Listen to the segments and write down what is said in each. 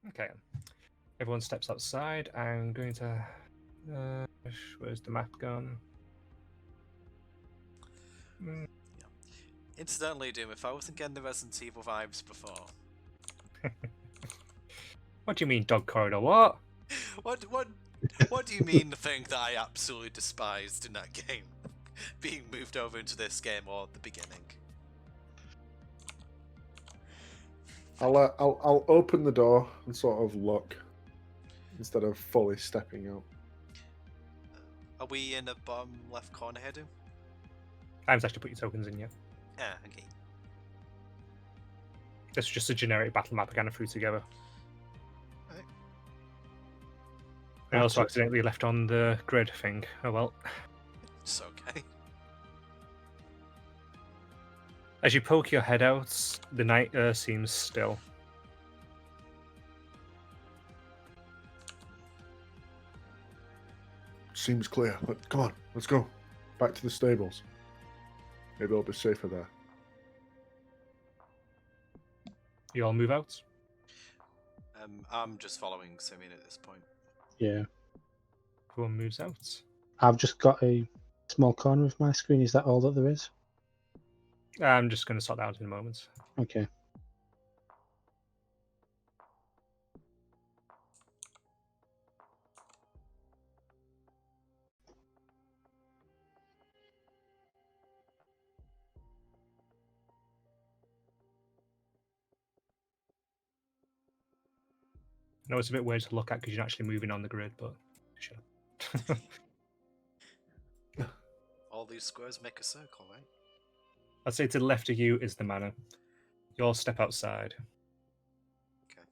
Okay. Everyone steps outside. I'm going to... where's the map gone? Yeah. Incidentally, Doom, if I wasn't getting the Resident Evil vibes before... What do you mean, dog corridor? What? What do you mean the thing that I absolutely despised in that game being moved over into this game or the beginning? I'll open the door and sort of look instead of fully stepping out. Are we in the bottom left corner here, Doom? I've actually put your tokens in, yeah. Yeah, okay. This is just a generic battle map I kind of threw together. Right. I also accidentally left on the grid thing. Oh well. It's okay. As you poke your head out, the night air seems still. Seems clear, but come on, let's go. Back to the stables. Maybe I'll be safer there. You all move out? I'm just following Symeon at this point. Yeah. Everyone moves out. I've just got a small corner of my screen. Is that all that there is? I'm just going to sort that out in a moment. Okay. I know it's a bit weird to look at because you're actually moving on the grid, but sure. All these squares make a circle, right? I'd say to the left of you is the manor. You all step outside. Okay.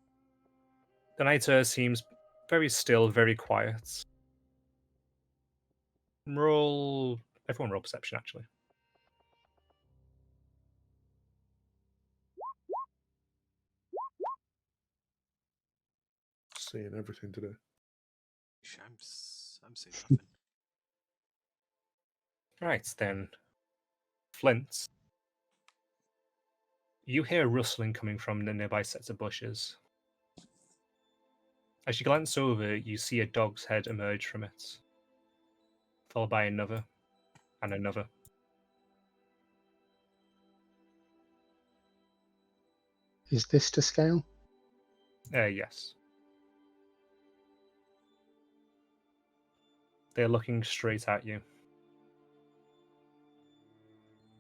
The night air seems very still, very quiet. Everyone roll perception, actually. Seeing everything today. I'm seeing nothing. Right, then. Flint. You hear rustling coming from the nearby sets of bushes. As you glance over, you see a dog's head emerge from it, followed by another, and another. Is this to scale? Yes. They're looking straight at you.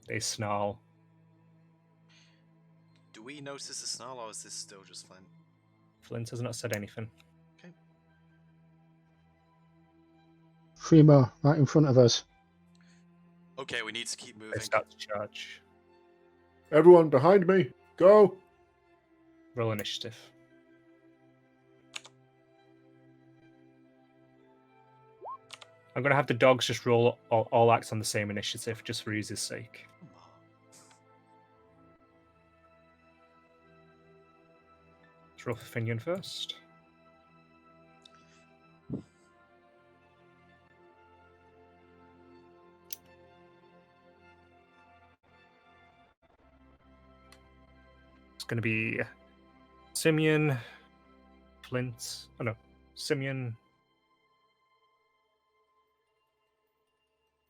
They snarl. Do we notice the snarl, or is this still just Flint? Flint has not said anything. Okay. 3 more, right in front of us. Okay, we need to keep moving. They start to charge. Everyone behind me, go! Roll initiative. I'm going to have the dogs just roll all acts on the same initiative, just for easy's sake. Come on. Let's roll for Finion first. It's going to be Symeon, Flint. Oh no, Symeon.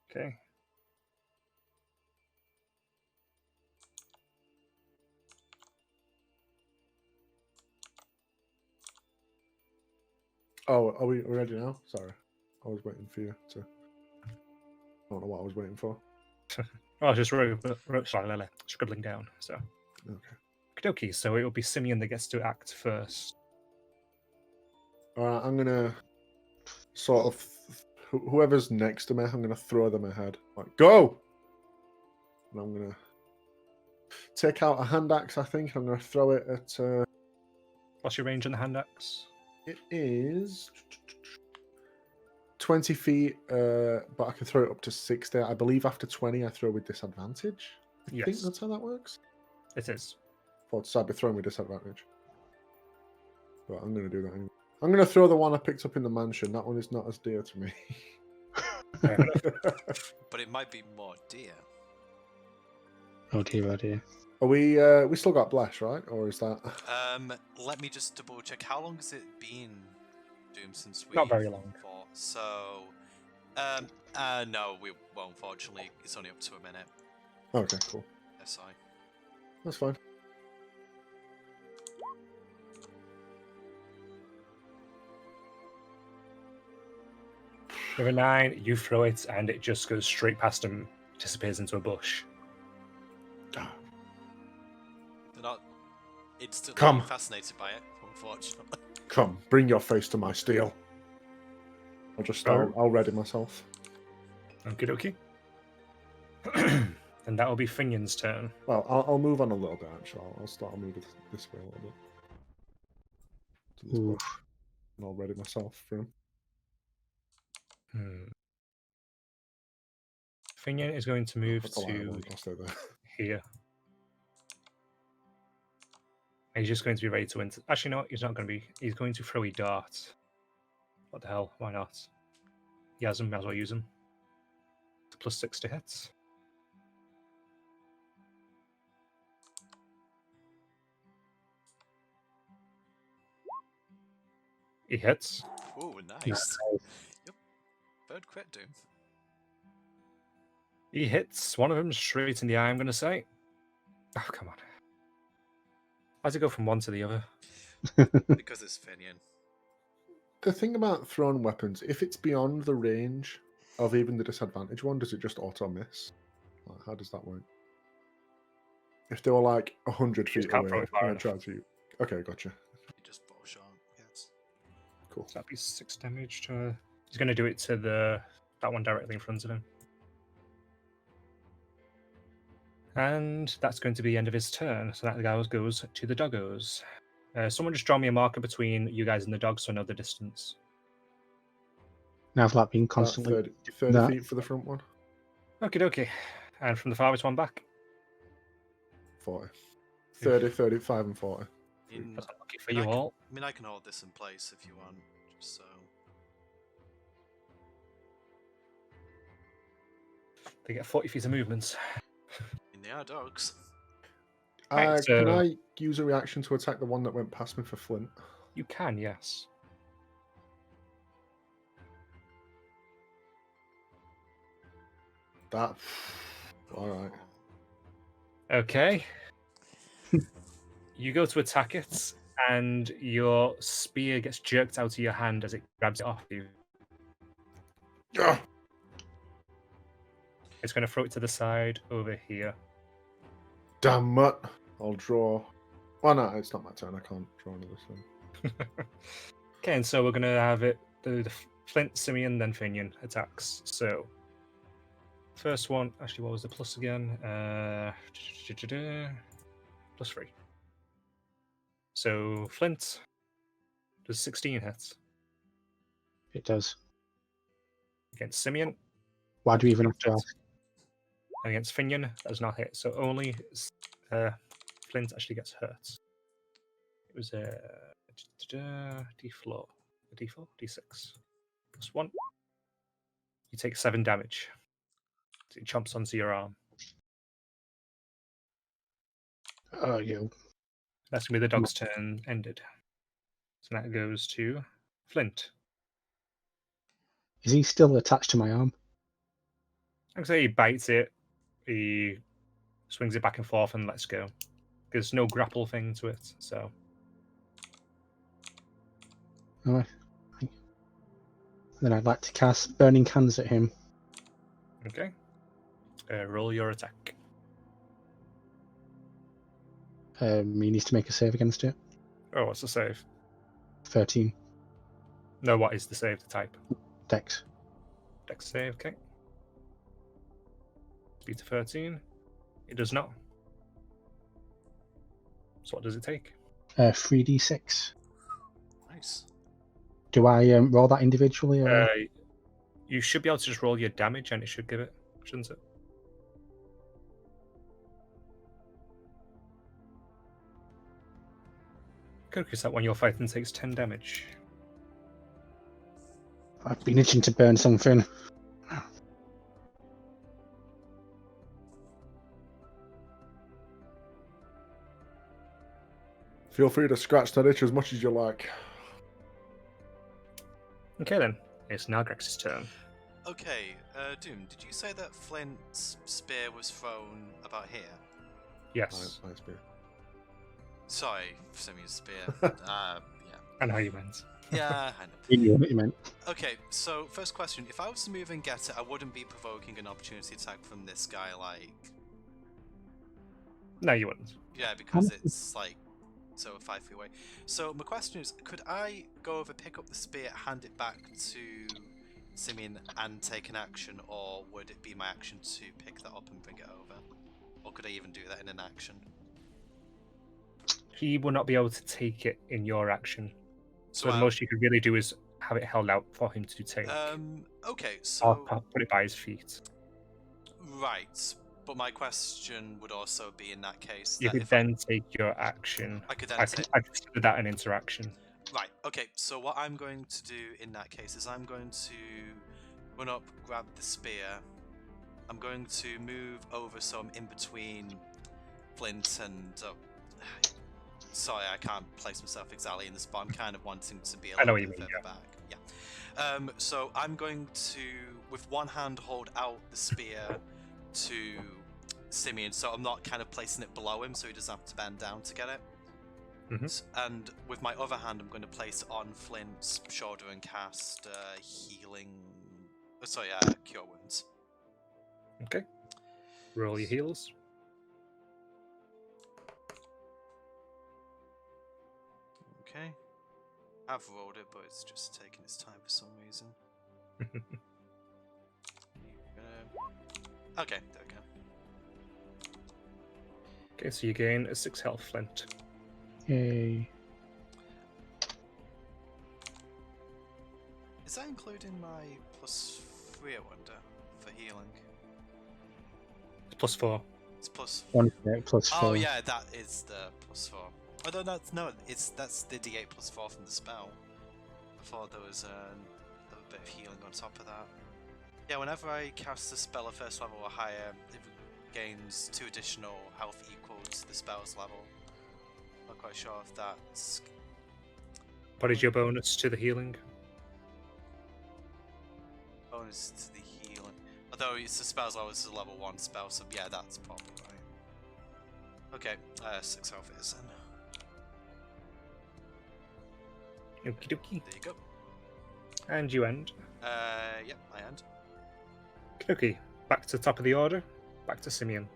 Okay. Oh, are we ready now? Sorry. I was waiting for you to... I don't know what I was waiting for. Oh, I was just scribbling down. So, Okay. okay. So it will be Symeon that gets to act first. Alright, I'm gonna sort of... Whoever's next to me, I'm gonna throw them ahead. Like, go! And I'm gonna take out a hand axe, I think. I'm gonna throw it at... What's your range on the hand axe? It is 20 feet, but I can throw it up to 60. I believe after 20, I throw with disadvantage. I think Yes. that's how that works. It is. Thought I'd be throwing with disadvantage. But I'm going to do that anyway. I'm going to throw the one I picked up in the mansion. That one is not as dear to me. Fair enough. But it might be more dear. Oh dear, oh dear. Are we still got Bless, right? Or is that Let me just double check. How long has it been, Doom, since we Not very long. fought? So, no, we won't. Unfortunately, it's only up to a minute. okay, cool. SI. That's fine. With a 9, you throw it, and it just goes straight past him, disappears into a bush. They're not instantly Come. fascinated by it, unfortunately. Come, bring your face to my steel. I'll ready myself. Okie dokie. And that will be Finion's turn. Well, I'll move on a little bit, actually. I'll start moving this way a little bit. To this bush. And I'll ready myself for him. Finion is going to move That's a lie, I to won't. I'll stay there. here. And he's just going to be ready to win. Actually, no, he's not going to be. He's going to throw a dart. What the hell? Why not? He has him, might as well use him. It's a +6 to hits. He hits. Ooh, nice. Yep. Bird crit, Doom. He hits one of them straight in the eye, I'm going to say. Oh, come on. Why does it go from one to the other? Because it's Finion. The thing about thrown weapons, if it's beyond the range of even the disadvantage one, does it just auto miss? Like, how does that work? If they were like 100 Just feet can't away, throw it far and I enough. tried to. Okay, gotcha. You just bow shot. Yes. Cool. So that'd be 6 damage to. He's going to do it to that one directly in front of him. And that's going to be the end of his turn. So that guy goes to the doggos. Someone just draw me a marker between you guys and the dogs so I know the distance. Now I've like been About constantly 30 that. feet for the front one. Okie dokie. And from the farthest one back? 40. 30, 35, and 40. That's unlucky for you all. I mean, I can hold this in place if you want, just so. They get 40 feet of movement. And they are dogs. Right, Can so- I use a reaction to attack the one that went past me for Flint? You can, yes. That. Alright. Okay. You go to attack it, and your spear gets jerked out of your hand as it grabs it off you. Ah! It's going to throw it to the side over here. Damn it. I'll draw. Well, no, it's not my turn. I can't draw another thing. Okay, and so we're going to have it do the Flint, Symeon, then Finion attacks. So, first one, actually, what was the plus again? +3. So, Flint does 16 hits It does. against Symeon. Why do we even have to ask? And against Finion, that does not hit. So, only Flint actually gets hurt. It was a D4, D6 +1. You take 7 damage. It chomps onto your arm. Oh, you. That's gonna be the dog's turn ended. So that goes to Flint. Is he still attached to my arm? Like I say, he bites it, he swings it back and forth and lets go. There's no grapple thing to it, so Oh, then I'd like to cast Burning Hands at him. okay. Roll your attack. He needs to make a save against it. Oh, what's the save? 13. No, what is the save? The type? Dex. Dex save, okay. Speed to 13. It does not. So what does it take? 3d6. Nice. Do I roll that individually? Or... You should be able to just roll your damage and it should give it, shouldn't it? Because that one you're fighting takes 10 damage. I've been itching to burn something. Feel free to scratch that itch as much as you like. Okay then, it's Nargrax's turn. Okay, Doom, did you say that Flint's spear was thrown about here? Yes, My spear. Sorry, Symeon's spear. Yeah. I know how you meant. Yeah, I know. You knew what you meant. Okay, so first question. If I was to move and get it, I wouldn't be provoking an opportunity attack from this guy, like... No, you wouldn't. Yeah, because it's, like, so 5 feet away. So my question is, could I go over, pick up the spear, hand it back to Symeon and take an action, or would it be my action to pick that up and bring it over? Or could I even do that in an action? He will not be able to take it in your action. So the I- most you could really do is have it held out for him to take. Okay, Or so... put it by his feet. Right, but my question would also be in that case You that could if then take your action. I could then I take... consider that an interaction. Right, okay, so what I'm going to do in that case is I'm going to run up, grab the spear. I'm going to move over so I'm in between Flint and... sorry, I can't place myself exactly in the spot. I'm kind of wanting to be a I know little what bit you mean, further back. Yeah. So I'm going to, with one hand, hold out the spear to Symeon, so I'm not kind of placing it below him, so he doesn't have to bend down to get it. And with my other hand, I'm going to place it on Flint's shoulder and cast healing. Cure wounds. Okay. Roll your heals. Okay. I've rolled it, but it's just taking its time for some reason. Okay, there we go. Okay, so you gain a 6 health, Flint. Yay. Is that including my +3, I wonder, for healing? It's +4. It's plus. One plus 4. Oh yeah, that is the +4. Although that's the D8 +4 from the spell. Before there was a bit of healing on top of that. Yeah, whenever I cast a spell at first level or higher, it gains 2 additional health equal to the spell's level. Not quite sure if that's... What is your bonus to the healing? bonus to the healing. Although it's the spell's level, it's a level 1 spell, so yeah, that's probably right. Okay, 6 health it is then. Okie dokie. There you go. And you end. Yep, I end. Okay, back to the top of the order. Back to Symeon.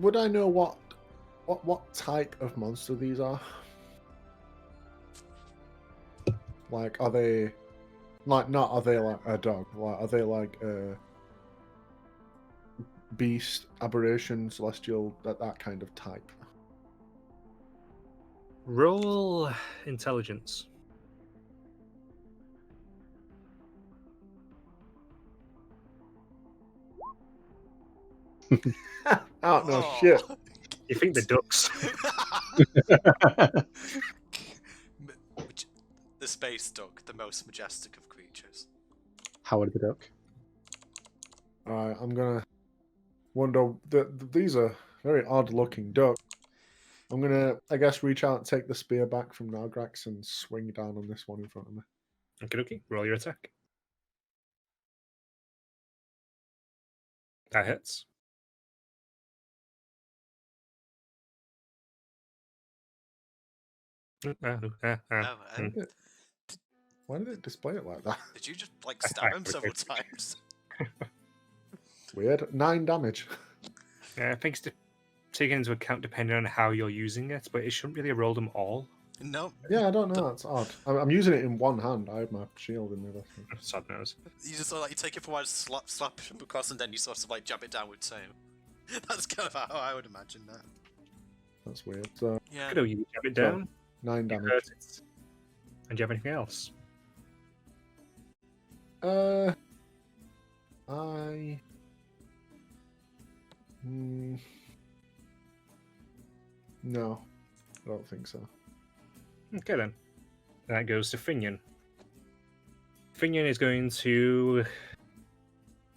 Would I know what type of monster these are? Like, are they like are they like a dog? Like, are they like a beast, aberration, celestial, that kind of type? Roll intelligence. Oh no, shit. You think the ducks? The space duck, the most majestic of creatures. Howard the Duck. Alright, I'm gonna wonder. These are very odd-looking ducks. I'm gonna, I guess, reach out and take the spear back from Nargrax and swing down on this one in front of me. Okay, roll your attack. That hits. Why did it display it like that? Did you just like stab him several times? Weird. 9 damage. Yeah, things to take into account depending on how you're using it, but it shouldn't really roll them all. No. Yeah, I don't know. That's odd. I'm using it in one hand. I have my shield in the other. Sod knows. You just sort of like you take it for a while, slap him across, and then you sort of like jab it down with two. That's kind of how I would imagine that. That's weird. So Yeah. Good, you jab it down. 9 You damage. hurt it. And do you have anything else? No, I don't think so. Okay then. That goes to Finion. Finion is going to...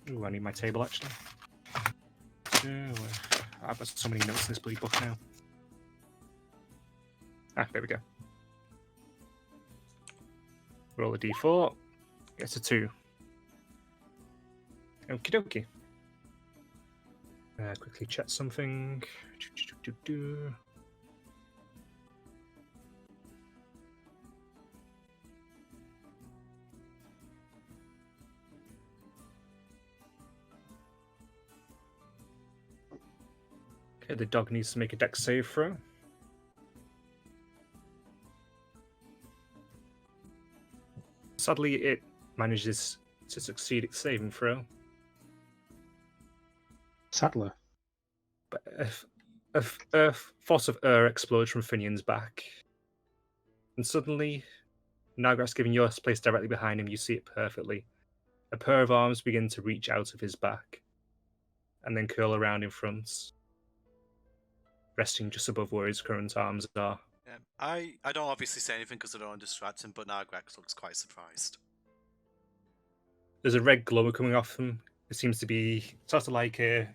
Ooh, I need my table actually. I've got so many notes in this bloody book now. There we go. Roll a d4. Gets a 2. Okie dokie. Quickly check something. Okay, the dog needs to make a dex save throw. Sadly, it manages to succeed its saving throw. Sattler. But a force of air explodes from Finion's back. And suddenly, Nagrat's giving your place directly behind him. You see it perfectly. A pair of arms begin to reach out of his back and then curl around in front, resting just above where his current arms are. Yeah. I don't obviously say anything because I don't want to distract him, but Nargrax looks quite surprised. There's a red glow coming off them. It seems to be sort of like a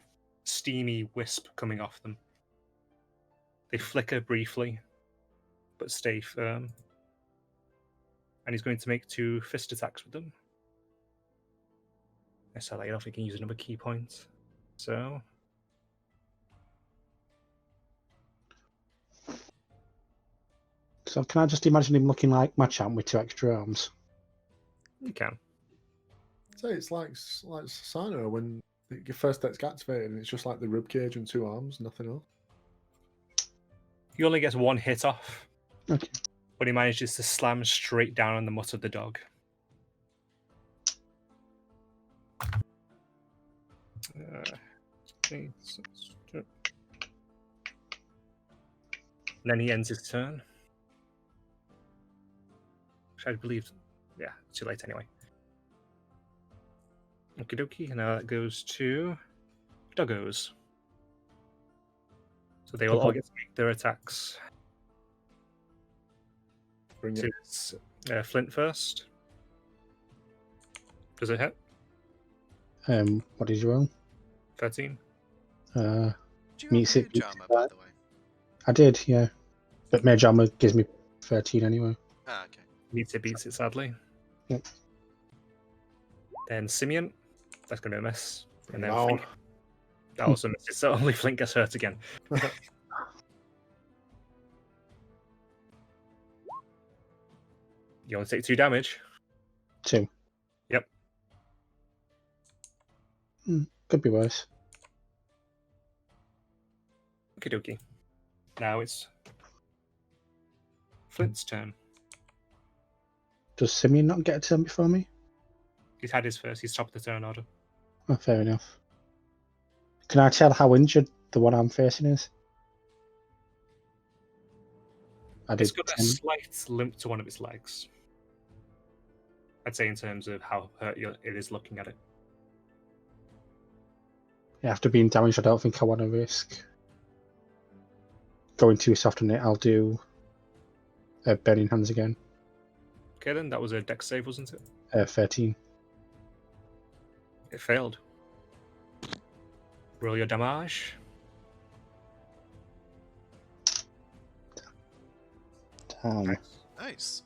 steamy wisp coming off them. They flicker briefly, but stay firm. And he's going to make 2 fist attacks with them. So I don't think he can use another key point. So So can I just imagine him looking like Machamp with 2 extra arms? you can. So it's like Sino when your first dex gets activated and it's just like the rib cage and 2 arms, nothing else. He only gets 1 hit off, Okay. but he manages to slam straight down on the mutt of the dog. And then he ends his turn. Which I believe, yeah, too late anyway. Okie dokie, now that goes to doggos. So they will all get to make their attacks. Bring So it. it's Flint first. Does it hit? What is your own? 13. Do you Meets have it, Mage Armor, by the way? I did, yeah. But Mage Armor gives me 13 anyway. Ah, okay. Beats it sadly. Yep. Then Symeon. That's going to be a miss. And then Down. Flint. That also misses. So only Flint gets hurt again. You only take 2 damage. 2. Yep. Could be worse. Okie dokie. Now it's Flint's turn. Does Symeon not get a turn before me? He's had his first. He's top of the turn order. Oh, fair enough. Can I tell how injured the one I'm facing is? I It's did got a 10. slight limp to one of its legs. I'd say in terms of how hurt it is looking at it. After being damaged, I don't think I want to risk going too soft on it. I'll do Burning Hands again. Okay then, that was a dex save, wasn't it? 13. It failed. Roll your damage. Damn. Nice. Nice.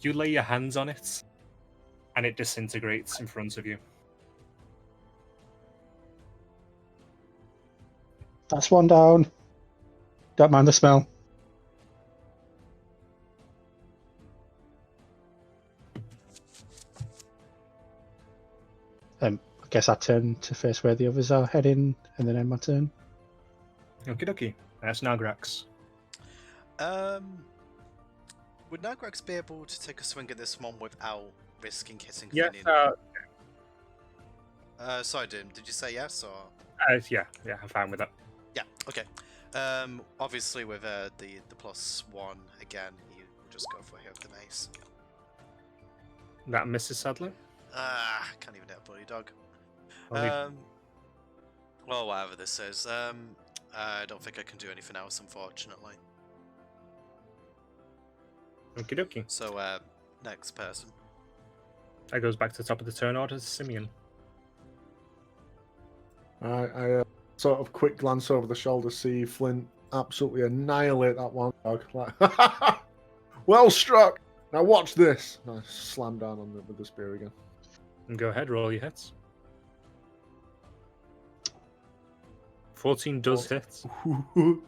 You lay your hands on it, and it disintegrates in front of you. That's one down. Don't mind the smell. I guess I turn to face where the others are heading, and then end my turn. Okie dokie. That's Nagrax. Would Nagrax be able to take a swing at this one without risking hitting Yes. Finion? Sorry, Dim. Did you say yes or? Yeah. I'm fine with that. Yeah. Okay. Obviously with the +1 again, you will just go for a hit with the mace. That misses sadly. Can't even hit a bloody dog. Only- Well, whatever this is. I don't think I can do anything else, unfortunately. Okie dokie. So, next person. That goes back to the top of the turn order to Symeon. I sort of quick glance over the shoulder, see Flint absolutely annihilate that one dog. Like, well struck. Now watch this. And I slam down on with the spear again. And go ahead, roll your hits. 14 does hit. You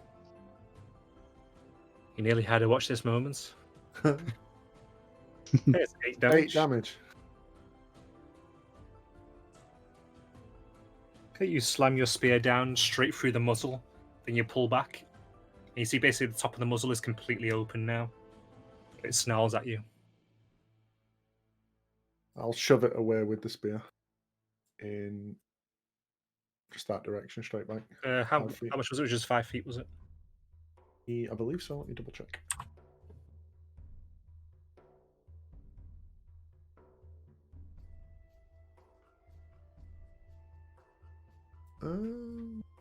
nearly had to watch this moment. It's 8 damage. 8 damage. Okay, you slam your spear down straight through the muzzle, then you pull back. And you see basically the top of the muzzle is completely open now. It snarls at you. I'll shove it away with the spear in just that direction, straight back. How 5 feet. much was it? It was just 5 feet, was it? I believe so. Let me double check.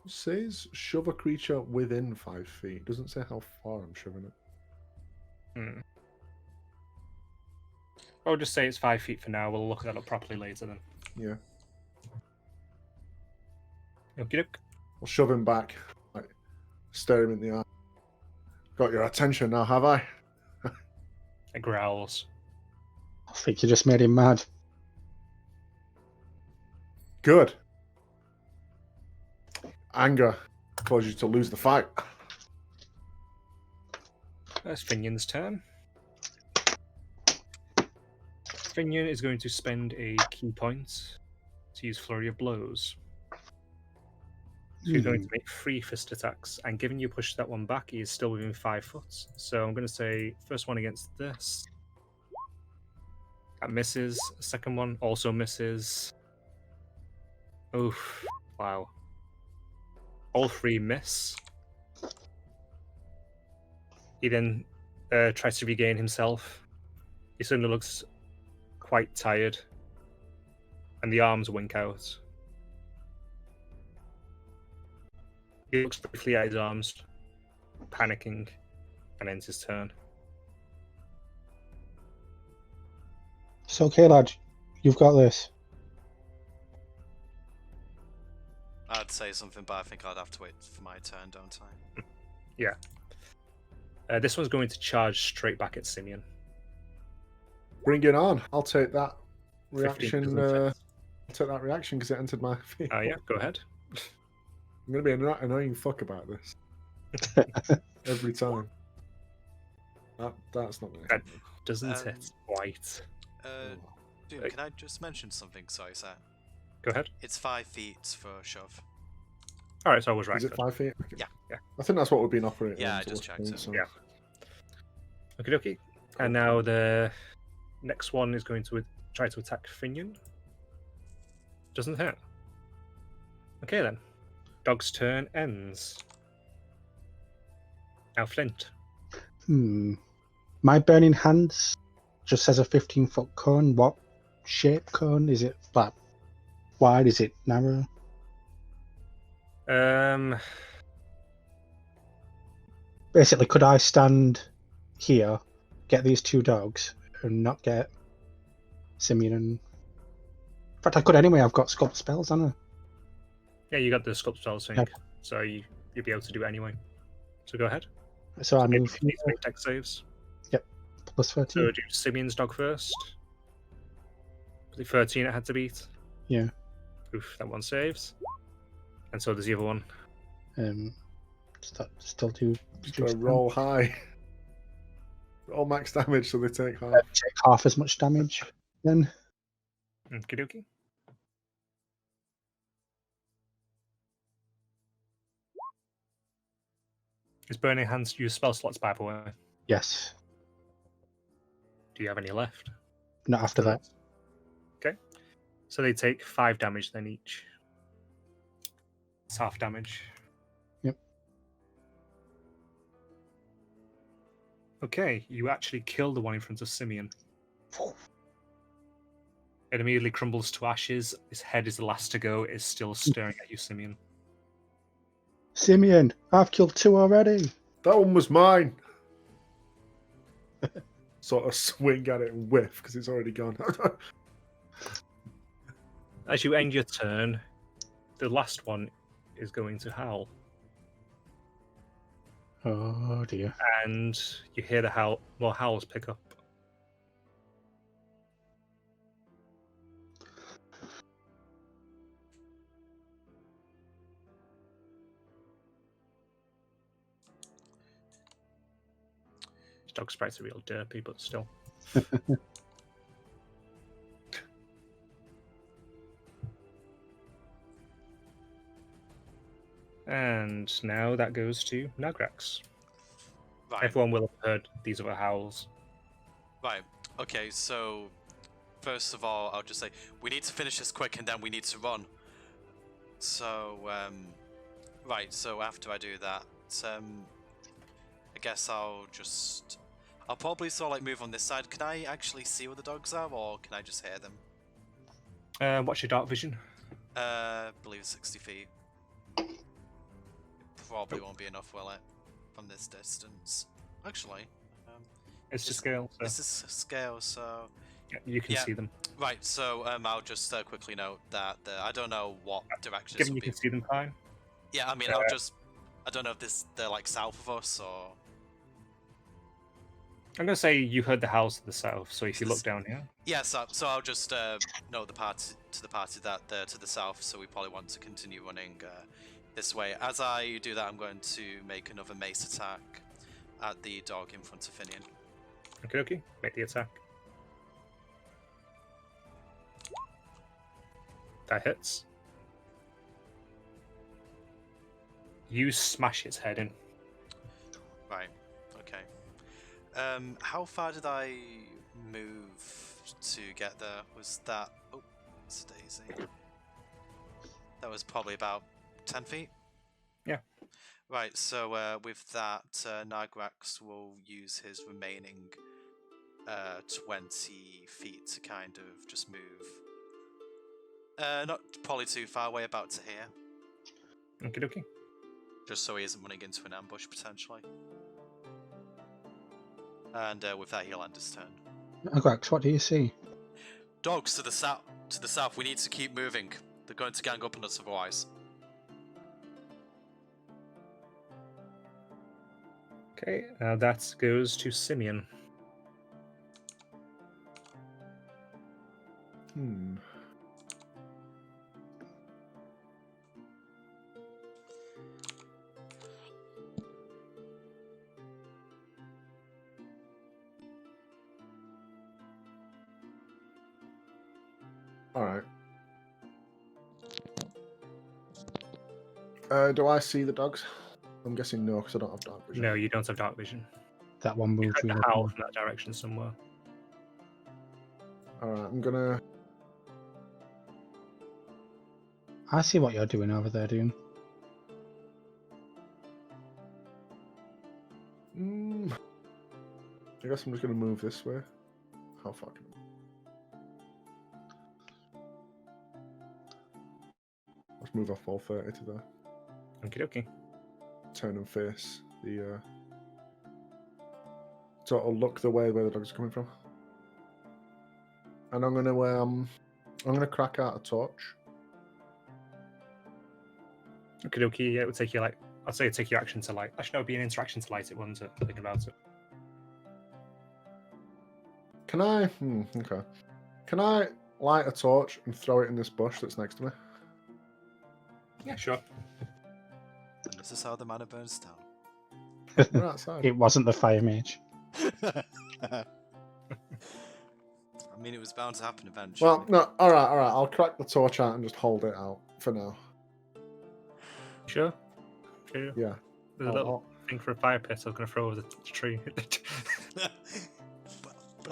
Says shove a creature within 5 feet. Doesn't say how far I'm shoving it. Hmm. I'll just say it's 5 feet for now. We'll look at that up properly later then. Yeah. Okie doke. I'll shove him back, like stare him in the eye. Got your attention now, have I? It growls. I think you just made him mad. Good. Anger caused you to lose the fight. That's Finion's turn. Finion is going to spend a key point to use Flurry of Blows. So you're going to make 3 fist attacks, and given you push that one back, he is still within 5 foot. So I'm going to say first one against this. That misses. Second one also misses. Oof. Wow. All 3 miss. He then tries to regain himself. He suddenly looks quite tired, and the arms wink out. He looks briefly at his arms, panicking, and ends his turn. It's okay, lad. You've got this. I'd say something, but I think I'd have to wait for my turn, don't I? Yeah. This one's going to charge straight back at Symeon. Bring it on. I'll take that 15 reaction. doesn't I'll affect. take that reaction because it entered my feet. Oh yeah, go ahead. I'm going to be an annoying fuck about this. Every time. That's not going to That doesn't hit quite. Doom, can I just mention something? Sorry, sir. Go ahead. It's 5 feet for a shove. All right, so I was right. Is it good. 5 feet? Okay. Yeah. I think that's what we've been operating. Yeah, on, I just checked it. so- Yeah. Okie dokie. And now the next one is going to try to attack Finion. Doesn't hit. Okay then. Dog's turn ends. Now Flint. My burning hands just says a 15-foot cone. What shape cone? Is it like wide? Is it narrow? Basically, could I stand here, get these 2 dogs, and not get Symeon and... In fact, I could anyway. I've got sculpt spells, haven't I? Yeah, you got the sculpt spell sync, Yep. so you'll be able to do it anyway. So go ahead. So I Make move these make dex saves. plus 13. So do Symeon's dog first. Was it 13 it had to beat? Yeah. Oof, that one saves. And so does the other one. Still do. Just gotta roll high. Roll max damage so they take half. Take half as much damage then. Okie dokie. Is Burning Hands use spell slots, by the way? Yes. Do you have any left? Not after that. Okay. So they take 5 damage then each. It's half damage. Yep. Okay, you actually kill the one in front of Symeon. It immediately crumbles to ashes. His head is the last to go. It is still staring at you, Symeon. Symeon, I've killed 2 already. That one was mine. Sort of swing at it and whiff because it's already gone. As you end your turn, the last one is going to howl. Oh dear. And you hear the more howls pick up. This dog sprites are real derpy, but still. And now that goes to Nagrax. Right. Everyone will have heard these other howls. Right. Okay, so first of all, I'll just say we need to finish this quick and then we need to run. So, right, so after I do that, I guess I'll probably sort of like move on this side. Can I actually see where the dogs are, or can I just hear them? What's your dark vision? I believe it's 60 feet. Probably won't be enough, will it? From this distance. Actually, It's to scale. So. this is scale, so Yeah, you can yeah. see them. right. So I'll just quickly note that I don't know what direction this Given would you be. can see them fine. Yeah, I mean, I don't know if they're like south of us or. I'm going to say you heard the howls to the south, so if you look down here. Yeah, so I'll just note the party that they're to the south, so we probably want to continue running this way. As I do that, I'm going to make another mace attack at the dog in front of Finion. Okay, make the attack. That hits. You smash its head in. Right, okay. How far did I move to get there? Was that... Oh, it's Daisy. That was probably about 10 feet? Yeah. Right, so with that, Nagrax will use his remaining 20 feet to kind of just move. Not probably too far away, about to here. Okay. Just so he isn't running into an ambush, potentially. And with that, he'll end his turn. Nagrax, what do you see? Dogs to the south. To the south. We need to keep moving. They're going to gang up on us otherwise. Okay, that goes to Symeon. Alright. Do I see the dogs? I'm guessing no, because I don't have dark vision. No, you don't have dark vision. That one You moved heard really the howl quick. from that direction somewhere. Alright, I'm gonna... I see what you're doing over there, Dune. I guess I'm just gonna move this way. How far can I? Let's move off all 30 to there. Okay. Turn and face the sort of look the way where the dogs are coming from. And I'm gonna crack out a torch. Okay, yeah, it would take you like, I'd say it'd take your action to light. Actually, no, it'd be an interaction to light it, wouldn't it? Thinking about it. Can I? Okay. Can I light a torch and throw it in this bush that's next to me? Yeah, sure. And this is how the manor burns down. We're outside. It wasn't the fire mage. I mean, it was bound to happen eventually. Well, no. All right. I'll crack the torch out and just hold it out for now. Sure. Yeah. There's a little thing for a fire pit I was going to throw over the tree. but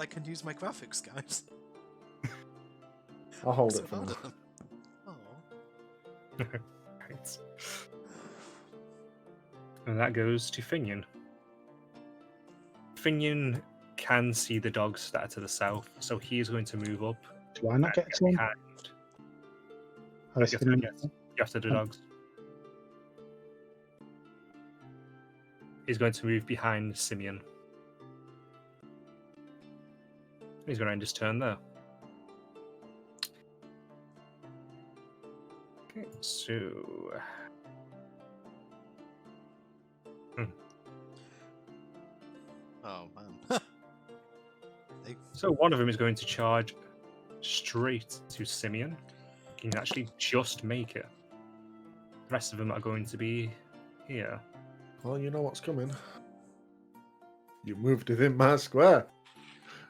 I can use my graphics, guys. I'll hold So it for proud now. of them. Aw. Right. And that goes to Finion. Finion can see the dogs that are to the south, so he's going to move up. Do I not get to him? behind. Are they You still in- have to do dogs. He's going to move behind Symeon. He's going to end his turn there. Okay, so... Oh man. So one of them is going to charge straight to Symeon. Can actually just make it. The rest of them are going to be here. Well, you know what's coming. You moved within my square,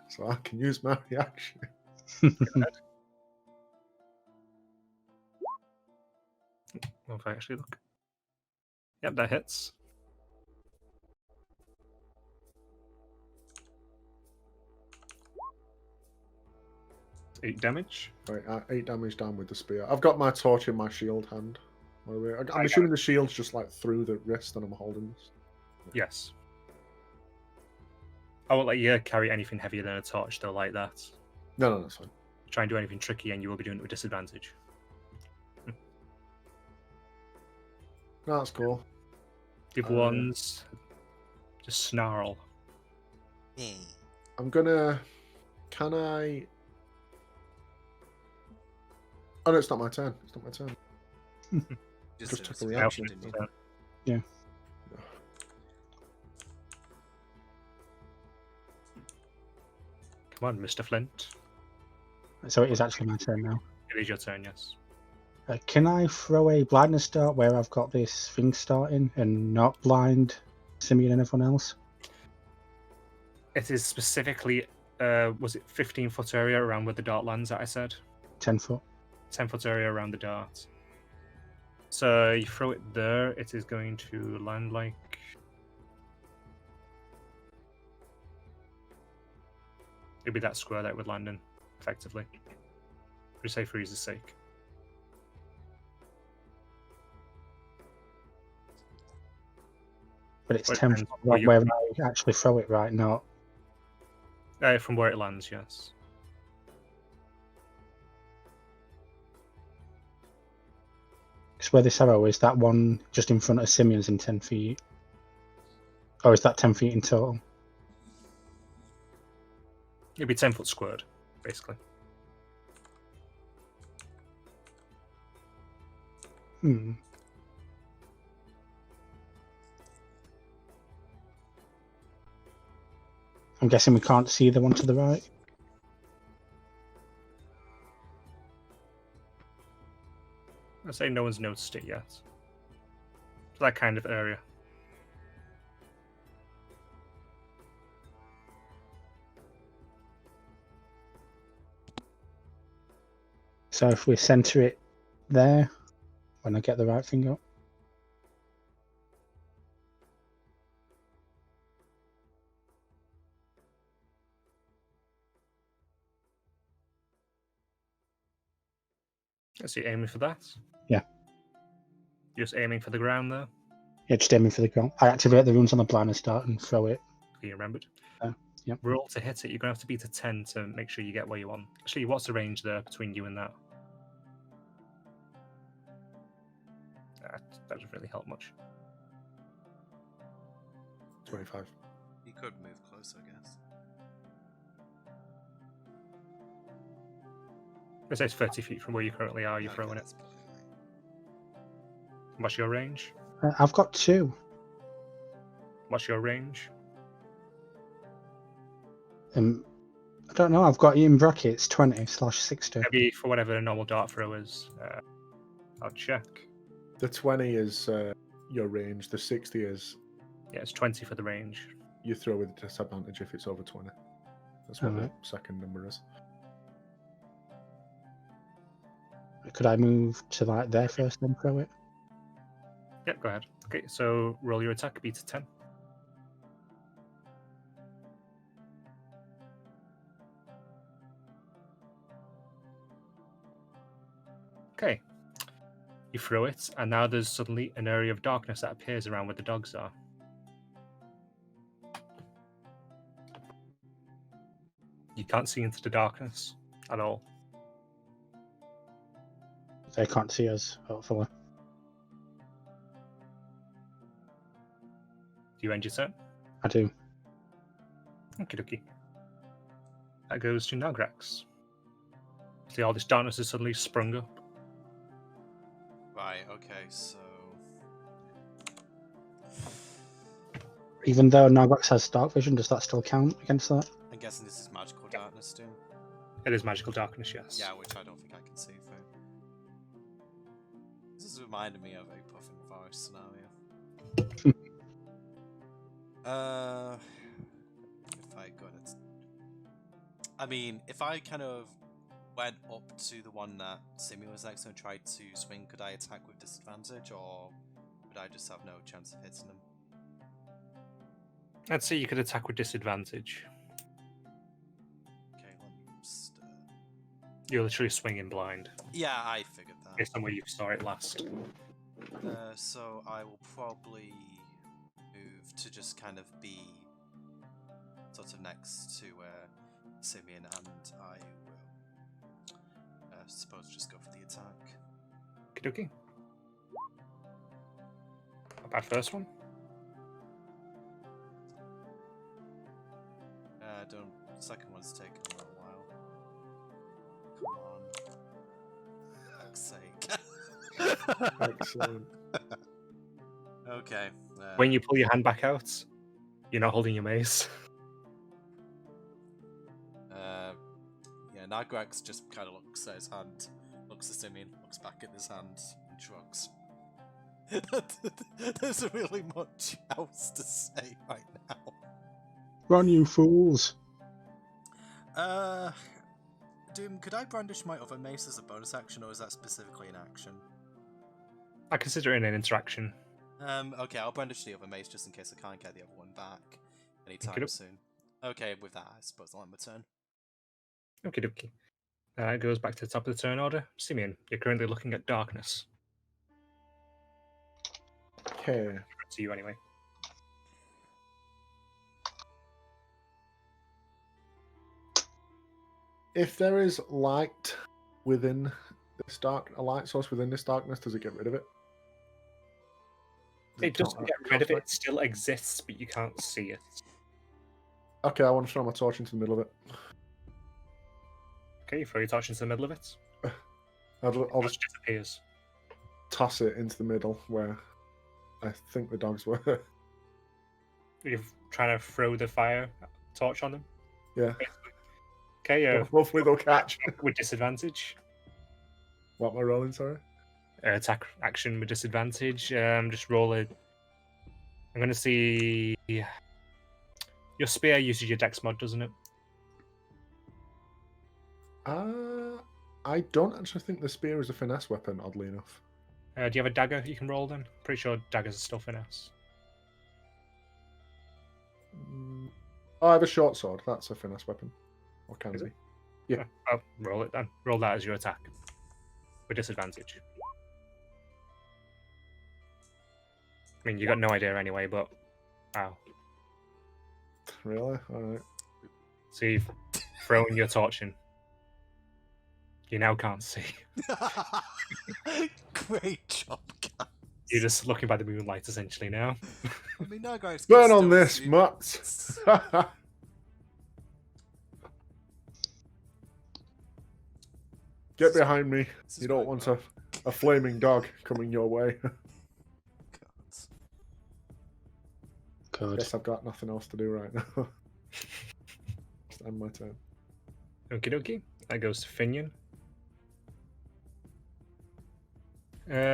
so I can use my reaction. Well, if I actually look. Yep, that hits. It's 8 damage. Right, 8 damage down with the spear. I've got my torch in my shield hand. By the way, I'm got assuming the shield's just like through the wrist and I'm holding this. Yes. I won't let you carry anything heavier than a torch, though, like that. No, that's fine. Try and do anything tricky, and you will be doing it with disadvantage. No, that's cool. The other ones just snarl. I'm gonna. Can I? Oh no, it's not my turn. It's not my turn. Just took a reaction. didn't you? Yeah. Come on, Mr. Flint. So it is actually my turn now. It is your turn, yes. Can I throw a blindness dart where I've got this thing starting and not blind Symeon and everyone else? It is specifically, was it 15-foot area around where the dart lands that I said? 10 foot. 10-foot area around the dart. So you throw it there, it is going to land like... It'd be that square that it would land in, effectively. For say for ease's sake. But it's Well, 10 depends foot where you- where I actually throw it, right? Not. From where it lands, yes. Because where this arrow is, that one just in front of Symeon's in 10 feet. Or is that 10 feet in total? It'd be 10-foot squared, basically. Hmm. I'm guessing we can't see the one to the right. I'd say no one's noticed it yet. It's that kind of area. So if we center it there, when I get the right thing up. Let's see, aiming for that. Yeah. Just aiming for the ground there. Yeah, just aiming for the ground. I activate the runes on the blindness dart and throw it. You remembered. Yep. Roll to hit it. You're going to have to beat a 10 to make sure you get where you want. Actually, what's the range there between you and that? That doesn't really help much. 25. You could move closer, I guess. Let's say it's 30 feet from where you currently are. You're Okay, throwing it. that's probably right. What's your range? I've got 2. What's your range? I don't know. I've got it in brackets 20/60. Maybe for whatever a normal dart throw is. I'll check. The 20 is your range. The 60 is Yeah, it's 20 for the range. you throw with disadvantage if it's over 20. That's what Alright. the second number is. Could I move to like there first, then throw it? Yep, go ahead. Okay, so roll your attack, beat a 10. Okay. You throw it, and now there's suddenly an area of darkness that appears around where the dogs are. You can't see into the darkness at all. They can't see us, hopefully. Do you end your turn? I do. Okie dokie. That goes to Nagrax. See, all this darkness has suddenly sprung up. Right, okay, so... Even though Nargox has dark vision, does that still count against that? I'm guessing this is magical darkness too. It is magical darkness, yes. Yeah, which I don't think I can see for. This is reminding me of a Puffin Forest scenario. If I go ahead. I mean, if I kind of went up to the one that Symeon was next to and tried to swing, could I attack with disadvantage, or would I just have no chance of hitting them? I'd say you could attack with disadvantage. Okay, let me just. You're literally swinging blind, Yeah, I figured that. based on where you saw it last. So I will probably move to just kind of be sort of next to Symeon, and I will suppose just go for the attack. Okie Not bad first one. Second one's taking a little while. Come on. For fuck's sake. Excellent. Okay. When you pull your hand back out, you're not holding your mace. Yeah, Nagrax just kind of looks at his hand, looks at Symeon, looks back at his hand, and shrugs. There's really much else to say right now. Run, you fools! Doom, could I brandish my other mace as a bonus action, or is that specifically an action? I consider it an interaction. Okay, I'll brandish the other mace just in case I can't get the other one back anytime soon. Okay, with that, I suppose I'll end my turn. Okie dokie. It goes back to the top of the turn order. Symeon, you're currently looking at darkness. Okay. To you anyway. If there is light within this a light source within this darkness, does it get rid of it? It doesn't get rid of it. It still exists, but you can't see it. Okay, I want to throw my torch into the middle of it. Okay, you throw your torch into the middle of it. I'll It just disappears. toss it into the middle where I think the dogs were. You're trying to throw the fire torch on them. Yeah. Okay, Hopefully they'll catch. with disadvantage. What am I rolling, sorry? Attack action with disadvantage. Just roll a. I'm going to see. Your spear uses your dex mod, doesn't it? I don't actually think the spear is a finesse weapon, oddly enough. Do you have a dagger you can roll then? Pretty sure daggers are still finesse. Oh, I have a short sword. That's a finesse weapon. Or can Is be. it? Yeah. Oh, roll it then. Roll that as your attack. With disadvantage. I mean, you got no idea anyway, but. Wow. Really? Alright. So you've thrown your torch in. You now can't see. Great job, guys. You're just looking by the moonlight essentially now. I mean, no, guys. Burn on this, mutts! Get behind me. You don't want a flaming dog coming your way. Good. Guess I've got nothing else to do right now. Just end my turn. Okie dokie. That goes to Finion.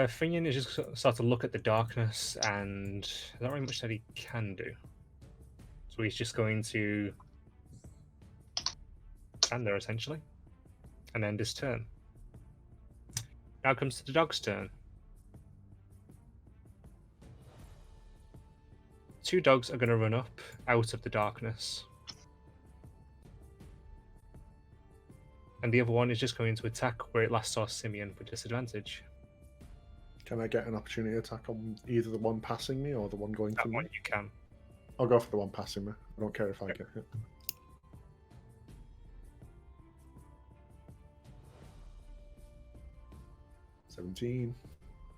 Finion is just sort of look at the darkness, and there's not really much that he can do. So he's just going to stand there essentially, and end his turn. Now comes to the dog's turn. Two dogs are going to run up out of the darkness. And the other one is just going to attack where it last saw Symeon with disadvantage. Can I get an opportunity attack on either the one passing me or the one going That through one me? you can. I'll go for the one passing me. I don't care if I get hit. $17.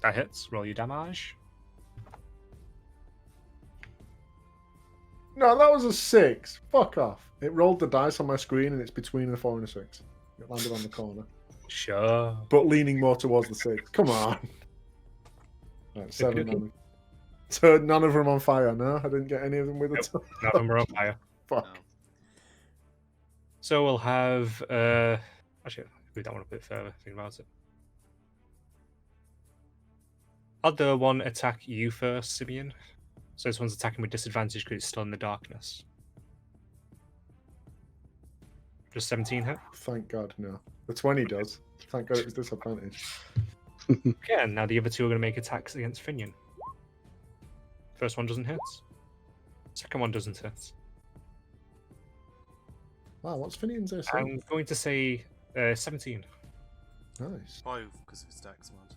That hits. Roll your damage. No, that was a 6. Fuck off. It rolled the dice on my screen and it's between a 4 and a 6. It landed on the corner. Sure. But leaning more towards the 6. Come on. Right, 7 Okey-dokey. damage. So none of them on fire, no? I didn't get any of them with a Nope. None of them are on fire. Fuck. No. So we'll have actually move that one a bit further, think about it. I'll do one attack you first, Symeon. So this one's attacking with disadvantage because it's still in the darkness. Just 17 hit. Thank God, no. The 20 does. Thank God it was disadvantage. Okay, and now the other two are going to make attacks against Finion. First one doesn't hit. Second one doesn't hit. Wow, what's Finion's AC? I'm going to say 17. Nice. 5 because of his dex mod.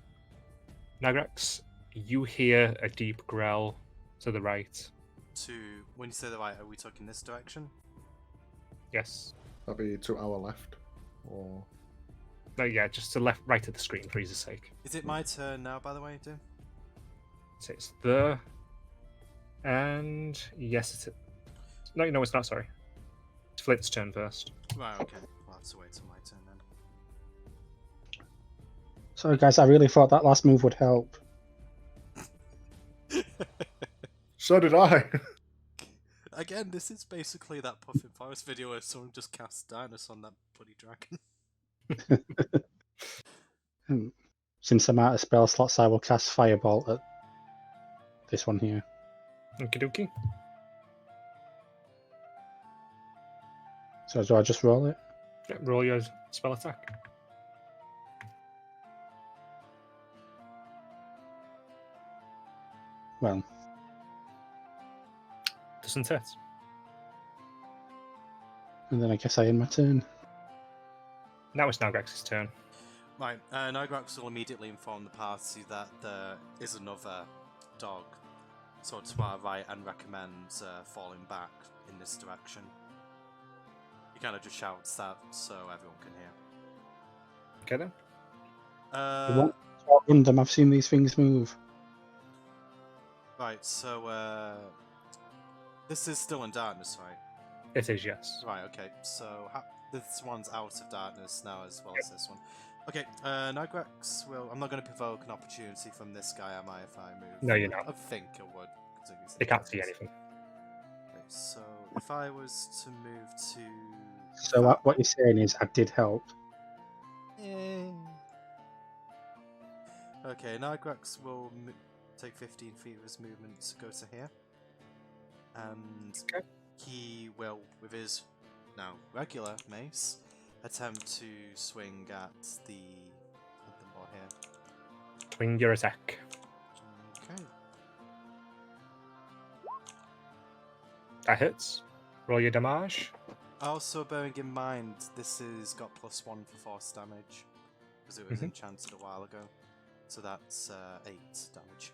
Nagrax, you hear a deep growl to the right. When you say the right, are we talking this direction? Yes. That'd be to our left. Or No, yeah, just to left, right of the screen, for easy's sake. Is it my turn now, by the way, Dim? So it's there. And yes, it's... No, it's not, sorry. It's Flint's turn first. Right, okay. We'll have to wait till my turn then. Sorry, guys, I really thought that last move would help. so did I. Again, this is basically that Puffin Forest video where someone just casts Dynus on that bloody dragon. Since I'm out of spell slots, I will cast Firebolt at this one here. Okie dokie. So do I just roll it? Yeah, roll your spell attack. Well, Doesn't hit. and then I guess I end my turn. Now it's Nagrax's turn. Right, Nigrax will immediately inform the party that there is another dog sort of to our right and recommends falling back in this direction. He kind of just shouts that so everyone can hear. Okay then. Random, I've seen these things move. Right, so this is still in darkness, right? It is, yes. Right, okay, so this one's out of darkness now as well as this one. Okay, Nigrax will... I'm not going to provoke an opportunity from this guy, am I, if I move? No, you're not. I think I would. They can't see anything. Okay, so if I was to move to... So what you're saying is I did help. Okay, Nigrax will take 15 feet of his movement to go to here. And Okay. he will, with his now regular mace, attempt to swing at the ball here. Swing your attack. Okay. That hits. Roll your damage. Also, bearing in mind, this has got +1 for force damage, because it was enchanted a while ago. So that's 8 damage.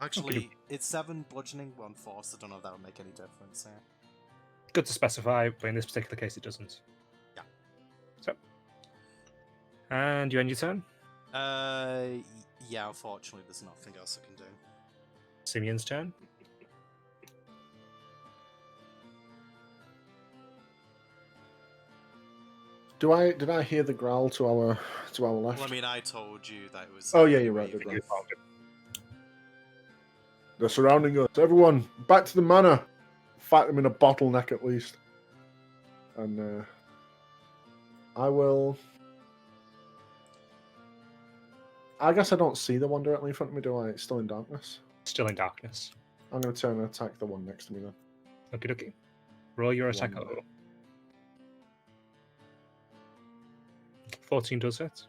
Actually, it's 7 bludgeoning, 1 force. I don't know if that would make any difference here. Good to specify, but in this particular case it doesn't. Yeah. So. And you end your turn. Yeah, unfortunately, there's nothing else I can do. Symeon's turn. Did I hear the growl to our left? Well, I mean, I told you that it was... Oh yeah, you're right. The growl. They're surrounding us. Everyone, back to the manor. Fight them in a bottleneck at least. And I will... I guess I don't see the one directly in front of me, do I? It's still in darkness. Still in darkness. I'm going to turn and attack the one next to me then. Okie dokie. Roll your attack. One. 14 does hit.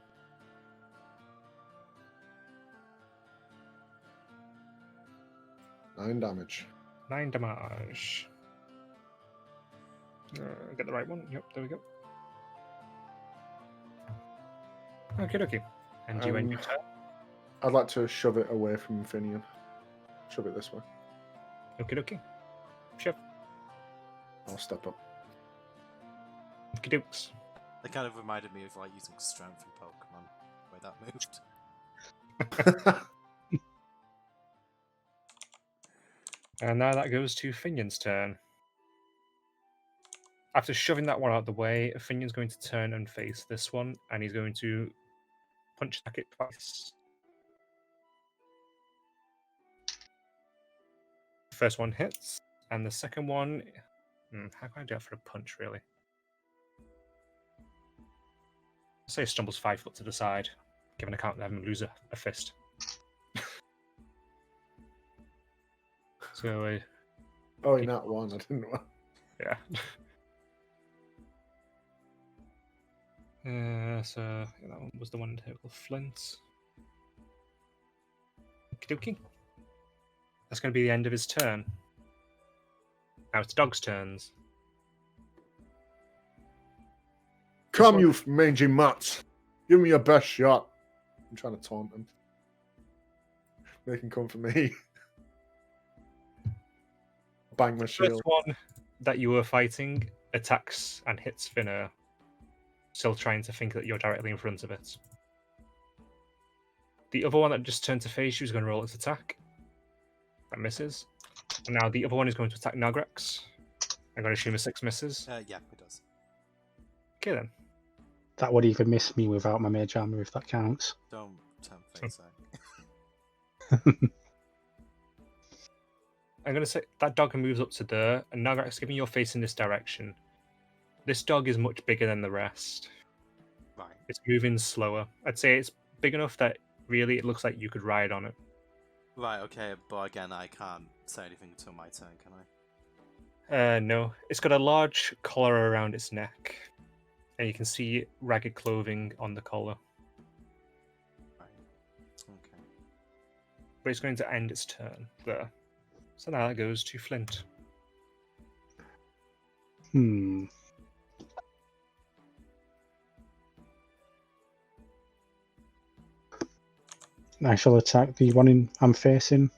Nine damage. 9 damage. Get the right one. Yep, there we go. Okie dokie. And you end your turn. I'd like to shove it away from Finion. Shove it this way. Okie dokie. Shove. I'll step up. Okie dokes. That kind of reminded me of like using strength in Pokemon, the way that moved. And now that goes to Finion's turn. After shoving that one out of the way, Finion's going to turn and face this one, and he's going to punch attack it twice. first one hits, and the second one. How can I do it for a punch, really? I'll say it stumbles 5 foot to the side, given account that I'm lose a fist. So, Oh, in that one, I didn't know. yeah. So yeah, that one was the one to hit with Flint. Okey-dokey. That's going to be the end of his turn. Now it's the dog's turns. Come, one- you mangy mutt. Give me your best shot. I'm trying to taunt him. Make him come for me. Bang my First shield. one that you were fighting attacks and hits Finner, still trying to think that you're directly in front of it. The other one that just turned to face you is going to roll its attack. That misses. And now the other one is going to attack Nagrax. I'm going to assume a 6 misses. Yeah, it does. Okay then. That would even miss me without my mage armor, if that counts. Don't think so. I'm going to say that dog moves up to there, and Nagrax, given you're facing this direction, this dog is much bigger than the rest. Right. It's moving slower. I'd say it's big enough that really it looks like you could ride on it. Right, okay, but again, I can't say anything until my turn, can I? No. It's got a large collar around its neck, and you can see ragged clothing on the collar. Right. Okay. But it's going to end its turn there. So now that goes to Flint. I shall attack the one I'm facing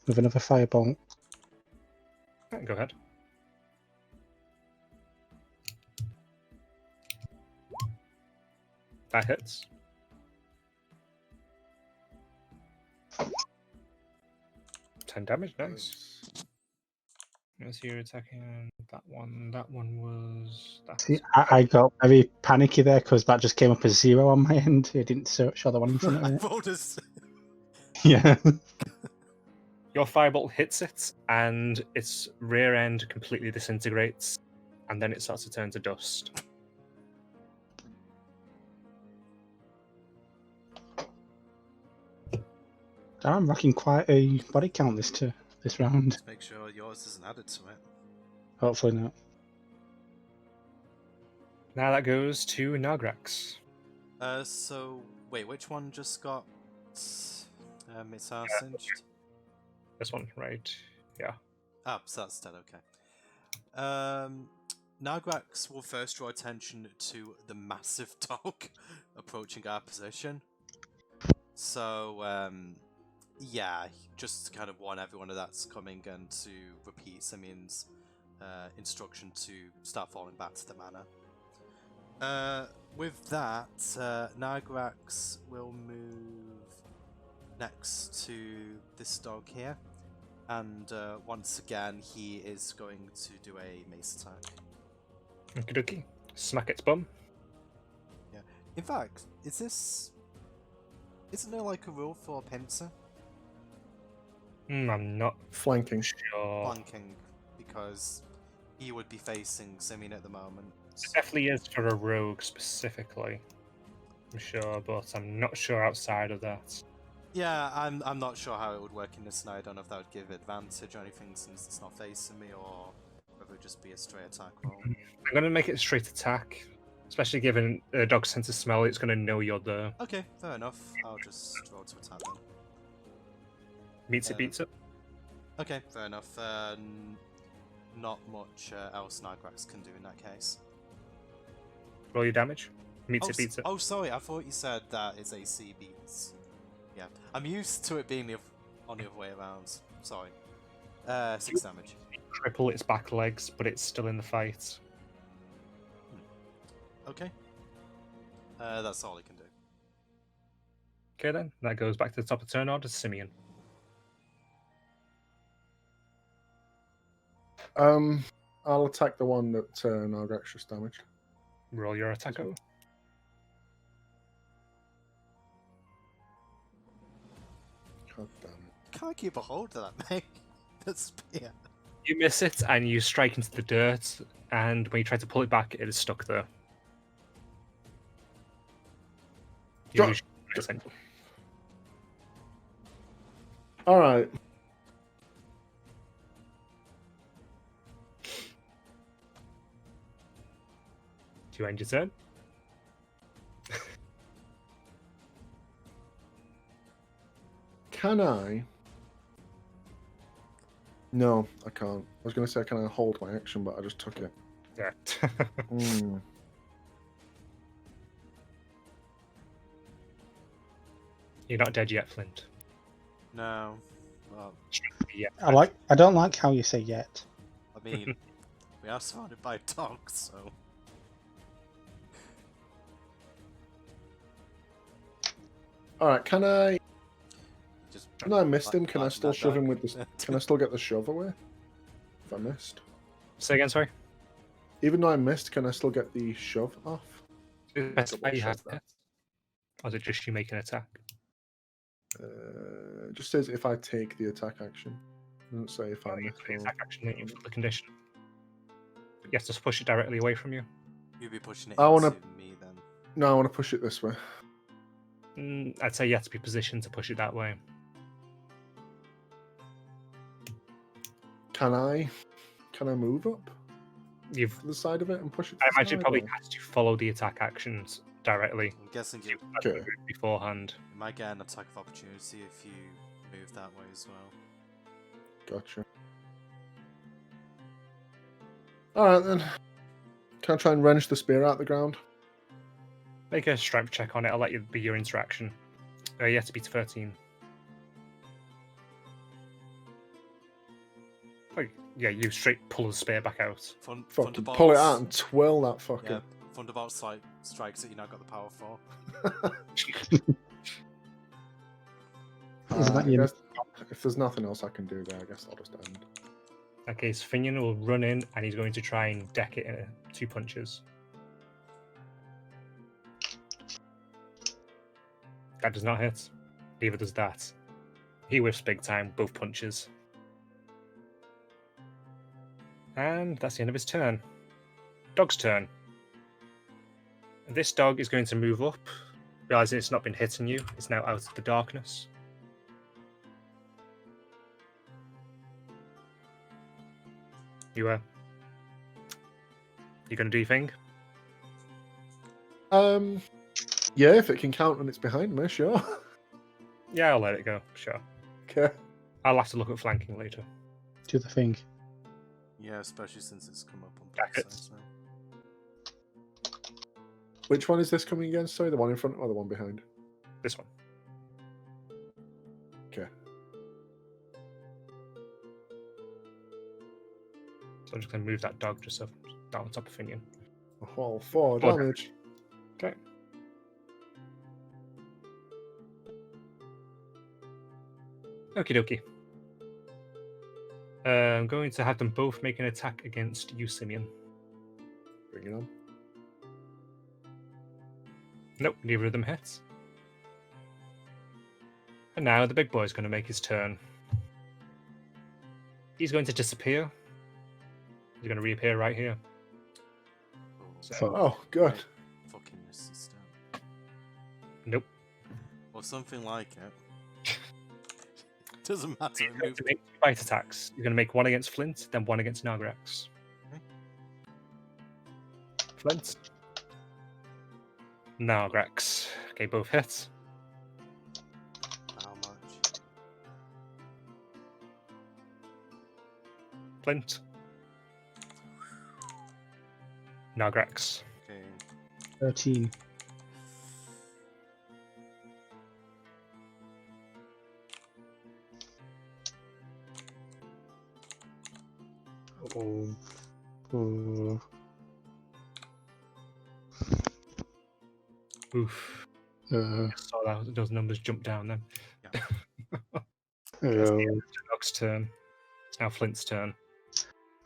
with another firebolt. Go ahead. That hits. Ten damage, nice. As you're attacking that one. That one was. See, I got very panicky there because that just came up as 0 on my end. It didn't show the one in front of it. Bonus. Yeah. Your firebolt hits it, and its rear end completely disintegrates, and then it starts to turn to dust. I'm rocking quite a body count this round. Just make sure yours isn't added to it. Hopefully not. Now that goes to Nagrax. So wait, which one just got its ass singed? This one, right? Yeah. Ah, so that's dead. Okay. Nagrax will first draw attention to the massive dog approaching our position. So yeah, just to kind of warn everyone that that's coming and to repeat Symeon's instruction to start falling back to the manor. With that, Nagrax will move next to this dog here, and once again he is going to do a mace attack. Okie dokie. Smack its bum. Yeah. In fact, isn't there like a rule for pincer? I'm not Flanking. sure. Bonking, because he would be facing Symeon at the moment. It definitely is for a rogue specifically. I'm sure, but I'm not sure outside of that. Yeah, I'm not sure how it would work in this scenario. I don't know if that would give advantage or anything since it's not facing me, or whether it would just be a straight attack roll. I'm going to make it a straight attack, especially given a dog's sense of smell. It's going to know you're there. Okay, fair enough. I'll just roll to attack then. Meets it, beats it. Okay, fair enough. Not much else Nagrax can do in that case. Roll your damage. Meets it, beats it. Oh, sorry, I thought you said that its AC beats. Yeah, I'm used to it being on the other way around. Sorry. 6 damage. Cripple its back legs, but it's still in the fight. Okay. That's all it can do. Okay then, that goes back to the top of turn order to Symeon. I'll attack the one that Nagrax just damaged. Roll your attack out. God damn it. Can't keep a hold of that, mate. the spear. You miss it and you strike into the dirt, and when you try to pull it back, it is stuck there. You Dro- lose your attention. All right. Do you end your turn? Can I? No, I can't. I was going to say, can I hold my action, but I just took it. Yeah. Hmm. You're not dead yet, Flint. No. Well, Yeah. I don't like how you say yet. I mean, we are surrounded by dogs, so. All right. Can I? Just No, I missed him. like- Can I like still that shove him dog. with this? Can I still get the shove away? If I missed, Say again, sorry. even though I missed, can I still get the shove off? Best Double way you shove have that. it. Or is it just you make an attack? It just says if I take the attack action. It doesn't say if I You miss. put the or- attack action in for the condition. You have to push it directly away from you. You'll be pushing it I wanna- into me then. No, I want to push it this way. I'd say you have to be positioned to push it that way. Can I? Can I move up You've, to the side of it and push it? To I the imagine side, probably or- has to follow the attack actions directly I'm guessing you Okay. beforehand. might get an attack of opportunity if you move that way as well. Gotcha. All right then. Can I try and wrench the spear out the ground? Make a strength check on it. I'll let you be your interaction. You have to beat 13. Oh, yeah, you straight pull the spear back out. Fun, Fucking Thunderbolts. pull it out and twirl that fucking. Yeah, Thunderbolts like strikes that you now got the power for. Isn't that I your- guess if there's nothing else I can do there, I guess I'll just end. Okay, so Finion will run in and he's going to try and deck it in 2 punches. That does not hit. Neither does that. He whiffs big time, both punches. And that's the end of his turn. Dog's turn. This dog is going to move up, realizing it's not been hitting you. It's now out of the darkness. You gonna do your thing? Yeah, if it can count and it's behind me, sure. Yeah, I'll let it go. Sure. Okay. I'll have to look at flanking later. Do the thing. Yeah, especially since it's come up on Yeah, both it's- sides now. Which one is this coming against? Sorry, the one in front or the one behind? This one. Okay. So I'm just gonna move that dog just up down on top of Finion. Oh, 4 Four damage. Okay. Okie dokie. I'm going to have them both make an attack against you, Symeon. Bring it on. Nope, neither of them hits. And now the big boy's going to make his turn. He's going to disappear. He's going to reappear right here. Oh, So- Oh, good. fucking resistant. Nope. Or something like it. Doesn't matter. He's It going moved. to make 2 bite attacks. He's going to make one against Flint, then one against Nagrax. Okay. Flint. Nagrax. Okay, both hits. How much? Flint. Nagrax. Okay. 13. Oh. Oh. Oof. Uh, Saw that, those numbers jump down then. oh. Dog's turn. It's now Flint's turn.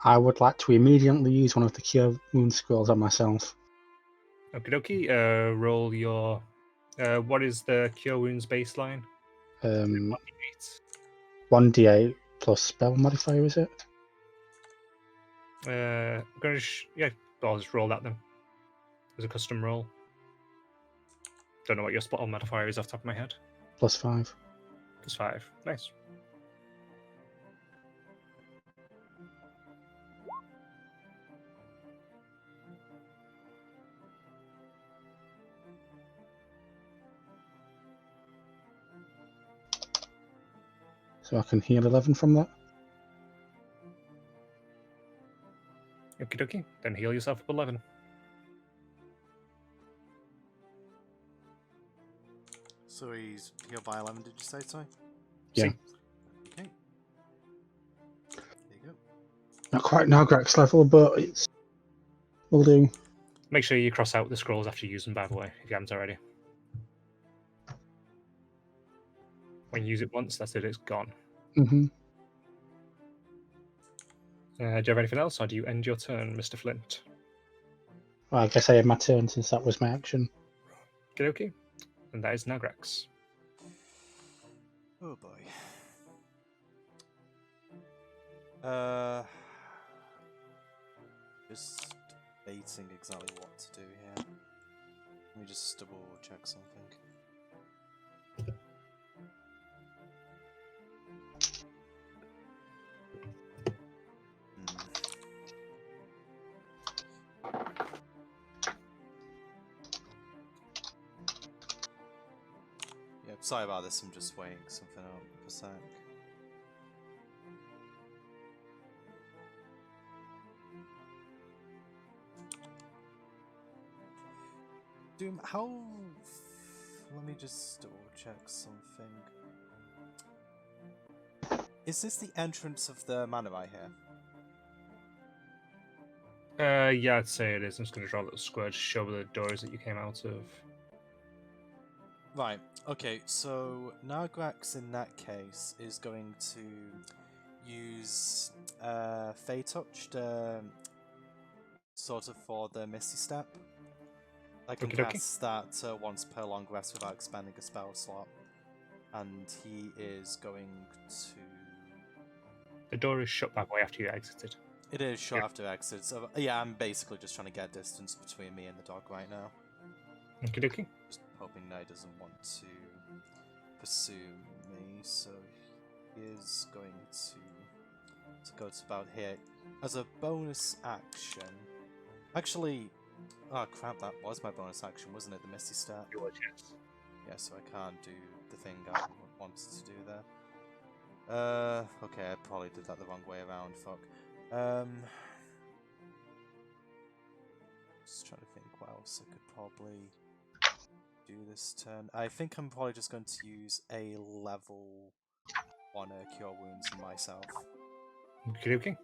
I would like to immediately use one of the Cure Wound scrolls on myself. Okie dokie. Roll your. What is the Cure Wounds baseline? Um, 1d8. 1d8 plus spell modifier, is it? Yeah, I'll just roll that then. As a custom roll. Don't know what your spell modifier is off the top of my head. +5. +5. Nice. So I can heal 11 from that. Okie dokie. Then heal yourself up 11. So he's healed by 11, did you say, sorry? Yeah. See? Okay. There you go. Not quite Nagrax level, but it's will do. Make sure you cross out the scrolls after you use them, by the way, if you haven't already. When you use it once, that's it, it's gone. Mm-hmm. Do you have anything else, or do you end your turn, Mr. Flint? Well, I guess I had my turn since that was my action. Okie dokie. And that is Nagrax. Oh boy. Just debating exactly what to do here. Let me just double check something. Yeah, sorry about this, I'm just weighing something up for a sec. Doom, how... Let me just double check something. Is this the entrance of the manor right here? Yeah, I'd say it is. I'm just going to draw a little square to show the doors that you came out of. Right, okay, so Nagrax in that case is going to use Fey Touch to sort of for the Misty Step. I can Okie dokie. cast that once per long rest without expanding a spell slot. And he is going to... The door is shut that way after you exited. It is short Yeah. after exit, so yeah, I'm basically just trying to get distance between me and the dog right now. Okie dokie. Just hoping that he doesn't want to pursue me, so he is going to go to about here. As a bonus action... Actually... Oh crap, that was my bonus action, wasn't it? The Misty Step? It was, yes. Yeah, so I can't do the thing I wanted to do there. Okay, I probably did that the wrong way around, fuck. Just trying to think what else I could probably do this turn. I think I'm probably just going to use a level 1 Cure Wounds on myself. Okie dokie.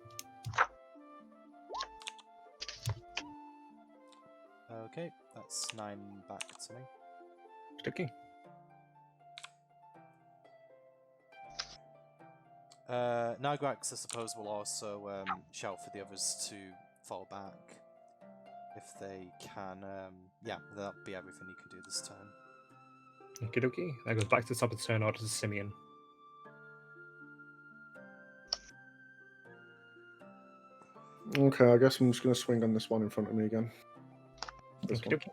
Okay, that's 9 back to me. Okie dokie. Nagrax, I suppose, will also shout for the others to fall back if they can. Yeah, that'll be everything you can do this turn. Okie dokie. That goes back to the top of the turn order to Symeon. Okay, I guess I'm just going to swing on this one in front of me again. This Okie one. dokie.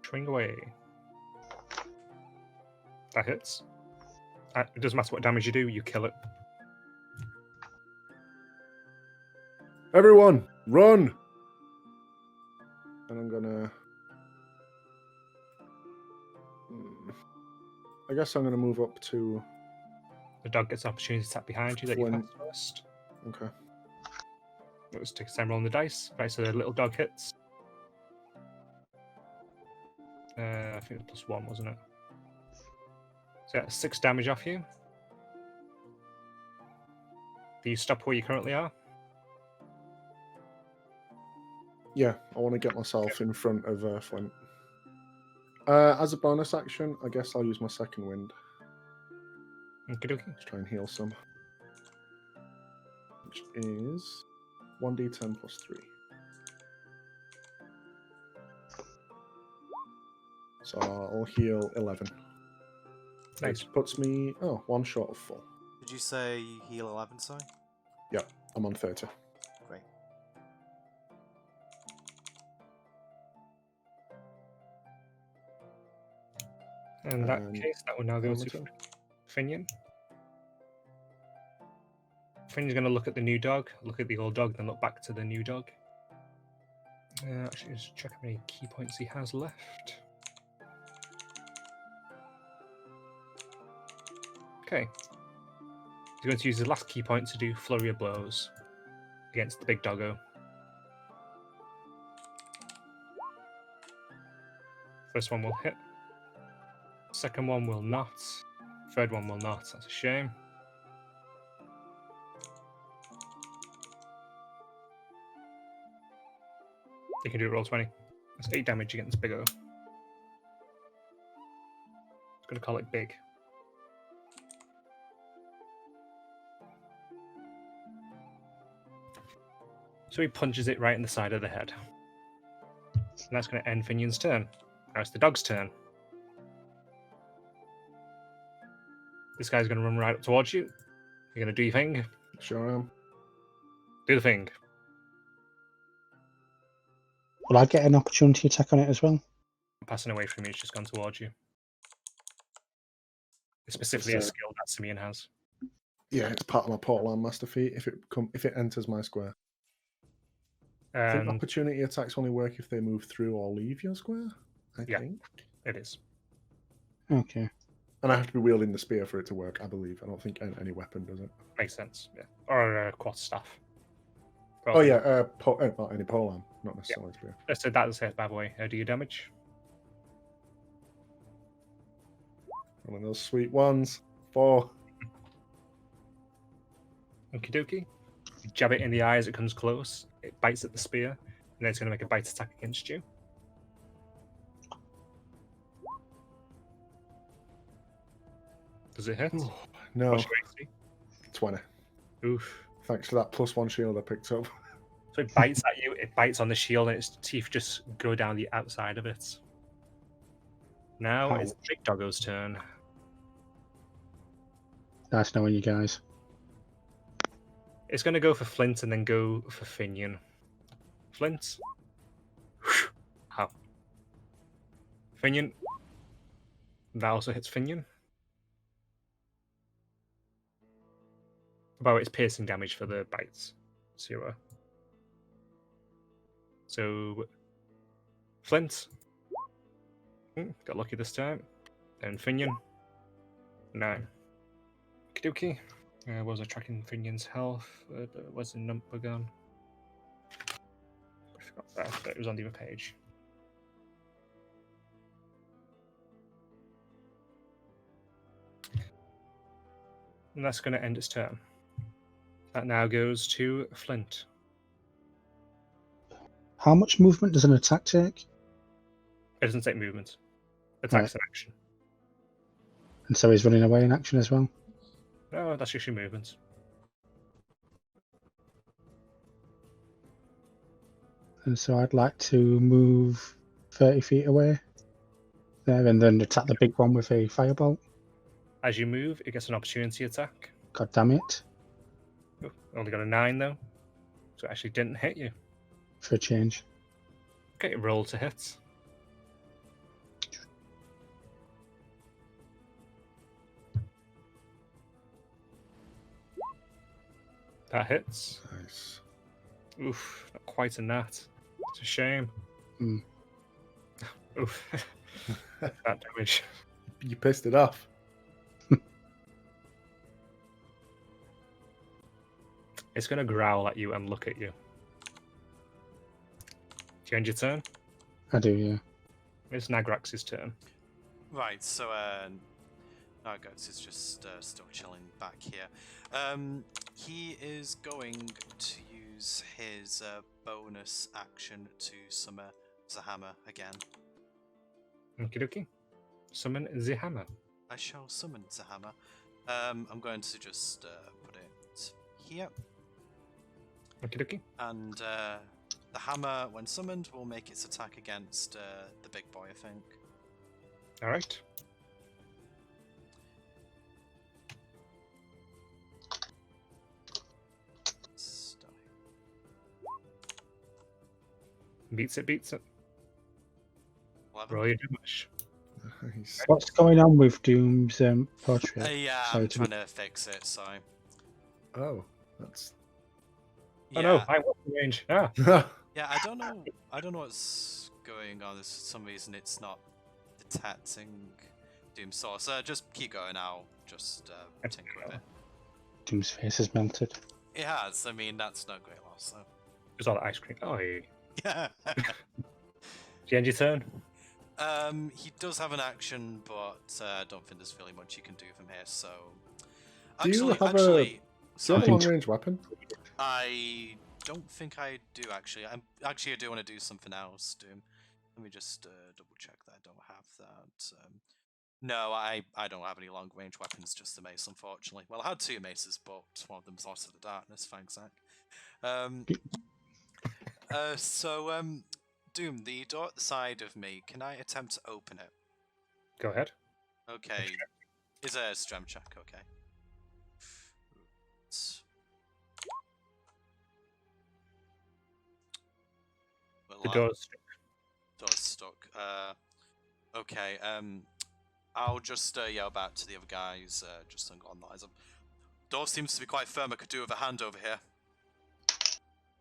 Swing away. That hits. It doesn't matter what damage you do, you kill it. Everyone, run! And I'm gonna... I guess I'm gonna move up to... The dog gets an opportunity to attack behind you that you Flint. pass first. Okay. Let's take a time roll on the dice. Right, so the little dog hits. I think it was +1, wasn't it? So yeah, 6 damage off you. Do you stop where you currently are? Yeah, I want to get myself in front of Flint. As a bonus action, I guess I'll use my second wind. Okie dokie. Let's try and heal some. Which is 1d10 plus 3. So I'll heal 11. Nice. Which puts me one short of full. Did you say you heal 11, sorry? Yep, I'm on 30. Great. In that And case, that will now go on my to turn. Finion. Finion's going to look at the new dog, look at the old dog, then look back to the new dog. Actually, just check how many key points he has left. Okay. He's going to use his last key point to do Flurry of Blows against the big doggo. First one will hit. Second one will not. Third one will not. That's a shame. You can do it roll 20. That's 8 damage against Big O. I'm going to call it Big. So he punches it right in the side of the head. And that's going to end Finion's turn. Now it's the dog's turn. This guy's going to run right up towards you. You're going to do your thing. Sure am. Do the thing. Will I get an opportunity attack on it as well? Passing away from you, it's just gone towards you. It's specifically a skill that Symeon has. Yeah, it's part of my portal and master feat. If it enters my square, I think And opportunity attacks only work if they move through or leave your square. I Yeah. think, it is. Okay. and I have to be wielding the spear for it to work. I believe. I don't think any weapon does it. Makes sense. Yeah. Or a quarterstaff. Oh yeah, not any polearm, not necessarily spear. So that's it, by the way. Do you damage? One of those sweet ones. 4. Okie dokie. You jab it in the eye as it comes close. It bites at the spear, and then it's going to make a bite attack against you. Does it hit? No, What's your AC? 20. Oof. Thanks for that +1 shield I picked up. So it bites at you, it bites on the shield, and its teeth just go down the outside of it. Now it's Ouch. Big Doggo's turn. Nice knowing you guys. It's going to go for Flint and then go for Finion. Flint. Ow. Finion. That also hits Finion. About its piercing damage for the bites. 0. So, Flint. Got lucky this time. And Finion. 9. Okie dokie. Was I tracking Finion's health? Where's the number gone? I forgot that, but it was on the other page. And that's going to end its turn. That now goes to Flint. How much movement does an attack take? It doesn't take movement. Attacks an action. And so he's running away in action as well. No, that's just your movement. And so I'd like to move 30 feet away there and then attack the big one with a firebolt. As you move, it gets an opportunity attack. God damn it. Oh, only got a 9 though. So it actually didn't hit you. For a change. Okay, roll to hit. That hits. Nice. Oof, not quite a nat. It's a shame. Mm. Oof. That damage. You pissed it off. It's going to growl at you and look at you. Do you end your turn? I do, yeah. It's Nagrax's turn. Right, so Nargots is just still chilling back here. He is going to use his bonus action to summon Zahammer again. Okie dokie. Summon the hammer. I shall summon Zahammer. I'm going to just put it here. Okie dokie. And the hammer, when summoned, will make its attack against the big boy, I think. Alright. Beats it, beats it. 11. Roll your damage. Nice. What's going on with Doom's portrait? Yeah, Sorry I'm to trying to fix it, so... Oh, that's. Yeah. Oh no, I want the range. Ah, Yeah, I don't know what's going on. There's for some reason it's not detecting Doom source. Just keep going. I'll just tinker with it. Doom's face has melted. It has. I mean, that's no great loss. So. there's all that ice cream. Oh, yeah. Yeah. Do you end your turn? He does have an action, but I don't think there's really much you can do from here. So, Do you have actually, Do you sorry, have a long range weapon? I don't think I do. Actually, I do want to do something else. Doom. Let me just double check that I don't have that. No, I don't have any long range weapons, just the mace, unfortunately. Well, I had 2 maces, but one of them's Lost of the Darkness, thanks, Zach. Doom, the door at the side of me, can I attempt to open it? Go ahead. Okay. Is a strength check, okay. The door's Door's stuck. Okay, I'll just yell back to the other guys, just on that. Door seems to be quite firm. I could do with a hand over here.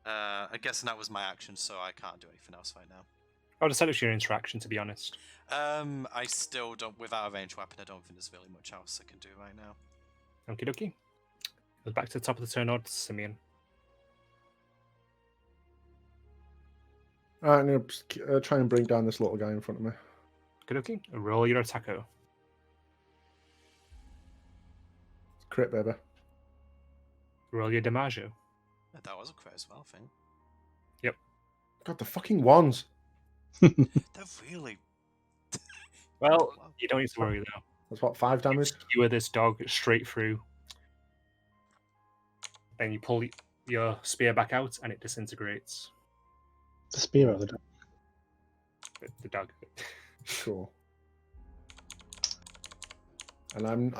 I guess that was my action, so I can't do anything else right now. I would have said it's your interaction, to be honest. I still don't, without a ranged weapon, I don't think there's really much else I can do right now. Okie dokie. Goes back to the top of the turn order to Symeon. Alright, I'm gonna try and bring down this little guy in front of me. Okie dokie. Roll your attacker. Crit, baby. Roll your damage. That was a crit as well, I think. God, the fucking wands. They're really... Well, Wow. you don't need to worry though. That's what, 5 damage? You skewer this dog straight through. Then you pull your spear back out and it disintegrates. The spear of the dog. The dog. Cool. And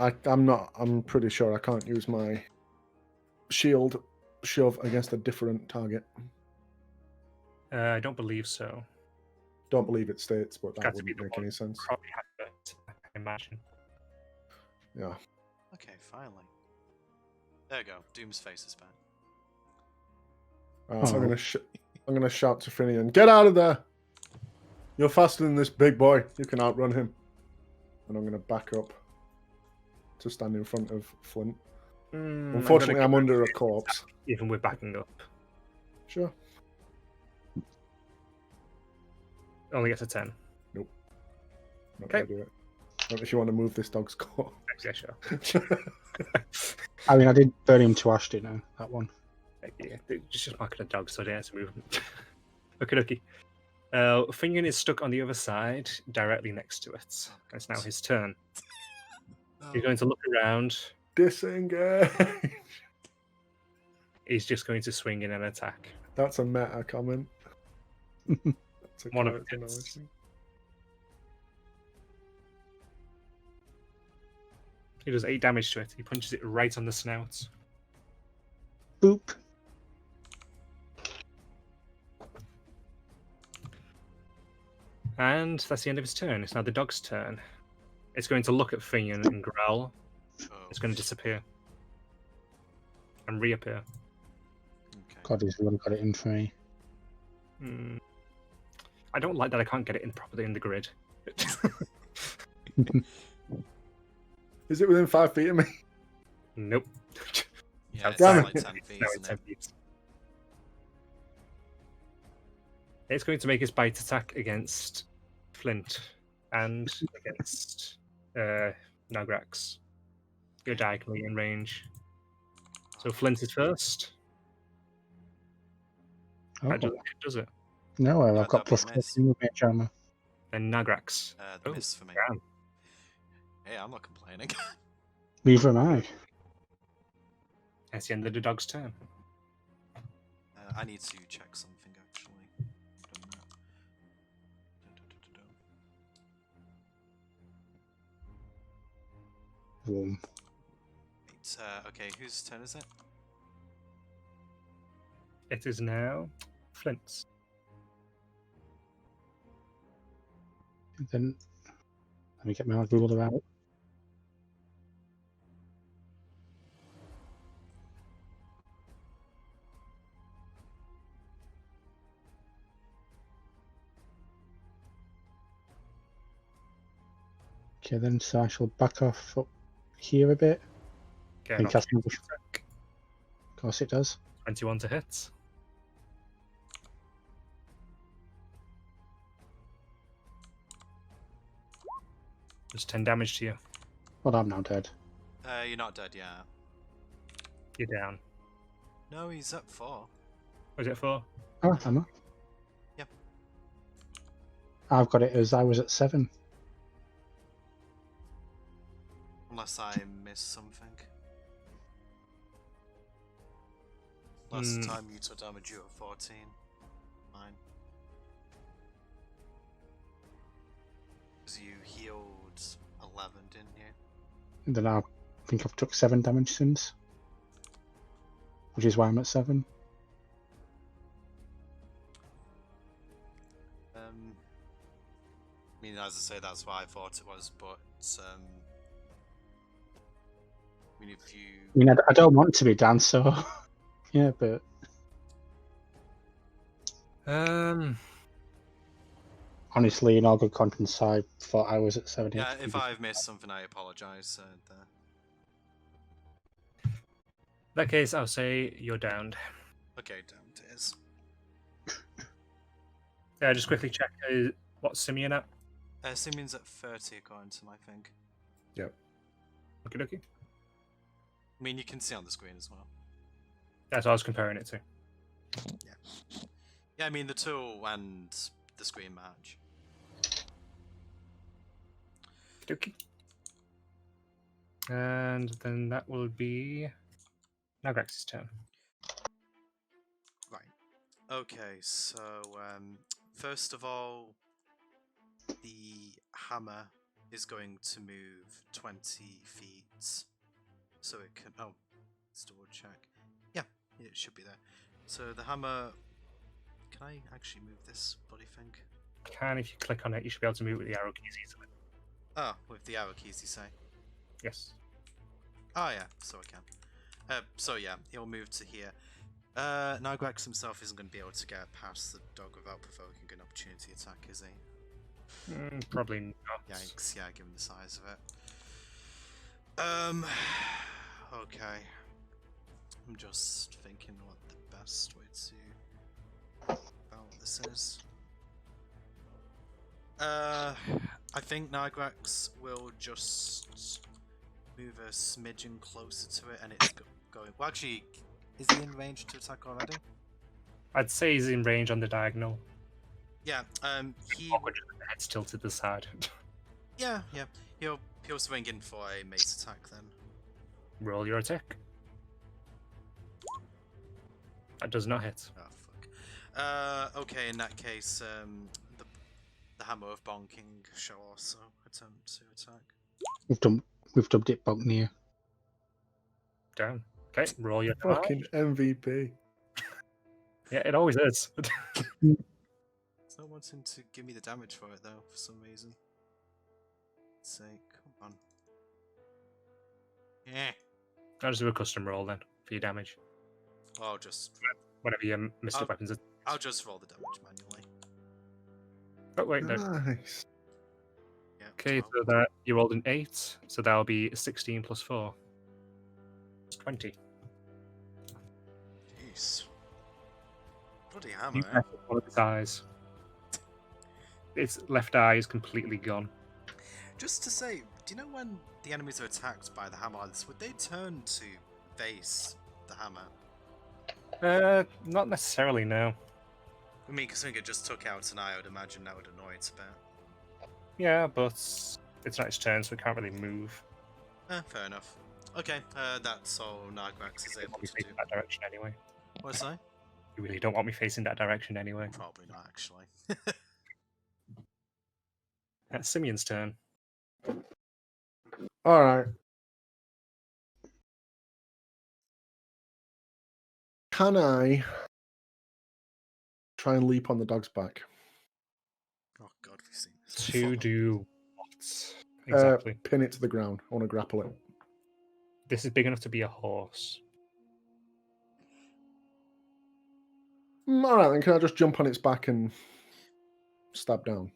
I'm pretty sure I can't use my shield shove against a different target. I don't believe so. Don't believe it states, but that Got to be wouldn't the make one any sense. Probably have it, I imagine. Yeah. Okay, finally. There you go. Doom's face is back. So I'm gonna shout to Finion, "Get out of there! You're faster than this big boy. You can outrun him." And I'm gonna back up to stand in front of Flint. Unfortunately, I'm under a corpse. Even with backing up. Sure. Only gets a 10. Not Okay. gonna do it. Not if you want to move this dog's corpse. Yeah, sure. I mean, I did burn him to ash, didn't I? That one. Yeah, just marking a dog so I don't have to move him. Okay. Finion is stuck on the other side, directly next to it. It's now his turn. He's going to look around. Disengage. He's just going to swing in and attack. That's a meta comment. That's a One of character them. knowledge thing. He does 8 damage to it. He punches it right on the snout. Boop. And that's the end of his turn. It's now the dog's turn. It's going to look at Finion and growl. Oh, It's going to disappear. And reappear. okay. God, he's really got it in for me. I don't like that I can't get it in properly in the grid. Is it within 5 feet of me? Nope. Yeah, it's Damn like it. 10 feet, No, isn't it's it? 10 feet. It's going to make its bite attack against Flint and against Nagrax. Go diagonally in range. So Flint is first. Oh, That does it. no, I've that'd got be a plus miss. 13 with mage armor. Then Nagrax. The Oh, miss for me. damn. Hey, I'm not complaining. Neither am I. That's the end of the dog's turn. I need to check something actually. Done that. Boom. Wait, okay, whose turn is it? It is now Flint's. And then let me get my ruler out. Okay, then so I shall back off up here a bit. Okay, And not cast to another. attack. Of course it does. 21 to hit. There's 10 damage to you. Well, I'm now dead. You're not dead yet. You're down. No, he's at 4. Was it 4? Oh, am I? Yep. I've got it as I was at 7. Unless I missed something. Last time you took damage, you were 14. Fine. Because you healed 11, didn't you? And then I think I've took 7 damage since. Which is why I'm at 7. I mean, as I say, that's what I thought it was, but I mean, if you... I mean, I don't want to be Dan, so... yeah, but... Honestly, in all good conscience, I thought I was at 7. Yeah, if I've missed something, I apologise. There. In that case, I'll say you're downed. Okay, damn it is. Yeah, just quickly check what's Symeon at. Symeon's at 30 according to my thing. Yep. Okie dokie. I mean, you can see on the screen as well. That's what I was comparing it to. Yeah. Yeah, I mean, the tool and the screen match. Okie dokie. And then that will be Nagrax's turn. Right. Okay, so first of all, the hammer is going to move 20 feet. So it can... Oh, let's double check. Yeah, it should be there. So the hammer... Can I actually move this bloody thing? If you click on it, you should be able to move with the arrow keys easily. Oh, with the arrow keys, you say? Yes. Oh yeah, so I can. So yeah, he'll move to here. Nagrax himself isn't going to be able to get past the dog without provoking an opportunity attack, is he? Probably not. Yikes, yeah, given the size of it. Okay. I'm just thinking what the best way to about what this is. I think Nagrax will just move a smidgen closer to it, and it's going. Well, actually, is he in range to attack already? I'd say he's in range on the diagonal. Yeah. He. Awkward, the head's tilted to the side. Yeah. He'll swing in for a mace attack then. Roll your attack. That does not hit. Oh fuck. Okay. In that case, the hammer of bonking shall also attempt to attack. We've dubbed it Bonk near. Down. Okay, roll your Fucking MVP. Yeah, it always is. It's not wanting to give me the damage for it though, for some reason. Let's say, come on. Yeah. I'll just do a custom roll then for your damage. I'll just. Whatever your mystic weapons are. I'll just roll the damage manually. Oh wait, no. Nice. Yeah. Okay, 12. so that you rolled an 8, so that'll be 16 plus 4. It's 20. Jeez. Bloody You hammer. messed with one of its eyes. Its left eye is completely gone. Just to say, do you know when the enemies are attacked by the hammer like this, would they turn to face the hammer? Not necessarily, no. I mean, considering it just took out an eye, I would imagine that would annoy it a bit. Yeah, but it's not its turn, so it can't really move. Fair enough. Okay, that's all Nagrax is You able want me to do. facing that direction anyway. What's that? You really don't want me facing that direction anyway. Probably not, actually. That's Symeon's turn. All right. Can I try and leap on the dog's back? Oh god, we've seen To do what? Exactly. Pin it to the ground. I want to grapple it. This is big enough to be a horse. All right, then can I just jump on its back and stab down?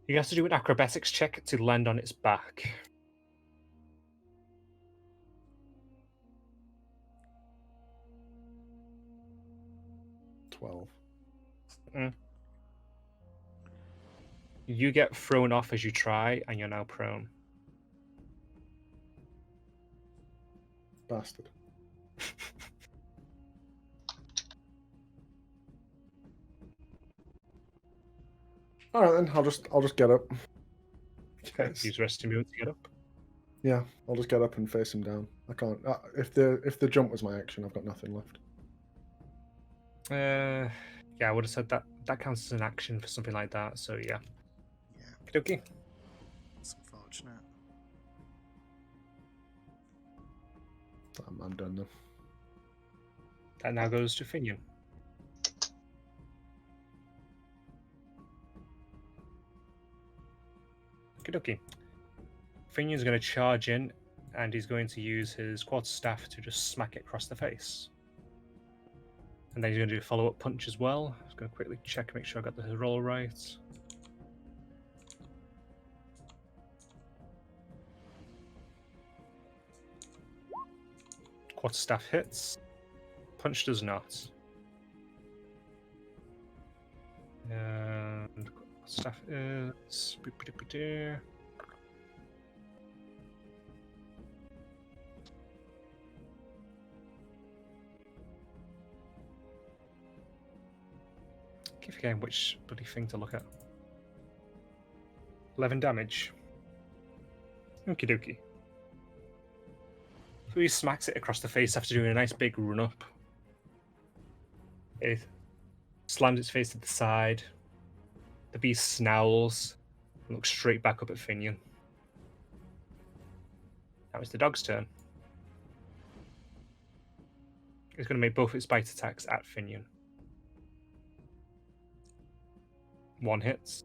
You have to do an acrobatics check to land on its back. $12. You get thrown off as you try, and you're now prone. Bastard. All right, then I'll just get up. Yes. Use rest of your movement to get up. Yeah, I'll just get up and face him down. I can't. If the jump was my action, I've got nothing left. Yeah, I would have said that counts as an action for something like that. So yeah. Yeah, Okay. it's unfortunate. I'm done now. That now goes to Finion. Okay. Finion's going to charge in, and he's going to use his quarterstaff to just smack it across the face. And then he's going to do a follow-up punch as well. I'm just going to quickly check, make sure I got the roll right. Quarterstaff hits. Punch does not. And quarterstaff is... Keep forgetting which bloody thing to look at. 11 damage. Okie dokie. So he smacks it across the face after doing a nice big run up. It slams its face to the side. The beast snarls and looks straight back up at Finion. Now it's the dog's turn. It's going to make both its bite attacks at Finion. One hits.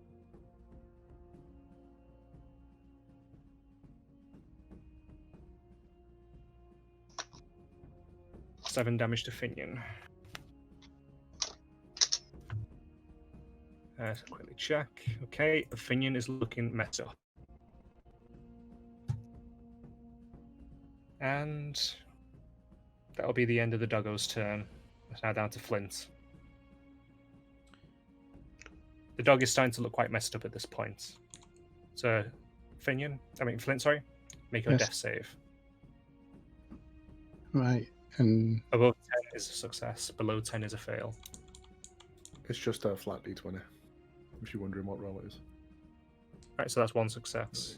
Seven damage to Finion. So quickly check. Okay, Finion is looking messed up. And that'll be the end of the doggo's turn. It's now down to Flint. The dog is starting to look quite messed up at this point. So, Flint, sorry, make your Yes. death save. Right, and Above 10 is a success, below 10 is a fail. It's just a flat d20. If you're wondering what roll it is. Right, so that's one success.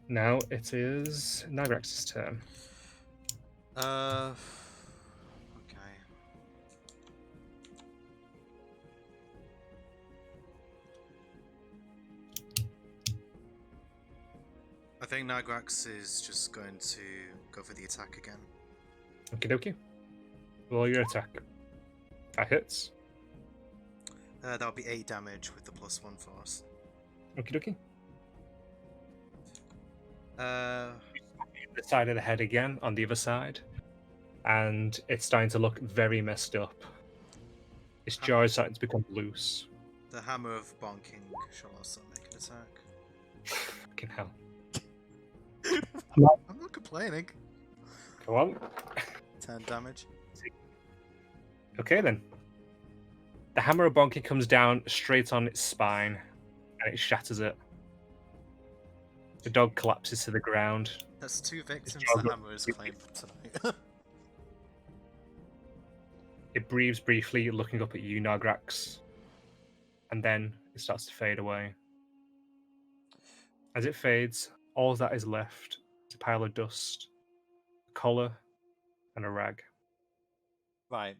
Now it is Nagrax's turn. Okay. I think Nagrax is just going to go for the attack again. Okie dokie. Roll your attack. That hits. That'll be 8 damage with the +1 force. Okie dokie. The side of the head again on the other side, and it's starting to look very messed up. Its jaw is starting to become loose. The hammer of bonking shall also make an attack. Fucking hell. I'm not complaining. Go on. 10 damage. Okay then. The hammer of bonking comes down straight on its spine, and it shatters it. The dog collapses to the ground. That's 2 victims jaw the go- hammer has claimed tonight. It breathes briefly, looking up at you, Nagrax, and then it starts to fade away. As it fades, all that is left is a pile of dust, a collar, and a rag. Right.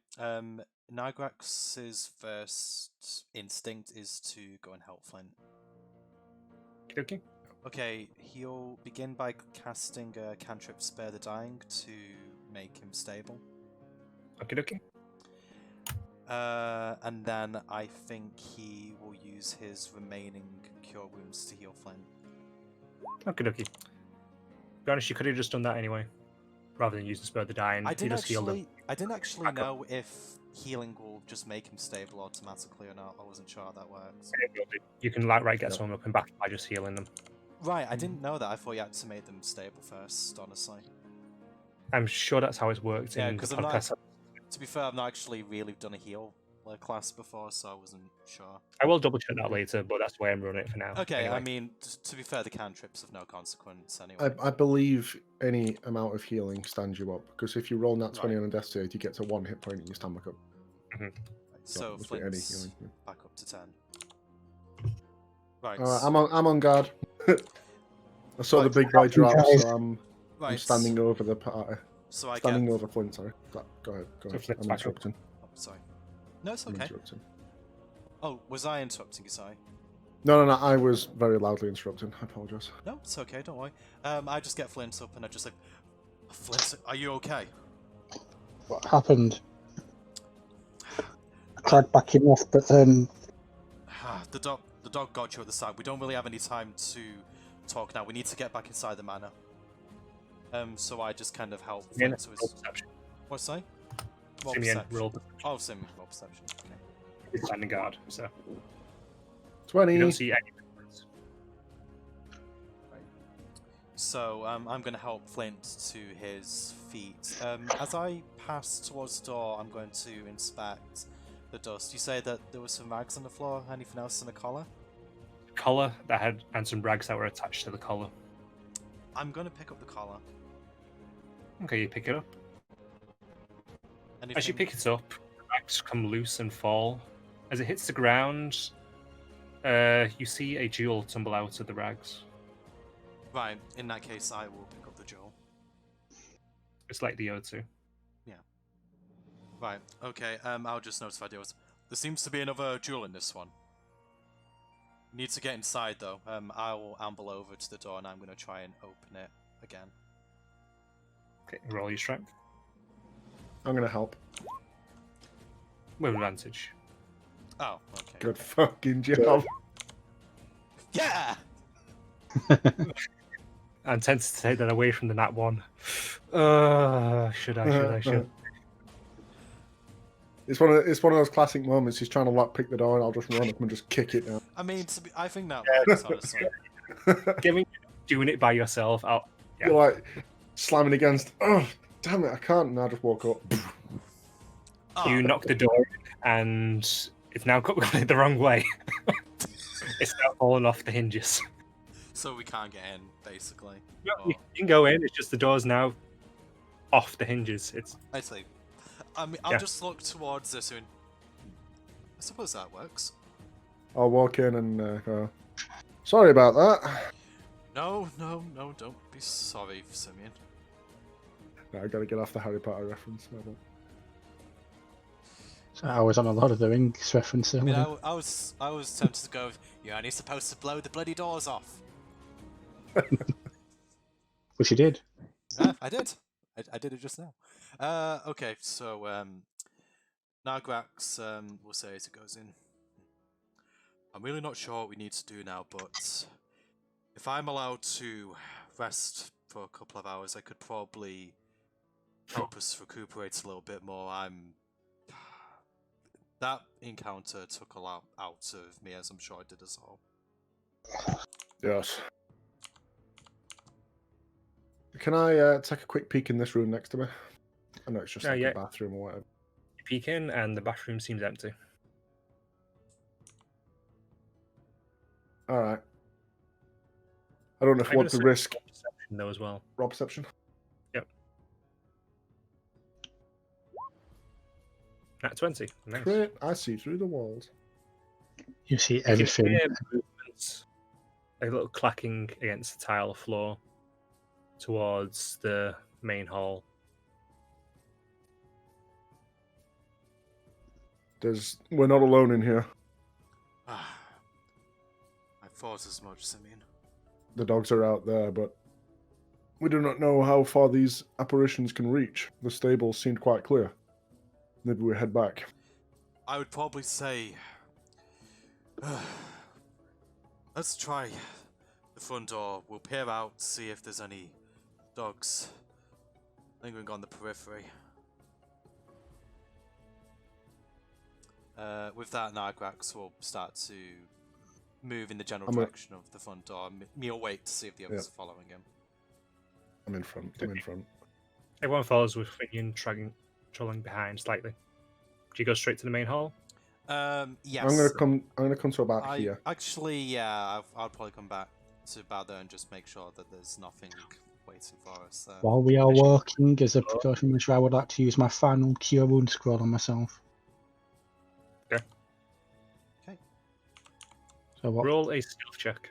Nagrax's first instinct is to go and help Flint. Okay. Okay, he'll begin by casting a cantrip Spare the Dying to make him stable. Okay. And then I think he will use his remaining cure wounds to heal Flint. Okay, dokie. To be honest, you could have just done that anyway, rather than use the spur of the dying. I You didn't just healed him. actually Back up. know if healing will just make him stable automatically or not. I wasn't sure how that works. You can get Yep. someone up and back by just healing them. Right, I didn't know that. I thought you had to make them stable first, honestly. I'm sure that's how it's worked Yeah, in the 'cause I'm not- podcast. To be fair, I've not actually really done a heal class before, so I wasn't sure. I will double check that later, but that's the way I'm running it for now. Okay, anyway. I mean, to be fair, the cantrips have no consequence anyway. I believe any amount of healing stands you up, because if you roll nat 20 Right. on a death save, you get to 1 hit point and you stand back up. Right, So, so must be any Flint's healing. Yeah. back up to 10. Right. I'm on guard. I saw the Right. big boy drop, Guys. so I'm right. standing over the party. So I Standing get. over Flint, sorry. Go ahead. So I'm Flint's back up. interrupting. Oh, sorry. No, it's I'm okay. interrupting. Oh, was I interrupting you? Sorry. No, I was very loudly interrupting. I apologise. No, it's okay. Don't worry. I just get Flint up and I just like, Flint, are you okay? What happened? I tried backing off, but then The dog got you at the side. We don't really have any time to talk now. We need to get back inside the manor. So I just kind of help Symeon, Flint to roll his. perception. What's that? Roll Symeon, perception. roll perception. Oh, Symeon, roll perception. Okay. He's standing guard, so 20. you don't see any difference. So I'm going to help Flint to his feet. As I pass towards the door, I'm going to inspect the dust. You say that there were some rags on the floor. Anything else in the collar? Collar that had and some rags that were attached to the collar. I'm going to pick up the collar. Okay, you pick it up. Anything... As you pick it up, the rags come loose and fall. As it hits the ground, you see a jewel tumble out of the rags. Right, in that case, I will pick up the jewel. It's like the O2. Right, okay, I'll just notify the others. There seems to be another jewel in this one. Need to get inside, though. I will amble over to the door and I'm going to try and open it again. Okay, roll your strength. I'm going to help. With advantage. Oh, okay. Good fucking job. Yeah! I'm tempted to take that away from the nat 1. Should I? It's one of those classic moments. He's trying to pick the door, and I'll just run up and just kick it down. I mean, I think that works, honestly. Doing it by yourself. Yeah. You're like slamming against. Oh, damn it! I can't. And I just walk up. Oh, You knock the door, and it's now got the wrong way. It's now fallen off the hinges. so we can't get in, basically. No, Or- you can go in. It's just the door's now off the hinges. It's I see. I mean, I'll Yeah. just look towards this and... I suppose that works. I'll walk in and go. Sorry about that. No, don't be sorry, Symeon. No, I gotta get off the Harry Potter reference. My bad. so I was on a lot of the Rings references. I mean, I was tempted to go, you're only supposed to blow the bloody doors off. Which you did. Yeah, I did. I did it just now. Okay, so Nagrax will say as it goes in. I'm really not sure what we need to do now, but if I'm allowed to rest for a couple of hours, I could probably help us recuperate a little bit more. That encounter took a lot out of me, as I'm sure it did us all. Yes. Can I take a quick peek in this room next to me? I know it's just like yeah. a bathroom or whatever. you peek in, and the bathroom seems empty. All right. I don't know if I'm I want gonna to say risk perception though as well. raw perception. Nat 20. Nice. Crit, I see through the walls. You see You can everything. hear movements, a little clacking against the tile floor towards the main hall. We're not alone in here. I thought as much, Symeon. The dogs are out there, but we do not know how far these apparitions can reach. The stables seemed quite clear. Maybe we head back. I would probably say, let's try the front door. We'll peer out, see if there's any dogs lingering on the periphery. With that, Nargrax will start to move in the general direction of the front door. Me'll wait to see if the others are following him. I'm in front. I'm in front. Everyone follows with Finion trolling behind slightly. Do you go straight to the main hall? Yes. I'm gonna come to about here. Actually, yeah, I'll probably come back to about there and just make sure that there's nothing waiting for us there. While we are working, as a precaution measure, I would like to use my final cure wound scroll on myself. Okay. So what? Roll a stealth check.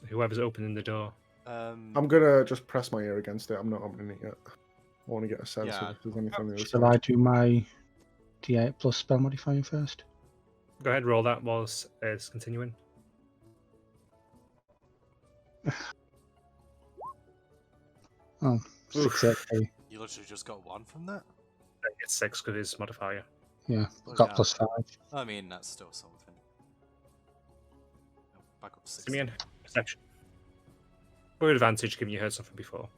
Whoever's opening the door. I'm gonna just press my ear against it. I'm not opening it yet. I want to get a sense of if there's anything there. Shall I do my D8 plus spell modifier first? Go ahead, roll that whilst it's continuing. Oh, 6 actually. You literally just got 1 from that? It's 6 because it's modifier. Yeah, Oh, got yeah. plus 5. I mean, that's still something. Oh, back up to 6. Symeon, perception. With advantage, given you heard something before.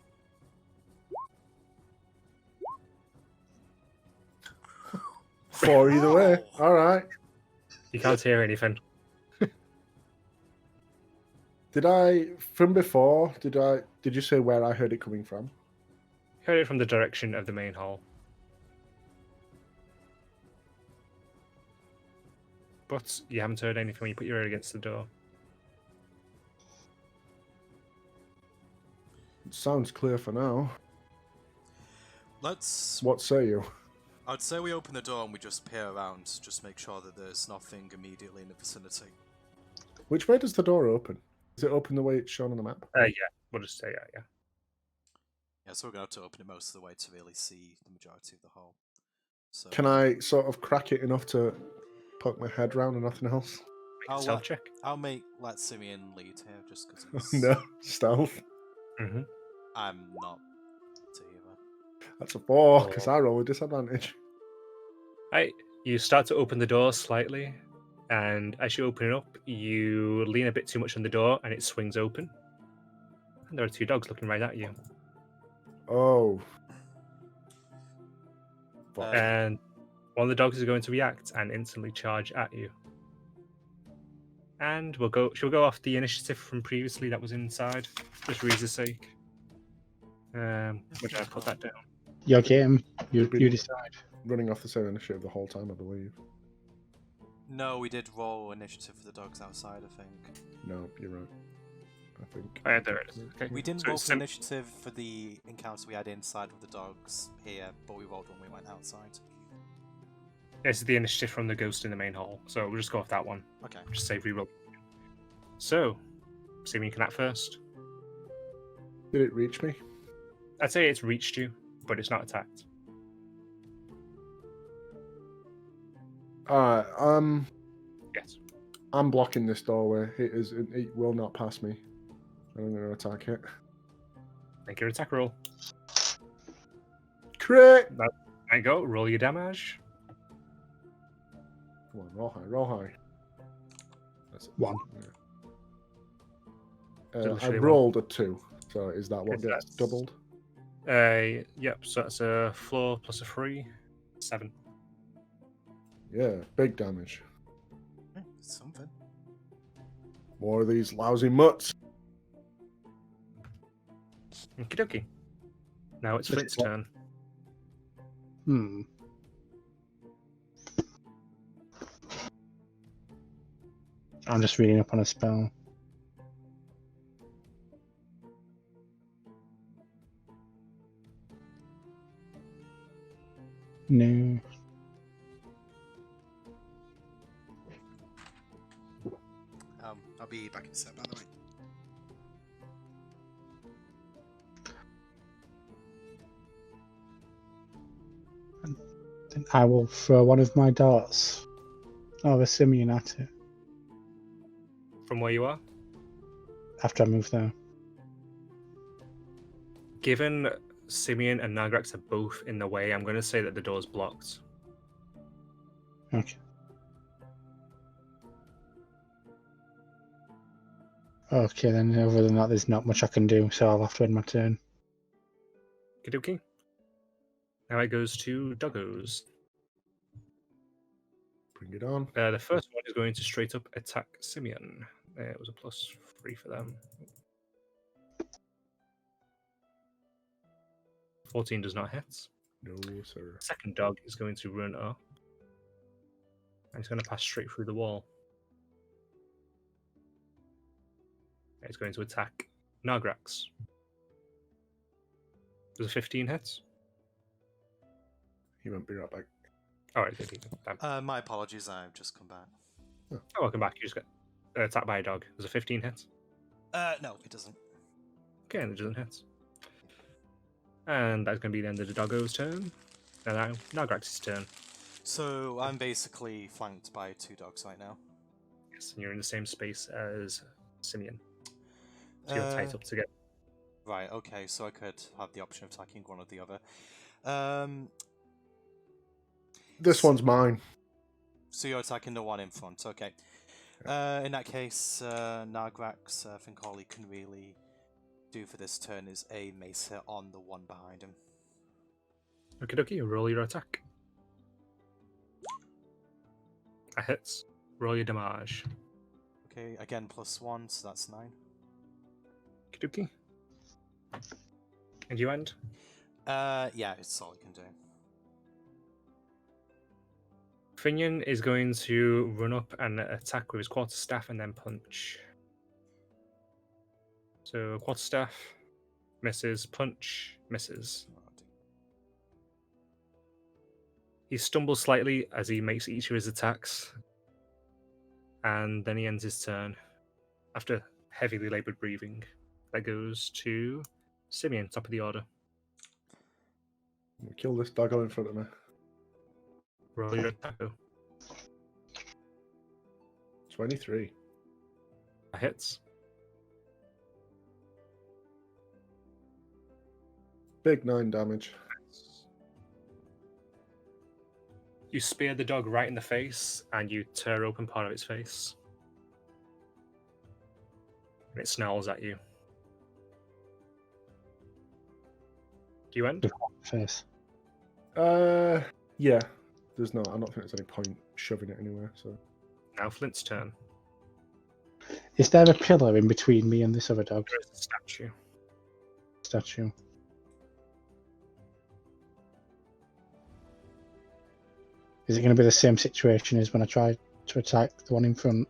4 either way. All right. You can't hear anything. Did I from before? Did you say where I heard it coming from? Heard it from the direction of the main hall. But you haven't heard anything when you put your ear against the door. It sounds clear for now. Let's... What say you? I'd say we open the door and we just peer around, just make sure that there's nothing immediately in the vicinity. Which way does the door open? Is it open the way it's shown on the map? Yeah, we'll just say yeah. Yeah, so we're going to have to open it most of the way to really see the majority of the hole. So Can I sort of crack it enough to poke my head round and nothing else? Make a stealth check. I'll let Symeon lead here, just because it's... No, stealth. Mm-hmm. I'm not to either. That's a 4, because I roll a disadvantage. You start to open the door slightly, and as you open it up, you lean a bit too much on the door, and it swings open. And there are 2 dogs looking right at you. Oh. And one of the dogs is going to react and instantly charge at you. And she'll go off the initiative from previously that was inside, just for ease's sake. Where did I put that down? Your game. You decide. Running off the same initiative the whole time, I believe. No, we did roll initiative for the dogs outside, I think. No, you're right. I think. Oh, yeah, there it is. Okay. We didn't So roll it's for initiative for the encounter we had inside with the dogs here, but we rolled when we went outside. This is the initiative from the ghost in the main hall, so we'll just go off that one. Okay. Just save reroll. So, Symeon can act first. Did it reach me? I'd say it's reached you, but it's not attacked. Alright, Yes. I'm blocking this doorway. It will not pass me. I'm going to attack it. Make your attack roll. Crit! There you go. Roll your damage. Come on, roll high, roll high. That's 1. I Literally rolled a 2, so is that what Okay, gets that's- doubled? Yep, so that's a 4 plus a 3. 7. Yeah, big damage. Something. More of these lousy mutts. Okie dokie. Now it's Flint's turn. I'm just reading up on a spell. No. I'll be back in a sec, by the way. Then I will throw one of my darts over Symeon at it From where you are? after I move there. Given Symeon and Nagrax are both in the way, I'm going to say that the door's blocked. Okay. Okay, then other than that, there's not much I can do, so I'll have to end my turn. Kidoki. Now it goes to Doggos. Bring it on. The first one is going to straight up attack Symeon. It was a +3 for them. 14 does not hit. No, sir. Second dog is going to run up. And he's going to pass straight through the wall. He's going to attack Nagrax. Does a 15 hit? He won't be right back. Alright, good. Damn. My apologies, I've just come back. Oh, welcome back. You just got attacked by a dog. Does a 15 hit? No, it doesn't. Okay, and it doesn't hit. And that's going to be the end of the doggo's turn. And now Nagrax's turn. So I'm basically flanked by 2 dogs right now. Yes, and you're in the same space as Symeon. So you're tight up together. Right, okay, so I could have the option of attacking one or the other. This one's mine. So you're attacking the one in front, okay. In that case, Nagrax, I think all he can really do for this turn is a mace hit on the one behind him. Okie dokie, roll your attack. That hits. Roll your damage. Okay, again +1, so that's 9. Okie dokie. And you end? Yeah, it's all he can do. Finion is going to run up and attack with his quarterstaff and then punch. So quarterstaff misses, punch misses. He stumbles slightly as he makes each of his attacks, and then he ends his turn after heavily laboured breathing. That goes to Symeon, top of the order. I'm gonna kill this doggo in front of me. Roll your attack. 23. That hits. Big 9 damage. You spear the dog right in the face, and you tear open part of its face. And it snarls at you. Do you end? Face. Yeah. There's no. I don't think there's any point shoving it anywhere. So Now Flint's turn. Is there a pillar in between me and this other dog? There is a statue. Statue. Is it going to be the same situation as when I tried to attack the one in front?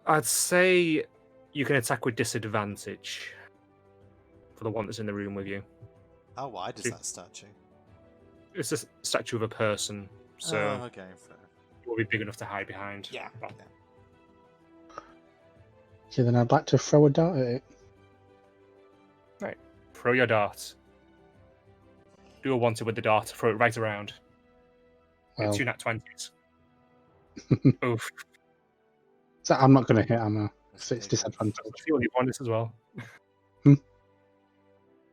I'd say you can attack with disadvantage for the one that's in the room with you. How wide is that statue? It's a statue of a person, so Okay, fair. it will be big enough to hide behind. Yeah. Okay, then I'd like to throw a dart at it. Right. Throw your dart. Do a wanted with the dart. Throw it right around. Well, 2 nat 20s. Oof. so I'm not going to hit, am I? So it's disadvantage. I feel you won this as well. Hmm?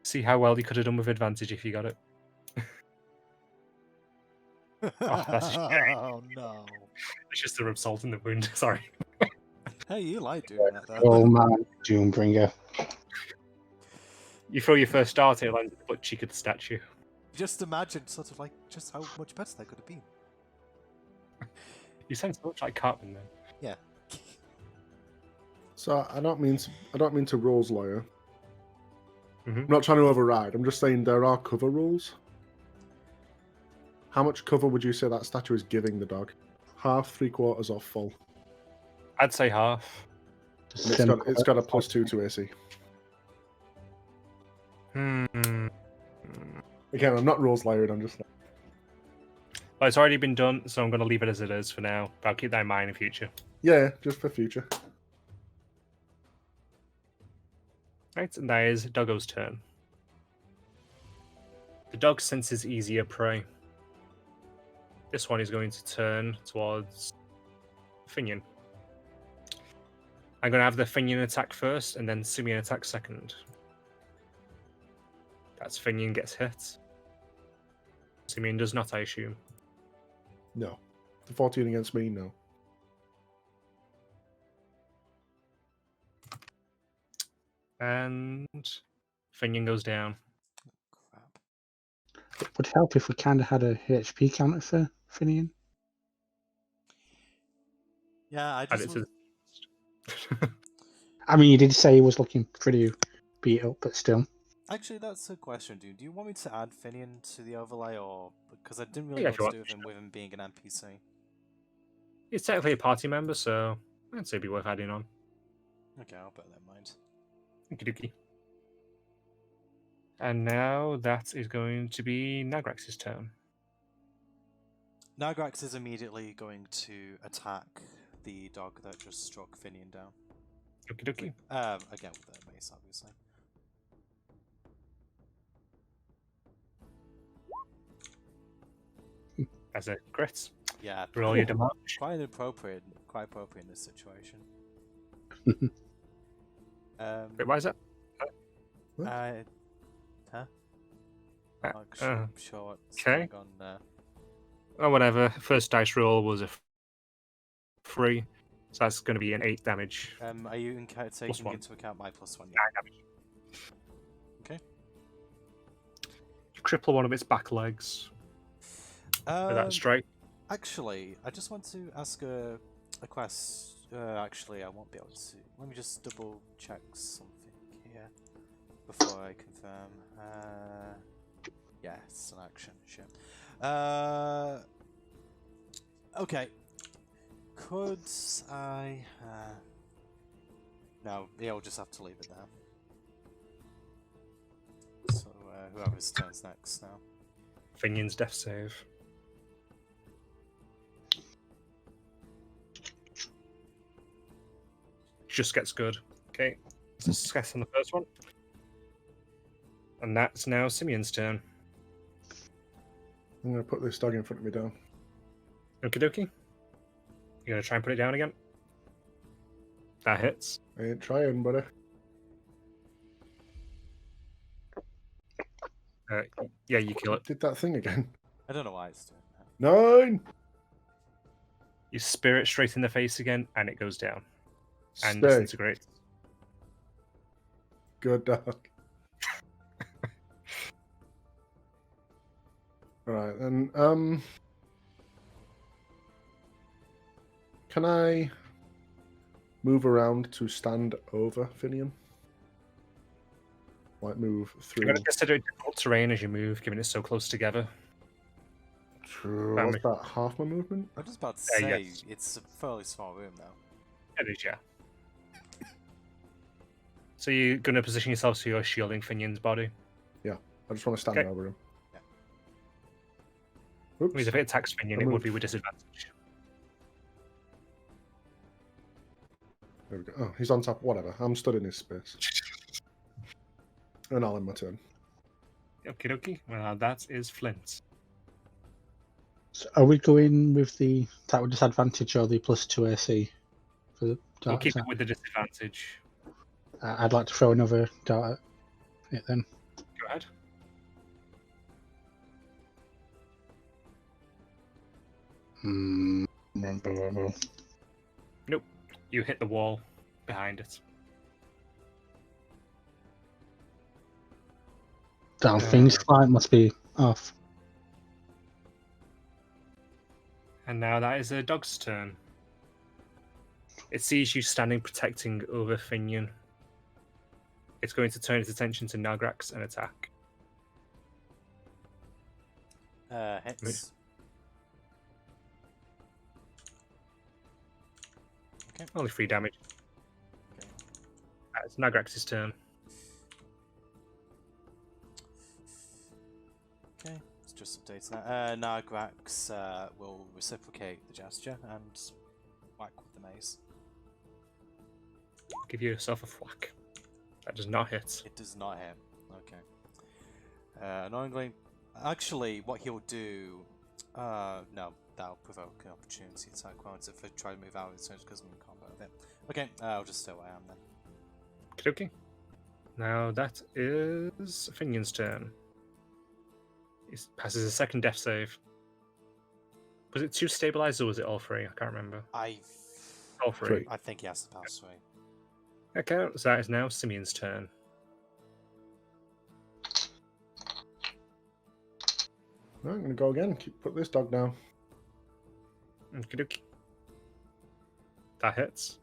See how well you could have done with advantage if you got it. Oh, that's Oh no. It's just to rub salt in the wound. Sorry. Hey, you like doing that though. Oh man, Doombringer. You throw your first dart, it lands in the butt cheek of the statue. Just imagine sort of like just how much better that could have been. You sound so much like Cartman then. Yeah. So I don't mean to rules lawyer. Mhm. I'm not trying to override. I'm just saying there are cover rules. How much cover would you say that statue is giving the dog? Half, 3/4, or full? I'd say half. And it's got a +2 to AC. Hmm. Again, I'm not rules layered. I'm just. Well, it's already been done, so I'm going to leave it as it is for now. But I'll keep that in mind in future. Yeah, just for future. Right, and that is Doggo's turn. The dog senses easier prey. This one is going to turn towards Finion. I'm going to have the Finion attack first, and then Symeon attack second. That's Finion gets hit. Symeon does not, I assume. No. The 14 against me, no. And Finion goes down. Crap. It would help if we kind of had a HP counter for Finian. Yeah, I Add just. it to the... I mean, you did say he was looking pretty beat up, but still. Actually, that's a question, dude. Do you want me to add Finian to the overlay, or because I didn't really Yeah, know if you what to want. do with him being an NPC? He's technically a party member, so I'd say it'd be worth adding on. Okay, I'll bear that in mind. Okie dokie. And now that is going to be Nagrax's turn. Nagrax is immediately going to attack the dog that just struck Finian down. Okie dokie. Again with the mace, obviously. As a crit. Yeah, Roll your damage. quite appropriate in this situation. Wait, why is that? What? Huh? Uh, Not sure what's okay. going on there. Oh, whatever. First dice roll was a 3, so that's going to be an 8 damage. Are you taking one. into account my +1? 9 Yeah. damage. Okay. You cripple one of its back legs with that strike. Actually, I just want to ask a question. Actually, I won't be able to. Let me just double check something here before I confirm. Yeah, it's an action. Shit. Okay. Could I? No, you'll just have to leave it there. So whoever's turns next now. Finion's death save. Just gets good. Okay. It's a success on the first one. And that's now Symeon's turn. I'm going to put this dog in front of me down. Okie dokie. You're going to try and put it down again? That hits. I ain't trying, buddy. Yeah, you kill it. Did that thing again. I don't know why it's doing that. 9! You spear it straight in the face again, and it goes down. And Stay. disintegrates. Good dog. Alright, then, can I move around to stand over Finian? Like move through. You're going to consider it difficult terrain as you move, given it's so close together. True. What's that? Half my movement? I'm just about to say, yes. it's a fairly small room now. It is, yeah. So you're going to position yourself so you're shielding Finion's body? Yeah. I just want to stand Okay. over him. Yeah. That means if it attacks Finion, it would be with disadvantage. There we go. Oh, he's on top. Whatever. I'm stood in his space. And I'll end my turn. Okie dokie. Well, that is Flint. So are we going with the attack with disadvantage or the +2 AC for the We'll dart? keep it with the disadvantage. I'd like to throw another dart at it then. Go ahead. Nope. You hit the wall behind it. Damn, things flight must be off. And now that is a dog's turn. It sees you standing protecting over Finion. It's going to turn its attention to Nagrax and attack. Hits. Okay. Only 3 damage. Okay. It's Nagrax's turn. Okay, it's just updating that. Nagrax will reciprocate the gesture and whack with the mace. Give yourself a thwack. That does not hit. It does not hit. Okay. Annoyingly, actually, what he'll do. No, that'll provoke an opportunity attack. Won't it? If I try to move out of the turn because I'm in combat with it. Okay, I'll just stay where I am then. Okay. Now that is Finion's turn. He passes a second death save. Was it 2 stabilized or was it all 3? I can't remember. All 3. I think he has to pass 3. Okay, so that is now Symeon's turn. Right, I'm going to go again. Put this dog down. Okey-dokey. That hits.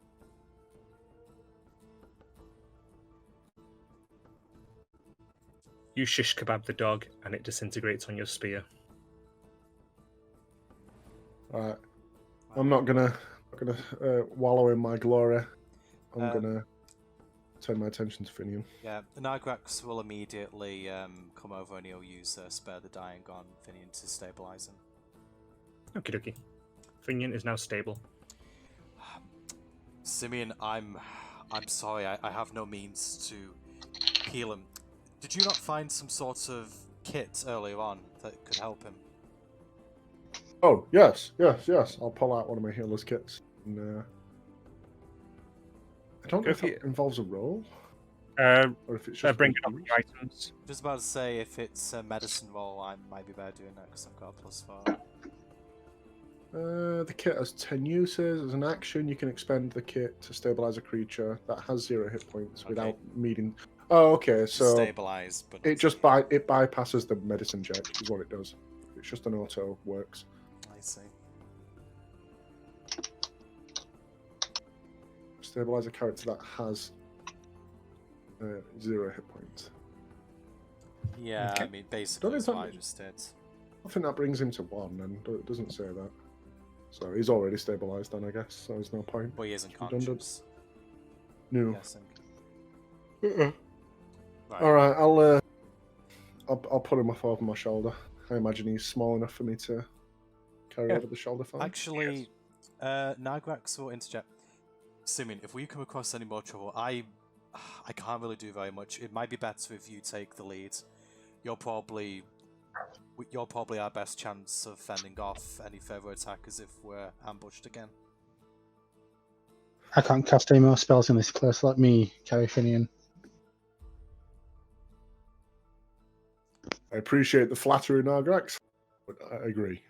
You shish kebab the dog, and it disintegrates on your spear. Alright. I'm not gonna wallow in my glory. I'm gonna turn my attention to Finion. Yeah, the Nagrax will immediately come over and he'll use Spare the Dying on Finion to stabilize him. Okie dokie. Finion is now stable. Symeon, I'm sorry, I have no means to heal him. Did you not find some sort of kit earlier on that could help him? Oh, yes. I'll pull out one of my healer's kits. And, I don't know if it involves a roll. Or if it's just bring up your items. Just about to say, if it's a medicine roll, I might be better doing that because I've got a +4. The kit has 10 uses. As an action, you can expend the kit to stabilize a creature that has 0 hit points without needing... Oh, okay, so... Stabilize, but... It just it bypasses the medicine check, is what it does. It's just an auto works. I see. Stabilize a character that has 0 hit points. Yeah, Okay. I mean, basically that's what I just did. I think that brings him to 1, and it doesn't say that. So he's already stabilized then, I guess, so there's no point. But he isn't Redundant. conscious. No. Guessing. Right. Alright, I'll put him off over my shoulder. I imagine he's small enough for me to carry over the shoulder for him. Actually, Nagrax will interject. Symeon, if we come across any more trouble, I can't really do very much. It might be better if you take the lead. You're probably our best chance of fending off any further attackers if we're ambushed again. I can't cast any more spells in this place. Let me carry Finion. I appreciate the flattery, Nargrax, but I agree.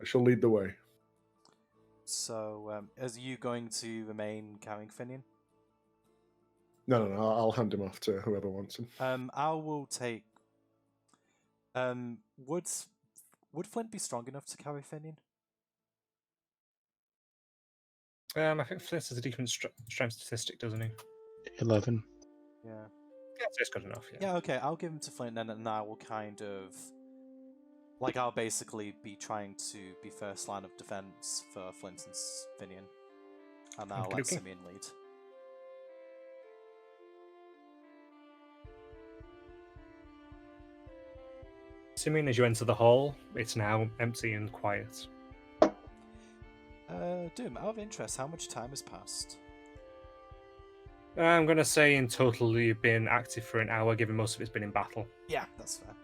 I shall lead the way. So, are you going to remain carrying Finion? No, I'll hand him off to whoever wants him. I will take... would Flint be strong enough to carry Finion? I think Flint has a different strength statistic, doesn't he? 11. Yeah. Yeah, so it's good enough, yeah. Yeah, okay, I'll give him to Flint then, and I will kind of... Like, I'll basically be trying to be first line of defense for Flint and Finion. And I'll let Symeon lead. Symeon, as you enter the hall, it's now empty and quiet. Doom, out of interest, how much time has passed? I'm going to say in total you've been active for an hour, given most of it's been in battle. Yeah, that's fair.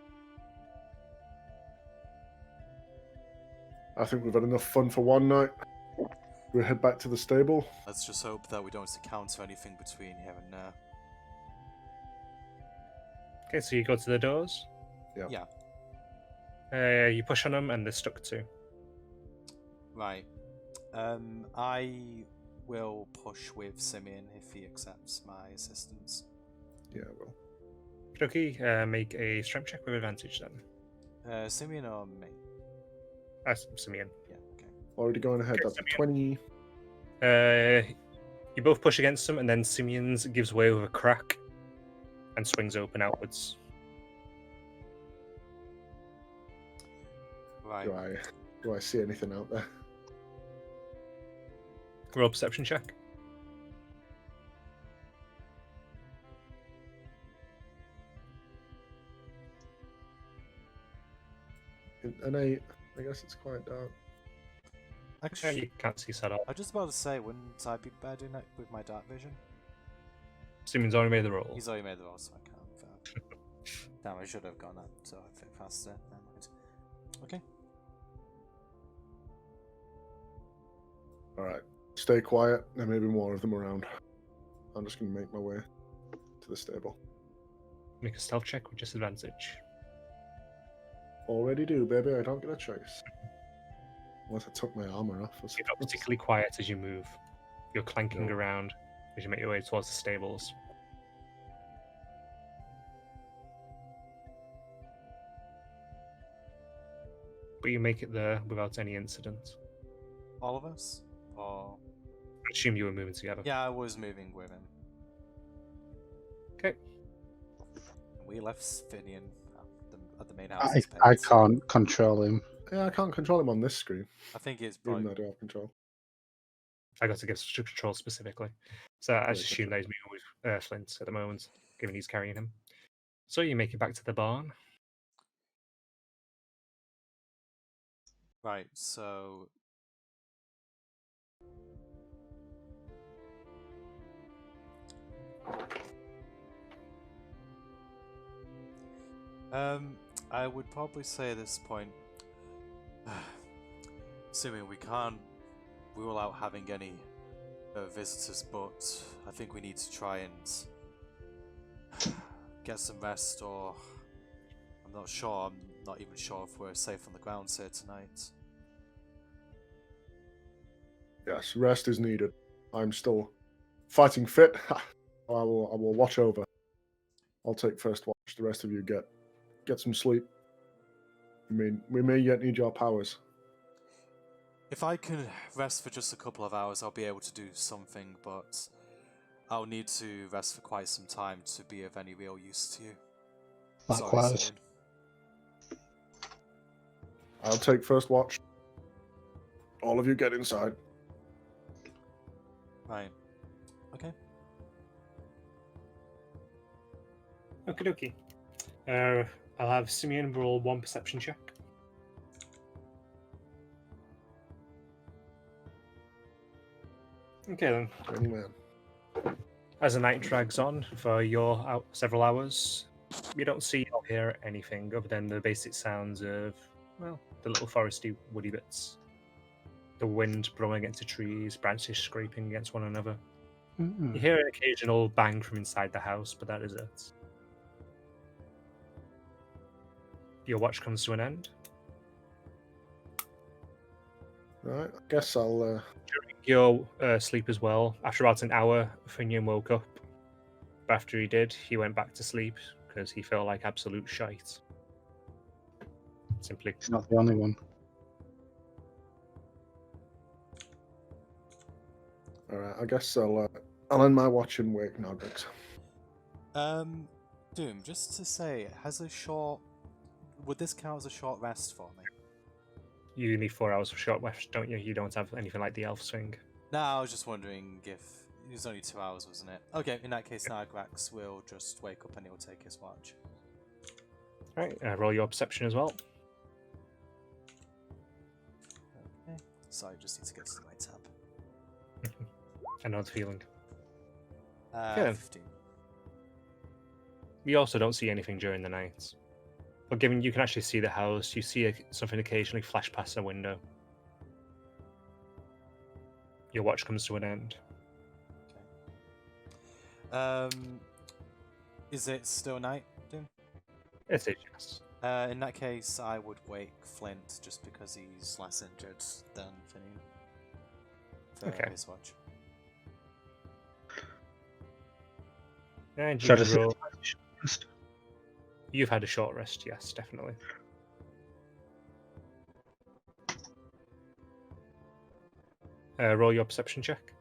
I think we've had enough fun for one night. We'll head back to the stable. Let's just hope that we don't encounter anything between here and there. Okay, so you go to the doors. Yeah. You push on them, and they're stuck too. Right. I will push with Symeon if he accepts my assistance. Yeah, well. Okay, make a strength check with advantage then. Symeon or me? Symeon. Yeah, okay. Already going ahead. That's a 20. You both push against them, and then Symeon's gives way with a crack and swings open outwards. Right. Do I see anything out there? Roll perception check. An 8. I guess it's quite dark. Actually, You can't see set up. I was just about to say, wouldn't I be better doing that with my dark vision? Symeon's already made the roll. He's already made the roll, so I can't. Damn, I should have gone up so I fit faster. Never mind. Okay. Alright. Stay quiet. There may be more of them around. I'm just going to make my way to the stable. Make a stealth check with disadvantage. Already do, baby. I don't get a choice. Unless I took my armor off or You're something. not particularly quiet as you move. You're clanking No. around. as you make your way towards the stables. But you make it there without any incident. All of us? Or... I assume you were moving together. Yeah, I was moving with him. Okay. We left Finion at the main house. I can't control him. Yeah, I can't control him on this screen, I think it's even probably... though I do have control. I got to give control specifically. So I just Yeah, assume that he's moving with Flint at the moment, given he's carrying him. So you make it back to the barn. Right, so... I would probably say at this point, assuming we can't rule out having any visitors, but I think we need to try and get some rest, or I'm not sure, I'm not even sure if we're safe on the grounds here tonight. Yes, rest is needed. I'm still fighting fit. I will watch over. I'll take first watch. The rest of you get some sleep. I mean, we may yet need your powers. If I can rest for just a couple of hours, I'll be able to do something, but I'll need to rest for quite some time to be of any real use to you. Likewise. Sorry, Symeon. I'll take first watch. All of you get inside. Right. Okay. Okie dokie. I'll have Symeon roll 1 perception check. Okay then. Young man. As the night drags on for several hours, you don't see or hear anything other than the basic sounds of, well, the little foresty, woody bits. The wind blowing against the trees, branches scraping against one another. You hear an occasional bang from inside the house, but that is it. Your watch comes to an end. Right, I guess I'll... During your sleep as well, after about an hour, Finion woke up. But after he did, he went back to sleep because he felt like absolute shite. Simply. He's not the only one. Alright, I guess I'll end my watch and wake Nogrix. Doom, just to say, would this count as a short rest for me? You need 4 hours of short rest, don't you? You don't have anything like the elf swing. No, I was just wondering if it was only 2 hours, wasn't it? Okay, in that case, Nogrix will just wake up and he'll take his watch. Right, roll your perception as well. Okay. Sorry, just need to get to my tab. I know the feeling. Yeah. 15. You also don't see anything during the night. But given you can actually see the house, you see something occasionally flash past the window. Your watch comes to an end. Okay. Is it still night, Doom? It is, yes. In that case, I would wake Flint just because he's less injured than Finion for his watch. And Should I you just roll... You've had a short rest, yes, definitely. Roll your perception check.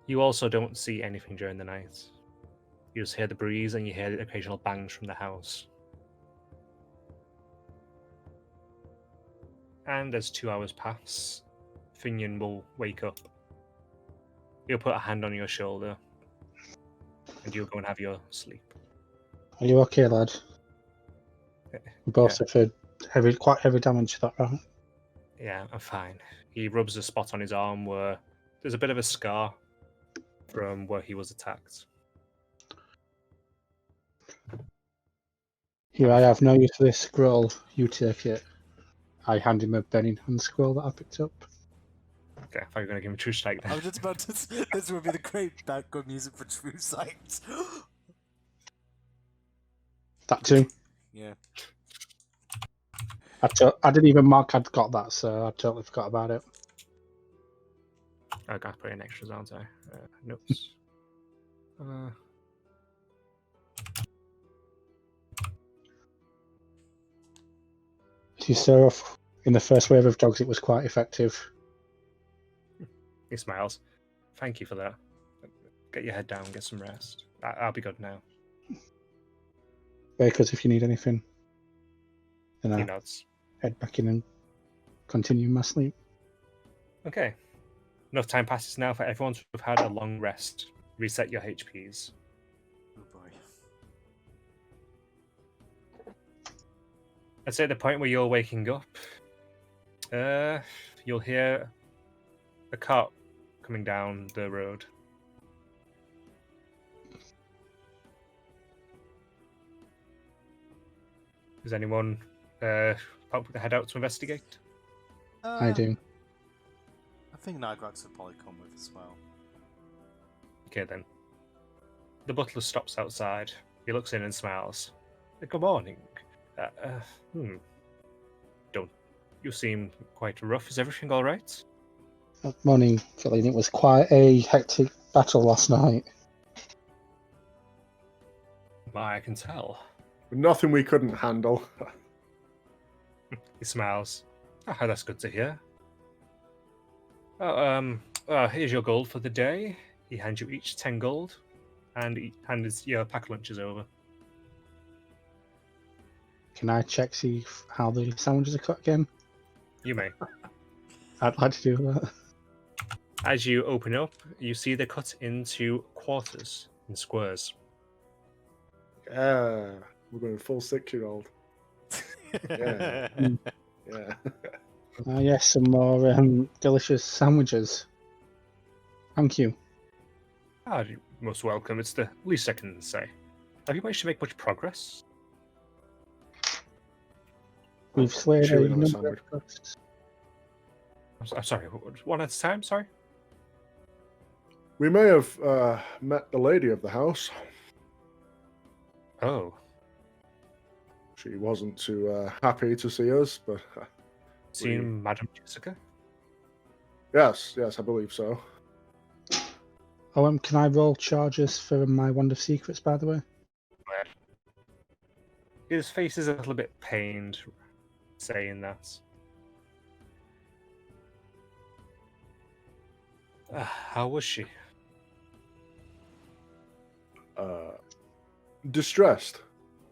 You also don't see anything during the night. You just hear the breeze and you hear the occasional bangs from the house. And as 2 hours pass, Finion will wake up. He'll put a hand on your shoulder, and you'll go and have your sleep. Are you okay, lad? We both suffered quite heavy damage, is that right? Yeah, I'm fine. He rubs a spot on his arm where there's a bit of a scar from where he was attacked. Here, I have no use for this scroll. You take it. I hand him a burning hand scroll that I picked up. Okay, I thought you were going to give him True Strike then. I was just about to say, this would be the great background music for True Sight. That too. Yeah. I didn't even mark I'd got that, so I totally forgot about it. I got to put in extras, aren't I? Notes. You saw in the first wave of dogs, it was quite effective. He smiles. Thank you for that. Get your head down, get some rest. I'll be good now. Because if you need anything, then He I'll nods. head back in and continue my sleep. Okay. Enough time passes now for everyone to have had a long rest. Reset your HPs. Oh boy. I'd say at the point where you're waking up, you'll hear a cart coming down the road. Does anyone pop the head out to investigate? I do. I think Nigrax would probably come with as well. Okay then. The butler stops outside. He looks in and smiles. Good morning. Don't you seem quite rough? Is everything all right? Morning, Philly. It was quite a hectic battle last night. I can tell. Nothing we couldn't handle. He smiles. That's good to hear. Here's your gold for the day. He hands you each 10 gold, and he hands your pack lunches over. Can I see how the sandwiches are cut again? You may. I'd like to do that. As you open up, you see they're cut into quarters and squares. Yeah, we're going full 6-year-old. Yeah. Yeah. Yes, some more delicious sandwiches. Thank you. You're most welcome. It's the least I can say. Have you managed to make much progress? We've slayed a Chewing on a number sandwich. of ghosts. I'm sorry, one at a time, sorry? We may have met the lady of the house. Oh, She wasn't too happy to see us, but seen Madam Jessica? yes, I believe so. Oh, can I roll charges for my Wand of Secrets, by the way? His face is a little bit pained saying that. How was she? Distressed,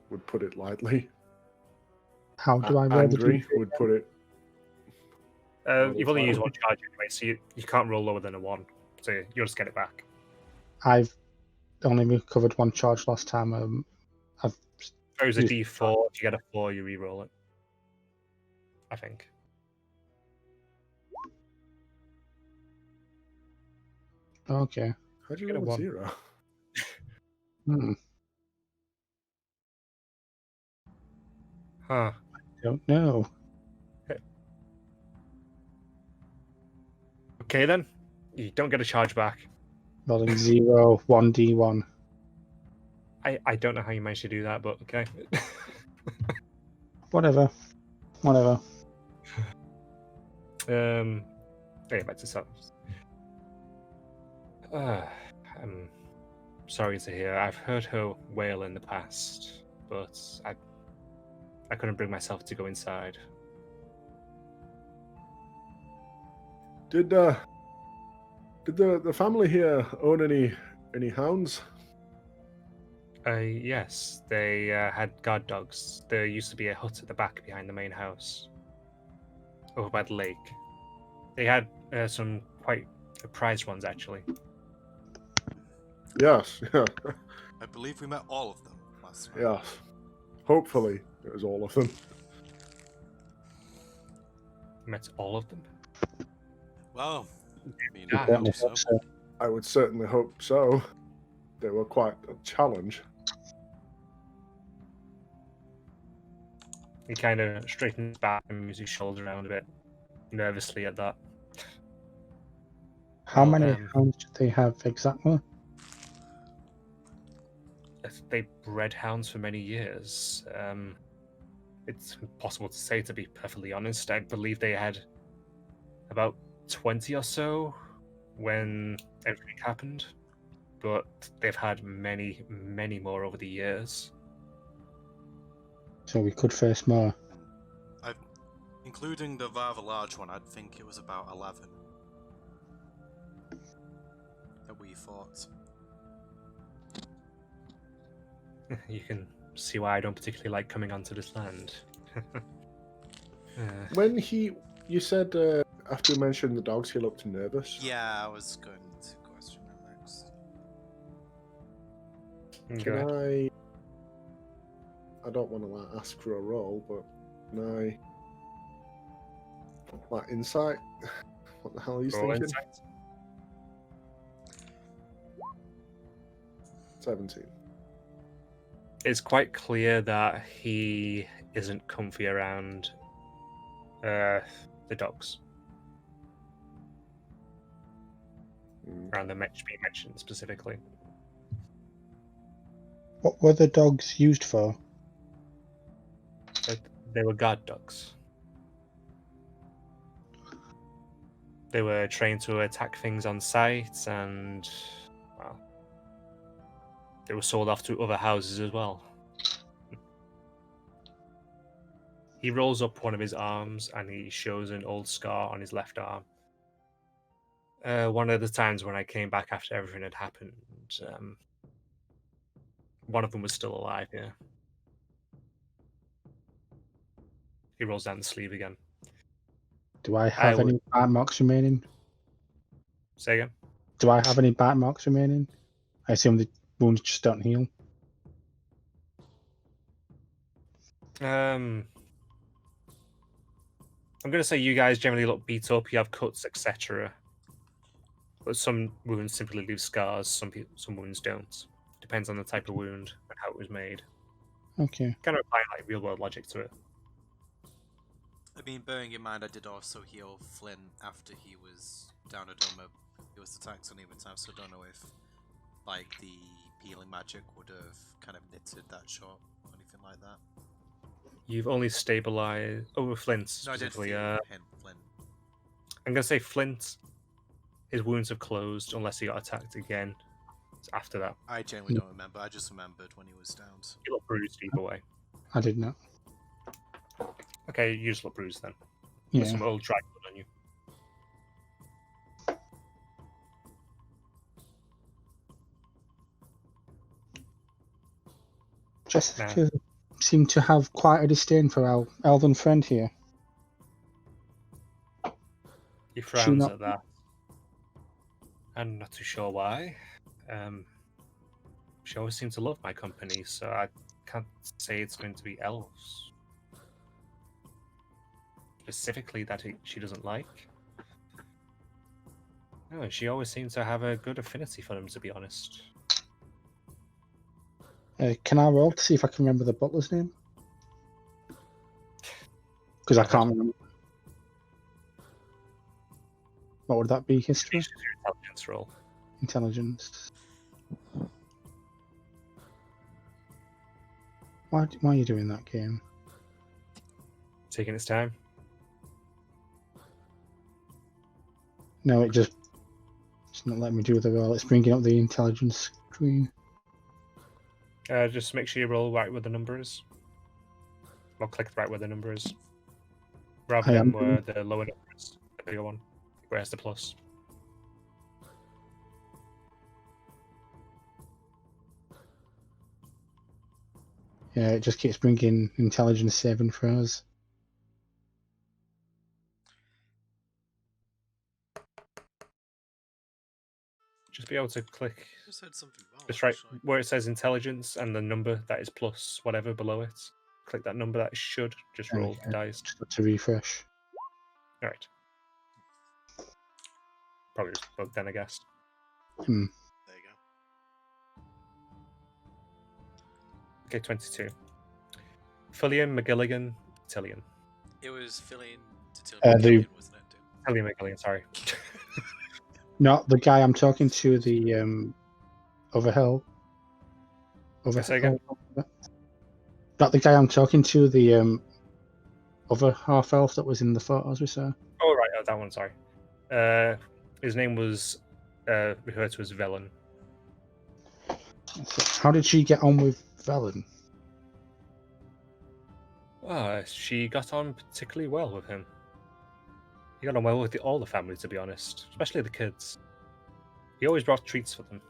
would put it lightly. How do I roll Angry the would put it. You've only used one charge anyway, so you can't roll lower than a 1. So you'll just get it back. I've only recovered one charge last time. If it was a used- D4, if you get a 4, you re-roll it. I think. Okay. How do you Get a roll a 1. 0? Huh. Don't know. Okay then. You don't get a charge back. Rolling 0, 1d1. I don't know how you managed to do that, but okay. Whatever. Yeah, back to stuff. I'm sorry to hear. I've heard her wail in the past, but I couldn't bring myself to go inside. Did the family here own any hounds? Yes, they had guard dogs. There used to be a hut at the back behind the main house, over by the lake. They had some quite prized ones, actually. Yes, yeah, I believe we met all of them last time. yes. Hopefully, it was all of them. Met all of them. Well, I mean, Yeah, I hope so. I would certainly hope so. They were quite a challenge. He kind of straightens back and moves his shoulders around a bit, nervously at that. How Well, many hounds did they have exactly? They bred hounds for many years. It's impossible to say, to be perfectly honest. I believe they had about 20 or so when everything happened, but they've had many, many more over the years. So we could face more. Including the rather large one, I'd think it was about 11 that we fought. You can see why I don't particularly like coming onto this land. When you said after you mentioned the dogs, he looked nervous. Yeah, I was going to question that next. Go ahead. I don't want to ask for a roll, but can I insight? What the hell are you Roll thinking? insight. 17. It's quite clear that he isn't comfy around the dogs. Around the match being mentioned specifically. What were the dogs used for? But they were guard dogs. They were trained to attack things on sight, and well, they were sold off to other houses as well. He rolls up one of his arms and he shows an old scar on his left arm. One of the times when I came back after everything had happened, one of them was still alive, yeah. He rolls down the sleeve again. Do I have any bite marks remaining? Say again? Do I have any bite marks remaining? I assume the wounds just don't heal. I'm going to say you guys generally look beat up, you have cuts, etc. But some wounds simply leave scars, some wounds don't. Depends on the type of wound and how it was made. Okay. Kind of applying like real world logic to it. I mean, bearing in mind I did also heal Flint after he was down a dome. He was attacked so many times, so I don't know if like the healing magic would have kind of knitted that shot or anything like that. You've only stabilized over Flint No, I did specifically. feel him, Flint. I'm gonna say Flint. His wounds have closed unless he got attacked again. It's after that. I genuinely don't remember. I just remembered when he was down. So. You look bruised either way. I did not. Okay, you just look bruised then. Yeah. There's some old dry blood on you. Jessica seemed to have quite a disdain for our elven friend here. He frowns at that. I'm not too sure why. She always seemed to love my company, so I can't say it's going to be elves. Specifically that she doesn't like. No, she always seemed to have a good affinity for them, to be honest. Can I roll to see if I can remember the butler's name? Because I can't remember. What would that be? History? It's your intelligence roll. Intelligence. Why are you doing that game? Taking its time. No, it's not letting me do the roll. It's bringing up the intelligence screen. Just make sure you roll right where the number is. Or click right where the number is. Rather than where the lower number is, the bigger one. Where's the plus? Yeah, it just keeps bringing intelligence saving for us. Just be able to click. I just heard something wrong. Just right where it says intelligence and the number that is plus whatever below it. Click that number that should just roll the dice. Just to refresh. Alright. Probably just bugged then, I guess. There you go. Okay, 22. Fillion, McGilligan, Tillion. It was Finion the- wasn't it? Tillion McGilligan, sorry. Not the guy I'm talking to, the over hill. Say again? Not the guy I'm talking to, the other half elf that was in the photos we saw? Oh, right. Oh, that one, sorry. His name was referred to as Velen. How did she get on with Velen? She got on particularly well with him. He got on well with all the family, to be honest, especially the kids. He always brought treats for them.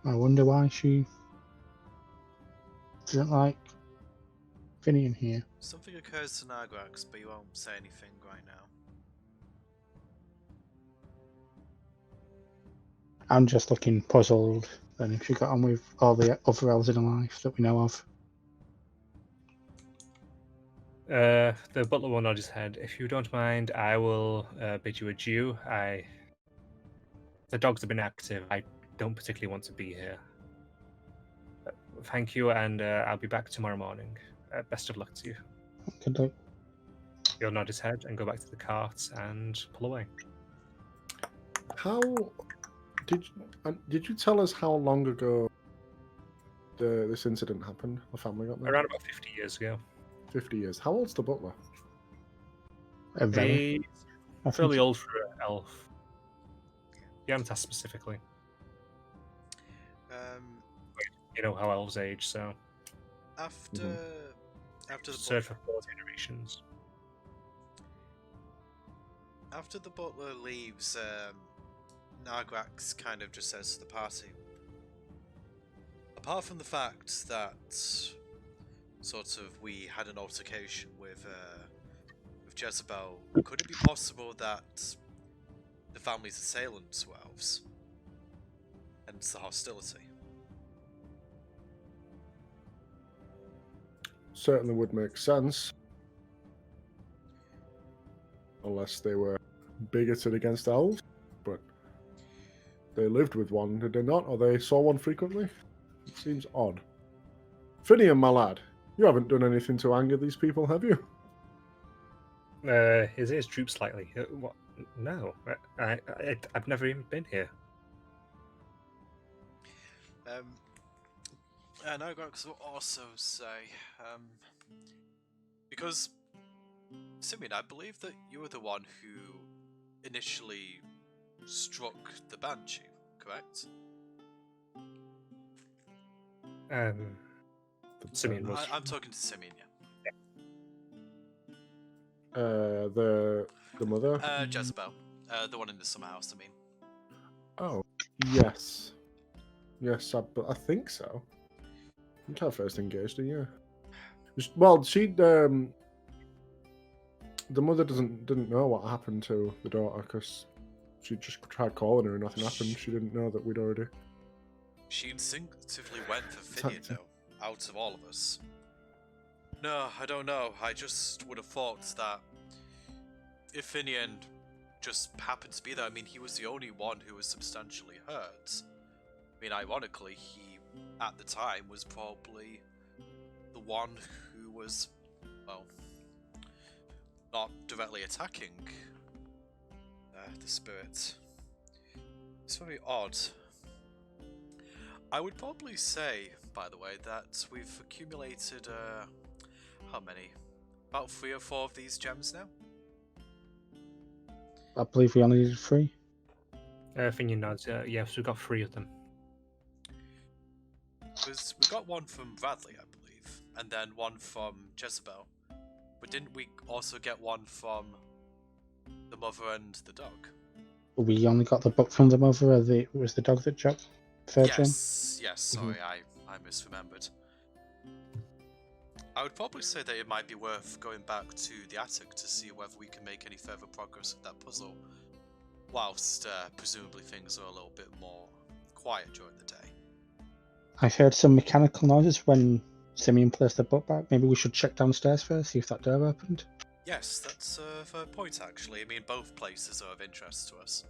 I wonder why she doesn't like Finion here. Something occurs to Nagrax, but you won't say anything right now. I'm just looking puzzled then if she got on with all the other elves in her life that we know of. The butler will nod his head. If you don't mind, I will bid you adieu. The dogs have been active. I don't particularly want to be here. Thank you, and I'll be back tomorrow morning. Best of luck to you. Good luck. He'll nod his head and go back to the cart and pull away. How did you tell us how long ago this incident happened? The family got there? Around about 50 years ago. 50 years. How old's the butler? Very. He's fairly old for an elf. You haven't asked specifically. You know how elves age, so After the served for 4 generations. After the butler leaves, Nagrax kind of just says to the party, apart from the fact that sort of we had an altercation with Jezebel, could it be possible that the family's assailants were elves? Hence the hostility. Certainly would make sense. Unless they were bigoted against elves, but they lived with one, did they not? Or they saw one frequently? It seems odd. Finion, my lad, you haven't done anything to anger these people, have you? His ears droop slightly. What? No, I've never even been here. Nagrax will also say, because Symeon, I believe that you were the one who initially struck the Banshee, correct? Symeon was. I'm talking to Symeon, yeah. The mother? Jezebel. The one in the summer house, I mean. Oh, yes. Yes, I think so. I think I first engaged her, yeah. Well, the mother didn't know what happened to the daughter because she just tried calling her and nothing happened. She didn't know that we'd already. She instinctively went for Finion, though, out of all of us. No, I don't know. I just would have thought that if Finion just happened to be there, I mean, he was the only one who was substantially hurt. I mean, ironically, he, at the time, was probably the one who was, well, not directly attacking the spirit. It's very odd. I would probably say, by the way, that we've accumulated, how many? About 3 or 4 of these gems now? I believe we only needed 3. Finion nods. Yes, we got 3 of them. Because we got one from Bradley, I believe, and then one from Jezebel. But didn't we also get one from the mother and the dog? We only got the book from the mother, or was the dog that dropped third gem? Yes, sorry, I misremembered. I would probably say that it might be worth going back to the attic to see whether we can make any further progress with that puzzle, whilst presumably things are a little bit more quiet during the day. I heard some mechanical noises when Symeon placed the book back. Maybe we should check downstairs first, see if that door opened. Yes, that's a fair point, actually. I mean, both places are of interest to us.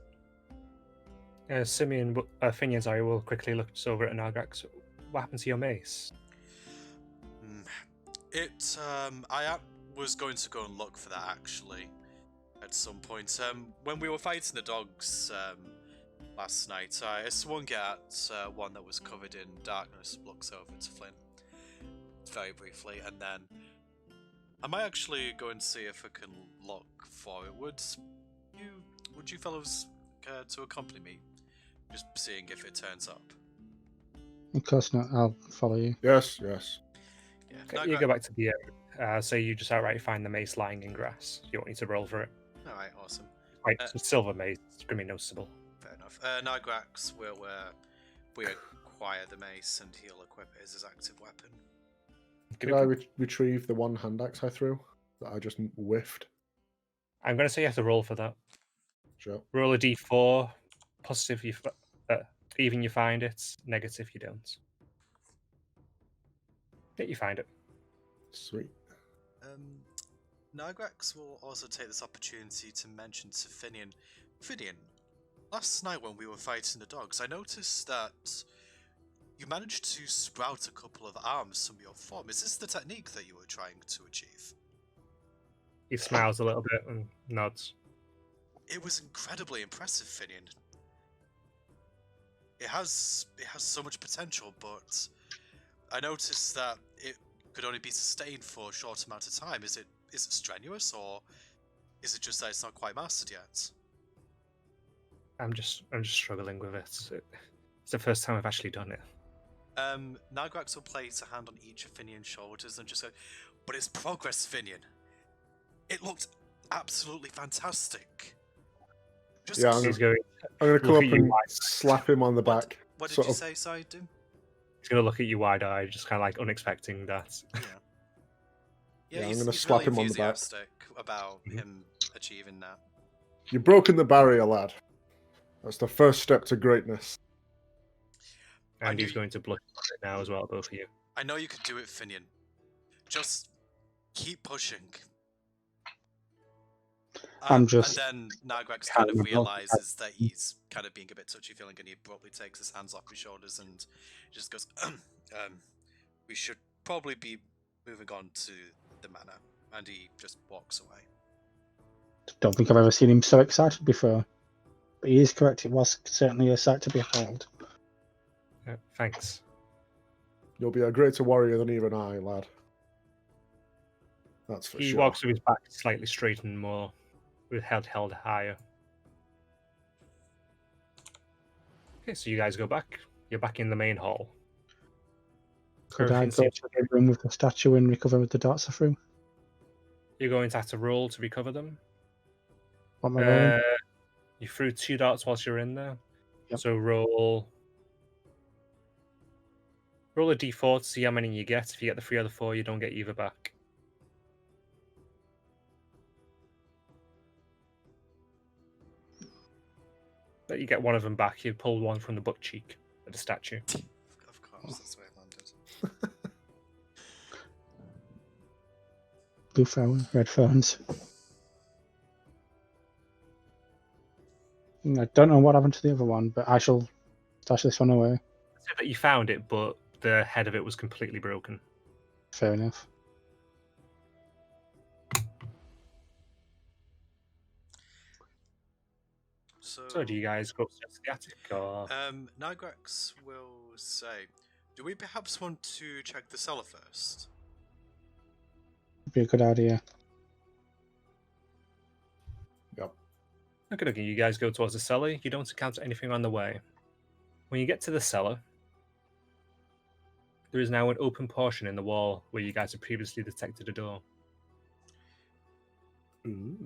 Symeon, Finion, sorry, will quickly look over at Nagrax. What happened to your mace? I was going to go and look for that, actually, at some point. When we were fighting the dogs last night, I swung at one that was covered in darkness. Looks over to Flint. very briefly, and then I might actually go and see if I can look for it. Would you fellows care to accompany me? Just seeing if it turns up. Of course not. I'll follow you. Yes, yes. Yeah. Okay, you go back to the so you just outright find the mace lying in grass. You don't need to roll for it. Alright, awesome. Right, it's a silver mace. It's gonna be noticeable. Fair enough. Nigrax will we acquire the mace and he'll equip it as his active weapon. Did I retrieve the one hand axe I threw that I just whiffed? I'm gonna say you have to roll for that. Sure. Roll a d4. Positive, even you find it. Negative, you don't. Yeah, you find it. Sweet. Nigrax will also take this opportunity to mention to Finion. Finion, last night when we were fighting the dogs, I noticed that you managed to sprout a couple of arms from your form. Is this the technique that you were trying to achieve? He smiles a little bit and nods. It was incredibly impressive, Finion. It has so much potential, but I noticed that it could only be sustained for a short amount of time. Is it strenuous, or is it just that it's not quite mastered yet? I'm just struggling with it. It's the first time I've actually done it. Nigrax will place a hand on each of Finion's shoulders and just go, but it's progress, Finion. It looked absolutely fantastic. Just Yeah, I'm gonna come up and slap him on the back. What did you say, sorry, Doom? He's gonna look at you wide-eyed, just kind of like unexpecting that. Yeah, I'm gonna he's slap really him on the back. enthusiastic about him achieving that. You've broken the barrier, lad. That's the first step to greatness. And he's going to blush it now as well, both of you. I know you could do it, Finion. Just keep pushing. I'm just And then Nigrax kind of realizes that he's kind of being a bit touchy-feeling, and he abruptly takes his hands off his shoulders and just goes, we should probably be moving on to the manor. And he just walks away. Don't think I've ever seen him so excited before. But he is correct, it was certainly a sight to behold. Thanks. You'll be a greater warrior than even I, lad. That's for He sure. walks with his back slightly straightened more, with head held higher. Okay, so you guys go back. You're back in the main hall. Could I Everything go to the room with the statue and recover the darts are through? You're going to have to roll to recover them. What am I rolling? You threw 2 darts whilst you're in there. Yep. So roll a d4 to see how many you get. If you get the 3 or the 4, you don't get either back. But you get one of them back. You pull one from the butt cheek of the statue. Of course, that's where it landed. Blue phone, red phones. I don't know what happened to the other one, but I shall stash this one away. So that you found it, but the head of it was completely broken. Fair enough. So do you guys go upstairs to the attic, or...? Nigrax will say, do we perhaps want to check the cellar first? Be a good idea. Yep. Okay, you guys go towards the cellar. You don't encounter anything on the way. When you get to the cellar, there is now an open portion in the wall where you guys have previously detected a door. Ooh.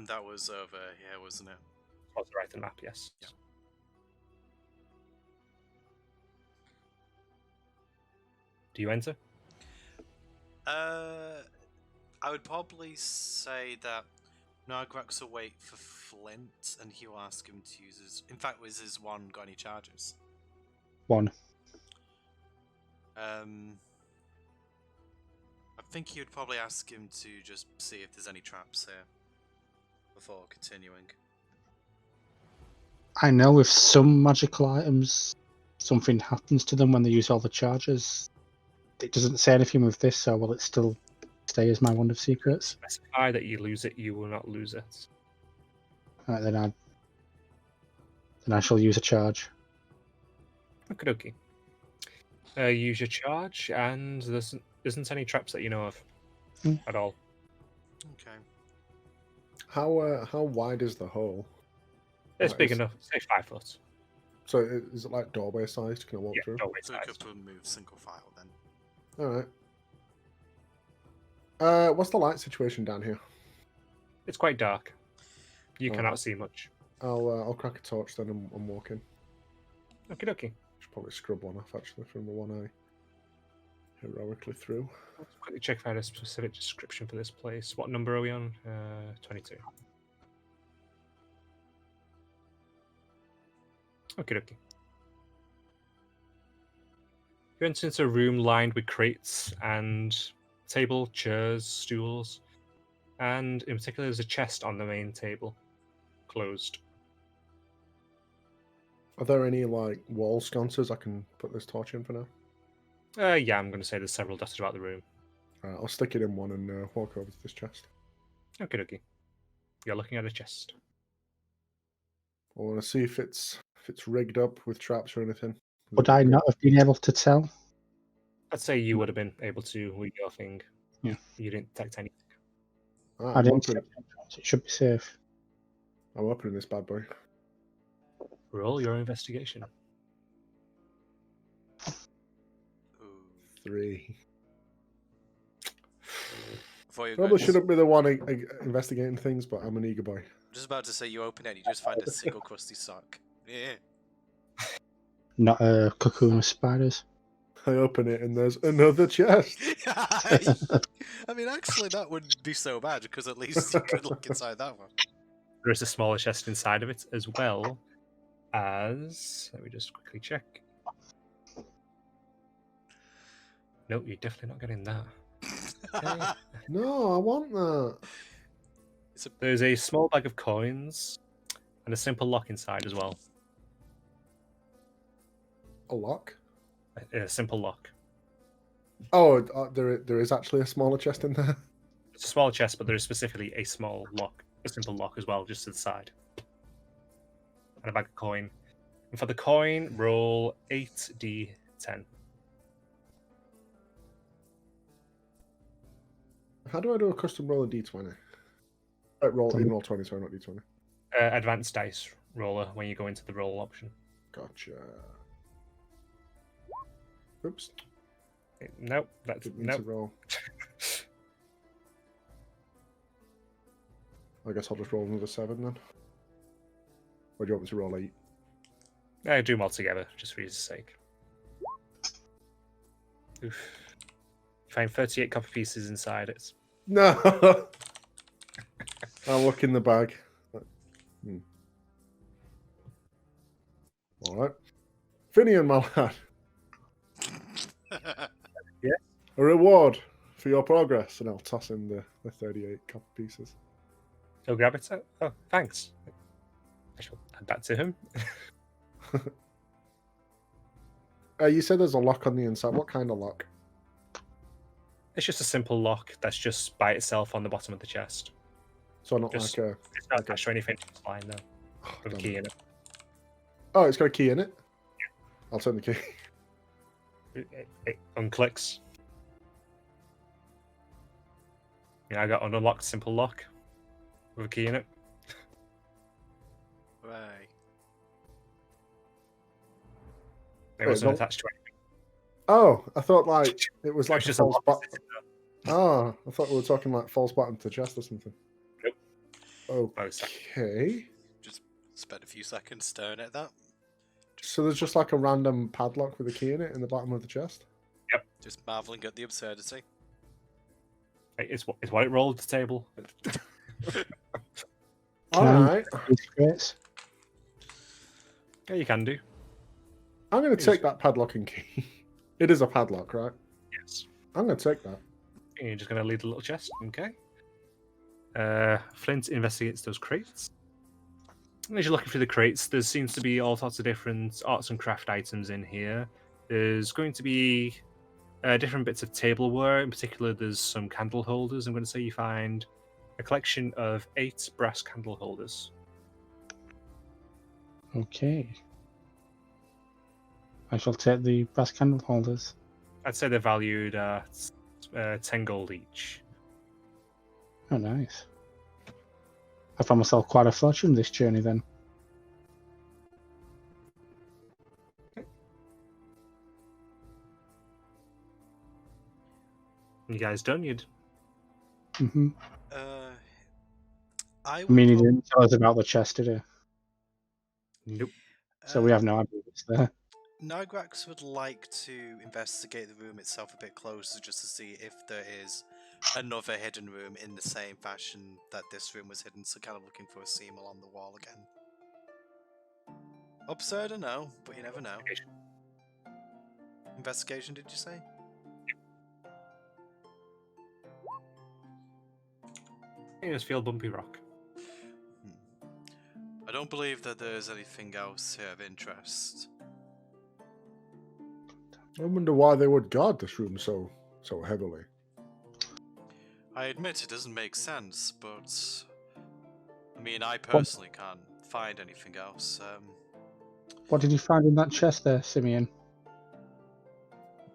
That was over here, wasn't it? Towards the right of the map, yes. Yeah. Do you enter? I would probably say that Nigrax will wait for Flint, and he'll ask him to use his... In fact, was his one got any charges? One. I think he would probably ask him to just see if there's any traps here before continuing. I know with some magical items, something happens to them when they use all the charges. It doesn't say anything with this, so will it still stay as my wand of secrets? Specify that you lose it, you will not lose it. Alright, then I shall use a charge. Okay. Use your charge, and there isn't any traps that you know of at all. Okay. How wide is the hole? It's Like, big is- enough, say 5 foot. So is it like doorway sized? Can I walk Yeah, through? doorway So we size. could move single file then. All right. What's the light situation down here? It's quite dark. You Oh. cannot see much. I'll crack a torch then and walk in. Okie dokie. Should probably scrub one off actually from the one I heroically threw. Let's quickly check if I had a specific description for this place. What number are we on? 22. Okie dokie. You enter into a room lined with crates and table, chairs, stools, and in particular there's a chest on the main table, closed. Are there any like wall sconces I can put this torch in for now? Yeah, I'm going to say there's several dotted about the room. I'll stick it in one and walk over to this chest. Okie dokie. You're looking at a chest. I want to see if it's rigged up with traps or anything. Would I not have been able to tell? I'd say you would have been able to with your thing. Yeah. You didn't detect anything. Alright, I I'm, didn't. opening, It should be safe. I'm opening this bad boy. Roll your investigation. Ooh. 3. Before you Probably go, shouldn't be the one investigating things, but I'm an eager boy. just about to say you open it and you just find a single crusty sock. Yeah. Not a cocoon of spiders. I open it and there's another chest. I mean, actually, that wouldn't be so bad because at least you could look inside that one. There is a smaller chest inside of it, as well as... Let me just quickly check. No, you're definitely not getting that. Okay. No, I want that. There's a small bag of coins and a simple lock inside as well. A lock? A simple lock. Oh, there is actually a smaller chest in there. It's a small chest, but there is specifically a small lock, a simple lock as well, just to the side. And a bag of coin. And for the coin, roll 8d10. How do I do a custom roll in D20? Roll 20, sorry, not D20. Advanced dice roller when you go into the roll option. Gotcha. Oops. Nope, that's Didn't mean to nope. roll. I guess I'll just roll another 7 then. Or do you want me to roll 8? Do them all together, just for ease sake. Oof. Find 38 copper pieces inside it. No! I'll look in the bag. Alright. Finion, my lad. A reward for your progress. And I'll toss in the 38 copper pieces. So grab it. Oh, thanks. I shall add that to him. You said there's a lock on the inside. What kind of lock? It's just a simple lock that's just by itself on the bottom of the chest. So not Just- like a... It's not Okay. attached to anything. It's fine though. Oh, With a damn key it. in it. Oh, it's got a key in it? I'll turn the key. It unclicks. Yeah, I got an unlocked simple lock with a key in it. Right. It wasn't don't- attached to anything. Oh, I thought like it was It like was a just a false lock. button. Oh, I thought we were talking like false button to the chest or something. Nope. Okay. Just spent a few seconds staring at that. So there's just like a random padlock with a key in it in the bottom of the chest? Just marveling at the absurdity. It's what it rolled the table. Alright. Yes. Yeah, you can do. I'm going to Yes. take that padlock and key. It is a padlock, right? Yes. I'm going to take that. And you're just going to leave the little chest. Okay. Flint investigates those crates. And as you're looking through the crates, there seems to be all sorts of different arts and craft items in here. There's going to be different bits of tableware. In particular, there's some candle holders. I'm going to say you find a collection of 8 brass candle holders. Okay. I shall take the brass candle holders. I'd say they're valued at 10 gold each. Oh, nice. I found myself quite a fortune this journey then. You guys done? You'd Mm-hmm. I I would mean, he didn't tell us about the chest, did he? nope. So we have no idea what's there. Nagrax would like to investigate the room itself a bit closer just to see if there is another hidden room in the same fashion that this room was hidden, so kind of looking for a seam along the wall again. Absurd, I know, but you never know. Investigation, did you say? You just feel bumpy rock. I don't believe that there's anything else here of interest. I wonder why they would guard this room so heavily. I admit it doesn't make sense, but I mean, I personally can't find anything else. What did you find in that chest there, Symeon?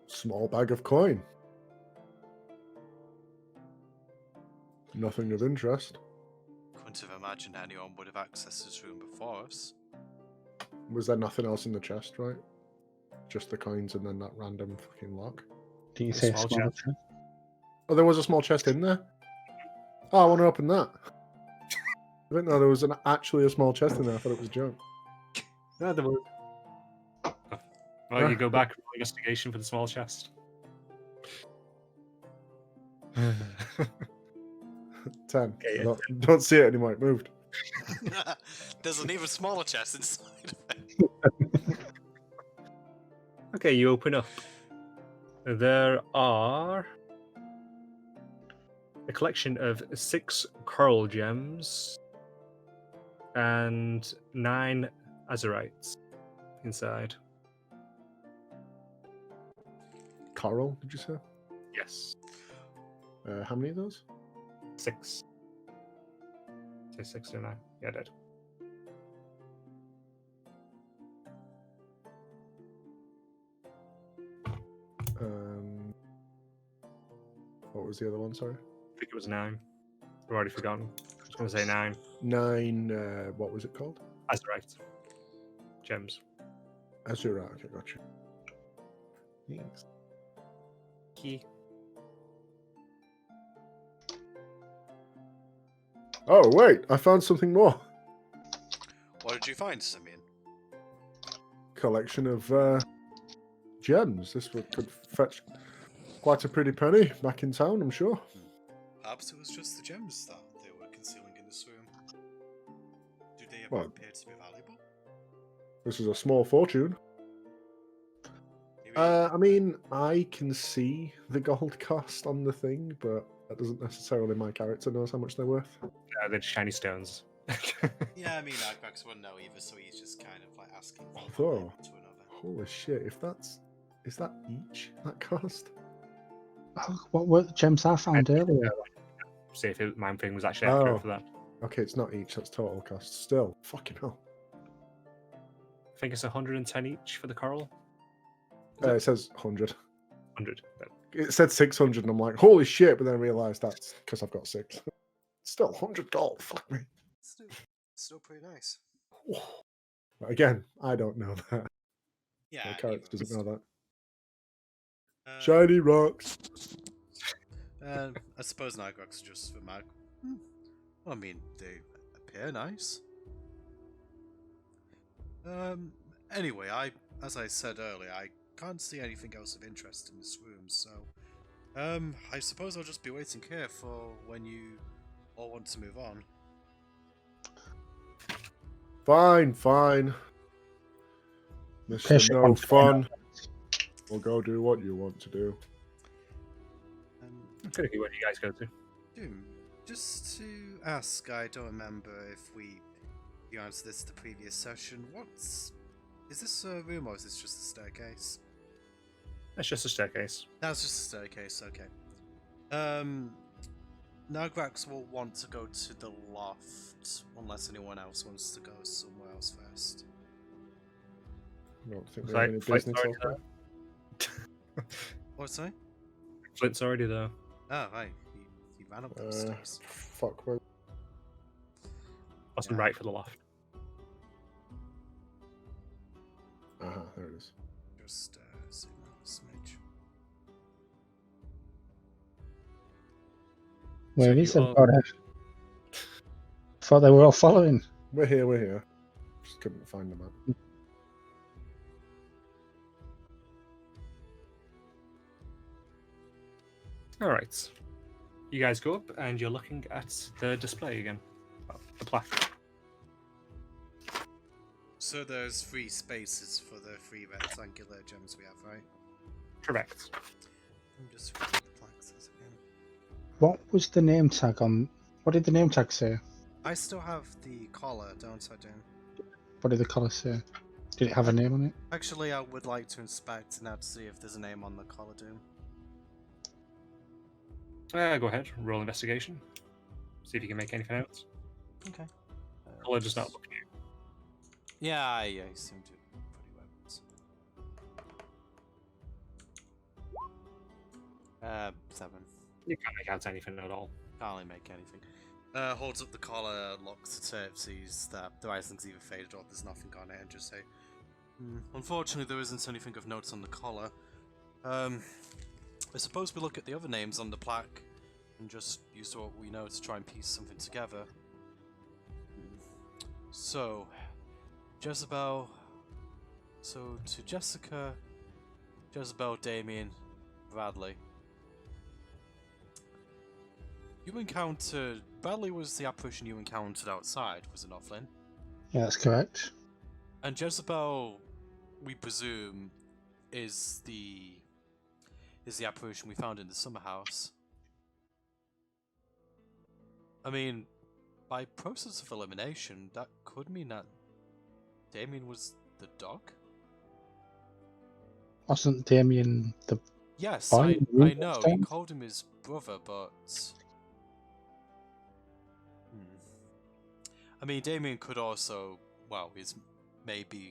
Small bag of coin. Nothing of interest. Couldn't have imagined anyone would have accessed this room before us. Was there nothing else in the chest, right? Just the coins and then that random fucking lock. Did you A say small small chest. chest? Oh, there was a small chest in there? Oh, I want to open that. I didn't know there was actually a small chest in there. I thought it was a joke. Yeah, there was. Well, you go back for investigation for the small chest. 10. Okay, Don't see it anymore. It moved. There's an even smaller chest inside of it. Okay, you open up. There are a collection of 6 coral gems and 9 azurites inside. Coral, did you say? Yes. How many of those? 6. Say 6 or 9. Yeah, I did. What was the other one, sorry? I think it was 9. I've already forgotten. I was going to say 9. 9, what was it called? Azurite. Gems. Azura, okay, gotcha. Thanks. Key. Oh, wait, I found something more. What did you find, Symeon? Collection of gems. This could fetch quite a pretty penny back in town, I'm sure. Perhaps it was just the gems that they were concealing in this room. Do they ever Well- appear to be valuable? This is a small fortune. Maybe I mean, I can see the gold cost on the thing, but that doesn't necessarily my character knows how much they're worth. They're just shiny stones. Yeah, I mean, Nagrax wouldn't know either, so he's just kind of like asking from one Although- neighbor to another. Holy shit, is that each, that cost? Oh, what were the gems I found earlier? See if my thing was actually Oh. accurate for that. Okay, it's not each, that's total cost. Still, fucking hell. I think it's 110 each for the coral. It says 100. 100. It said 600, and I'm like, holy shit, but then I realised that's because I've got 6. Still, 100 gold, fuck me. Still pretty nice. But again, I don't know that. Yeah, My character doesn't know that. that. Shiny rocks. I suppose Nagrax just remark. Well, I mean, they appear nice. Anyway, as I said earlier, I can't see anything else of interest in this room, so I suppose I'll just be waiting here for when you all want to move on. Fine. Mr. Patient No wants to fun. We'll go do what you want to do. Could it be where you guys go to? Just to ask, I don't remember if you answered this the previous session. Is this a room or is this just a staircase? It's just a staircase. That's just a staircase, okay. Nagrax will want to go to the loft unless anyone else wants to go somewhere else first. I don't think It's we have like any Flint's business already open. there. What's that? Flint's already there. Oh, right. He ran up those stairs. Fuck. Well, Wasn't Yeah. right for the loft. there it is. Just zoom out a smidge. Where So is you all- everybody? Thought they were all following. We're here. Just couldn't find them out. All right. You guys go up and you're looking at the display again. The plaque. So there's 3 spaces for the 3 rectangular gems we have, right? Correct. I'm just reading the plaques again. What was the name tag on? What did the name tag say? I still have the collar, don't I, Dan? What did the collar say? Did it have a name on it? Actually, I would like to inspect now to see if there's a name on the collar, Doom. Go ahead. Roll investigation. See if you can make anything out. Okay. Color does not look new. Yeah, I seem to pretty weapons. 7. You can't make out anything at all. Can't really make anything. Holds up the collar, looks at it, sees that the writing's either faded or there's nothing on it, and just say, unfortunately, there isn't anything of note on the collar. I suppose we look at the other names on the plaque and just use what we know to try and piece something together. So, Jezebel. So, to Jessica, Jezebel, Damien, Bradley. You encountered. Bradley was the apparition you encountered outside, was it not, Flynn? Yeah, that's correct. And Jezebel, we presume, is the apparition we found in the summer house. I mean, by process of elimination, that could mean that Damien was the dog? Wasn't Damien the Yes, boy I in the room know, he upstairs? called him his brother, but... I mean, Damien could also, well,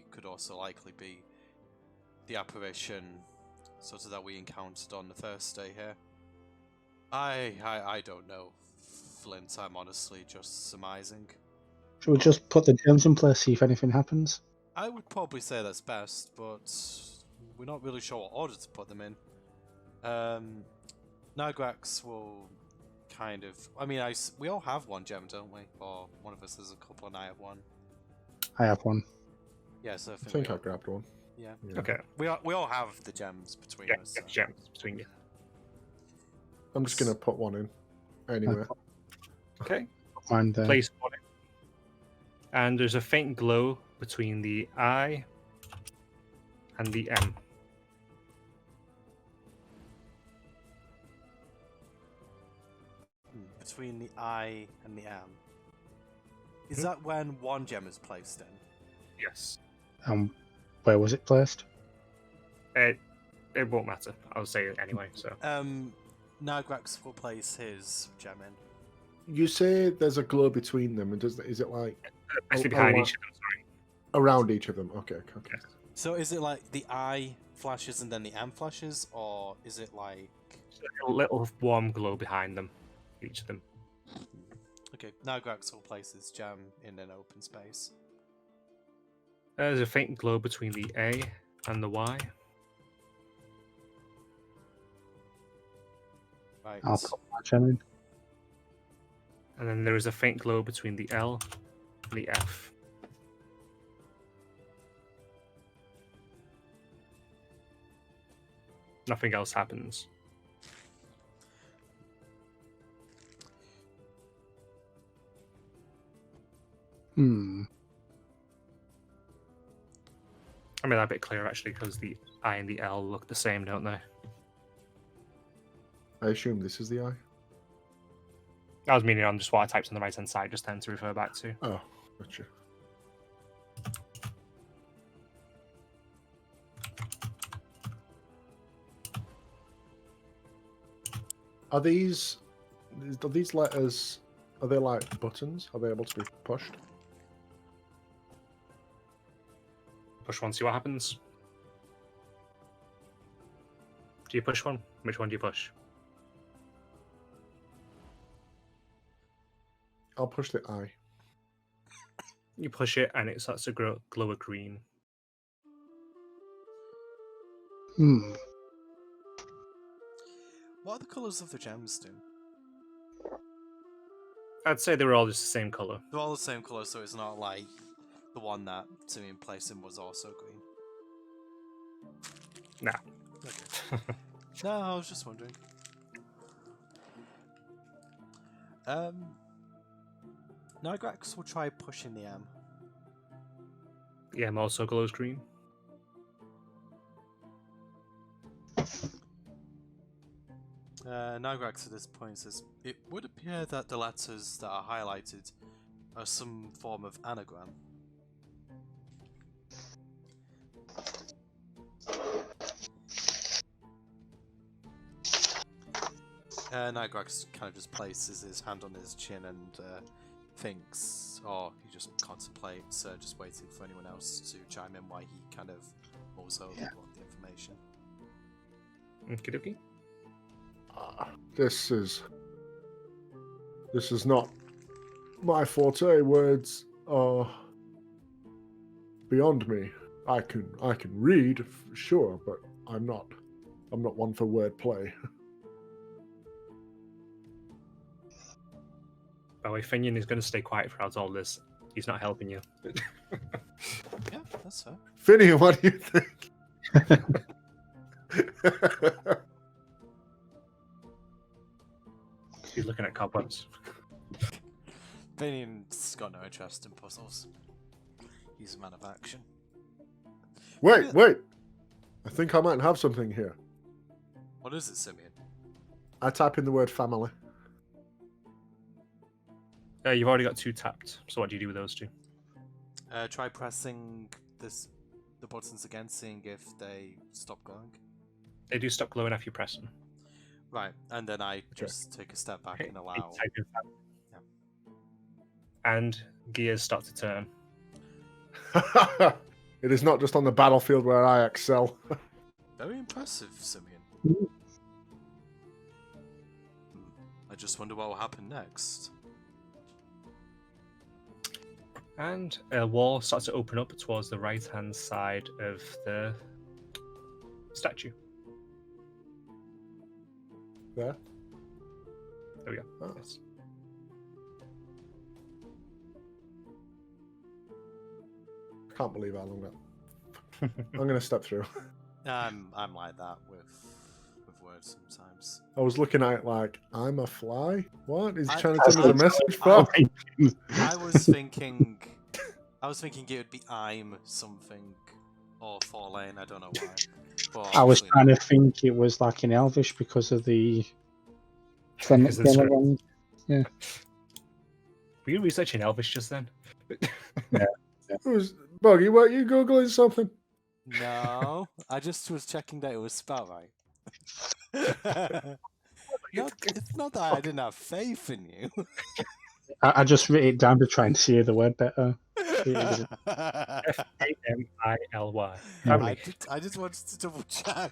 could also likely be the apparition sort of that we encountered on the first day here. I don't know, Flint, I'm honestly just surmising. Should we just put the gems in place, see if anything happens? I would probably say that's best, but we're not really sure what order to put them in. Nagrax will kind of... I mean, we all have one gem, don't we? Or one of us has a couple and I have one. I have one. Yeah, so I think I grabbed one. Yeah. Okay. We all have the gems between Yeah, us. get So. gems between you. I'm just gonna put one in. Anyway. Okay. Mine there. Place one in. And there's a faint glow between the I and the M. Between the I and the M. Is that when one gem is placed in? Yes. Where was it placed? It won't matter. I'll say it anyway. So Nagrax will place his gem in. You say there's a glow between them, and is it like basically oh, behind oh, each of them. Sorry. around each of them? Okay. Yes. So is it like the I flashes and then the M flashes, or is it like... A little warm glow behind them, each of them. Okay, Nagrax will place his gem in an open space. There's a faint glow between the A and the Y. Right. I'll put my gem in. And then there is a faint glow between the L and the F. Nothing else happens. I made that a bit clearer actually, because the I and the L look the same, don't they? I assume this is the eye. I was meaning on just what I typed on the right hand side, just then to refer back to. Oh, gotcha. Are these letters? Are they like buttons? Are they able to be pushed? Push one, see what happens. Do you push one? Which one do you push? I'll push the eye. You push it and it starts to glow a green. Hmm. What are the colours of the gems do? I'd say they were all just the same color. They're all the same colour, so it's not like the one that Symeon placed in was also green. Nah. Okay. No, I was just wondering. Nigrax will try pushing the M. The M also glows green. Nigrax at this point says, it would appear that the letters that are highlighted are some form of anagram. Nigrax kind of just places his hand on his chin and thinks, or he just contemplates, just waiting for anyone else to chime in while he kind of mulls over the information. Okie dokie. This is not my forte. Words are beyond me. I can read, sure, but I'm not one for wordplay. By the way, Finion is going to stay quiet throughout all this. He's not helping you. Yeah, that's fair. Finion, what do you think? He's looking at cobwebs. Finion's got no interest in puzzles. He's a man of action. Wait! I think I might have something here. What is it, Symeon? I type in the word family. You've already got 2 tapped, so what do you do with those 2? Try pressing the buttons again, seeing if they stop going. They do stop glowing after you press them. Right, and then I just take a step back and allow. Type in family. Yeah. And gears start to turn. It is not just on the battlefield where I excel. Very impressive, Symeon. I just wonder what will happen next. And a wall starts to open up towards the right-hand side of the statue. There? There we go. Oh. Yes. I can't believe how long that. I'm gonna step through. I'm like that with words sometimes. I was looking at it like, I'm a fly? What? Is he trying to send us a message? Fuck! I was thinking it would be I'm something or Forlane, I don't know why. But I was obviously trying to not. think it was like in Elvish because of the Because it's Finion one. Yeah. Were you researching Elvish just then? Buggy, what, you Googling something? No, I just was checking that it was spelled right. It's not that I didn't have faith in you. I just wrote it down to try and see the word better. Family. I just wanted to double check.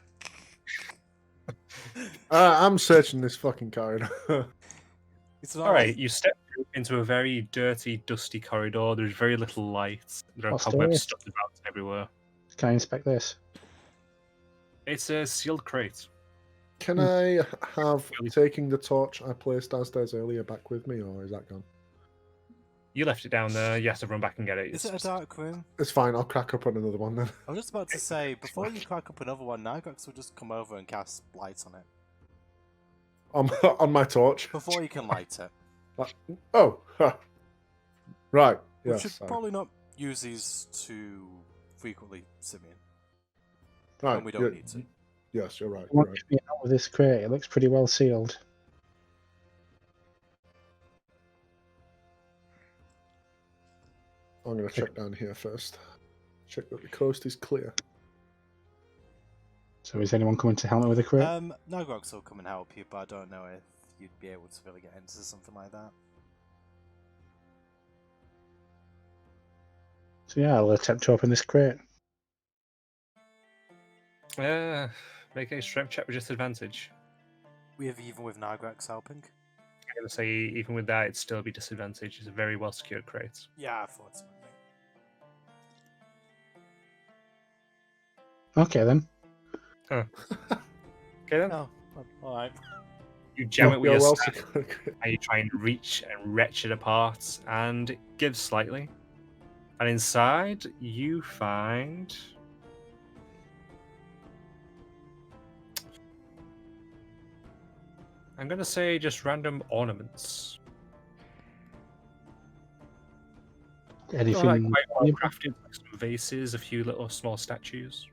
I'm searching this fucking corridor. It's not Alright, like- you step into a very dirty, dusty corridor. There's very little light. There are What's cobwebs this? stuck about everywhere. Can I inspect this? It's a sealed crate. Can I have taking the torch I placed downstairs earlier back with me, or is that gone? You left it down there. You have to run back and get it. Is it a dark room? It's fine, I'll crack up on another one then. I was just about to say, before you crack up another one, Nigrax will just come over and cast light on it. On my torch. Before you can light it. Oh, right. We Yes. should sorry. probably not use these too frequently, Symeon. Right. When we don't need to. Yes, you're right. I You're want right. to get out with this crate. It looks pretty well sealed. I'm going to check down here first. Check that the coast is clear. So is anyone coming to help me with the crate? Nigrax will come and help you, but I don't know if you'd be able to really get into something like that. So yeah, I'll attempt to open this crate. Make a strength check with disadvantage. We have even with Nagrax helping. I'm going to say, even with that, it'd still be disadvantage. It's a very well secured crate. Yeah, I thought so. Okay then. Okay then. Oh, alright. You jam it with You're your well staff, secured. and you try and reach and wrench it apart, and it gives slightly. And inside, you find... I'm going to say just random ornaments. Anything? Quite well crafted, like some vases, a few little small statues.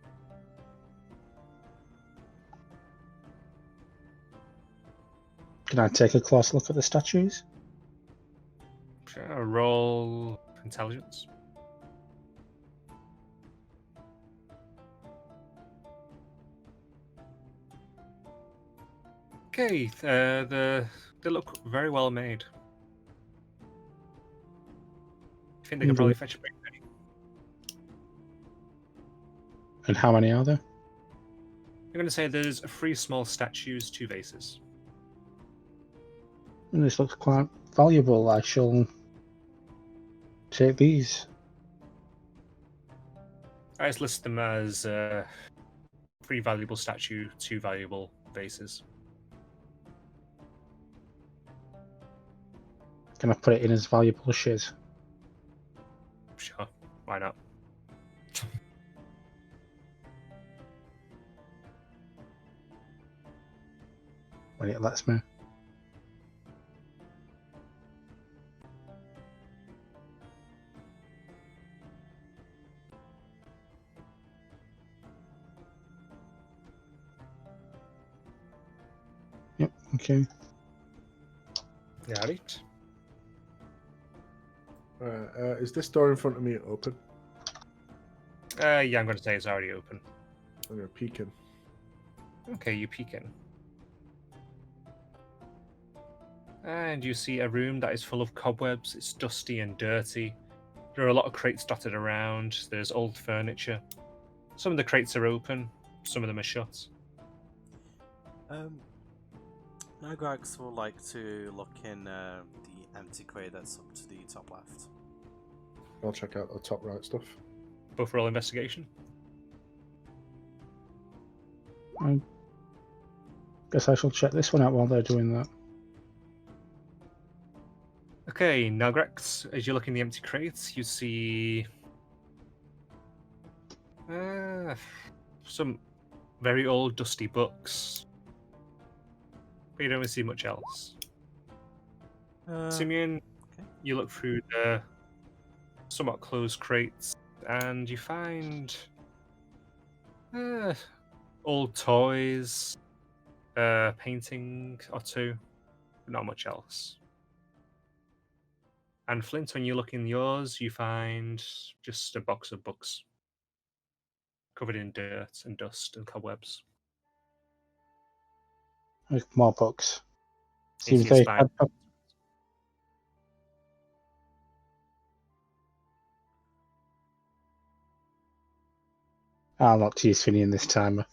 Can I take a close look at the statues? Sure, roll intelligence. Okay, they look very well made. I think they could probably fetch a break. And how many are there? I'm going to say there's 3 small statues, 2 vases. And this looks quite valuable. I shall take these. I just list them as 3 valuable statue, 2 valuable vases. Can I put it in as valuable shiz? Sure, why not? When it lets me. Yep, okay. Yeah, right. Is this door in front of me open? Yeah, I'm going to say it's already open. I'm going to peek in. Okay, you peek in. And you see a room that is full of cobwebs. It's dusty and dirty. There are a lot of crates dotted around. There's old furniture. Some of the crates are open. Some of them are shut. Nagrax will like to look in the empty crate that's up to the top left. I'll check out the top right stuff. Both roll investigation. I guess I shall check this one out while they're doing that. Okay, Nalgrex, as you look in the empty crates, you see some very old, dusty books. But you don't really see much else. Symeon, okay. You look through the somewhat closed crates, and you find old toys, painting or 2, but not much else. And Flint, when you look in yours, you find just a box of books covered in dirt and dust and cobwebs. Like more books. You Seems see a very spine. I'll not tease Finion this time.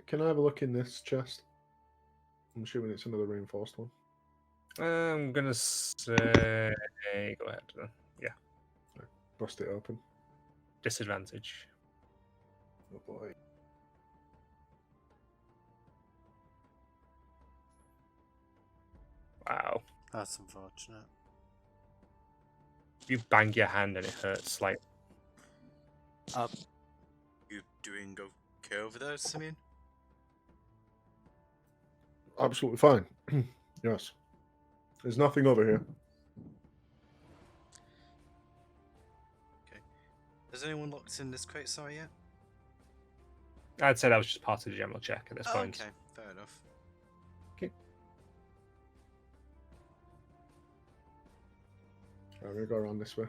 Can I have a look in this chest? I'm assuming it's another reinforced one. I'm gonna say, go ahead. Yeah, Bust it open. disadvantage. Oh boy. Wow. That's unfortunate. You bang your hand and it hurts. Like, You doing okay over there, Symeon? Absolutely fine. Yes. There's nothing over here. Has anyone looked in this crate, sorry, yet? I'd say that was just part of the general check at this Oh, point. okay, fair enough. I'm going to go around this way.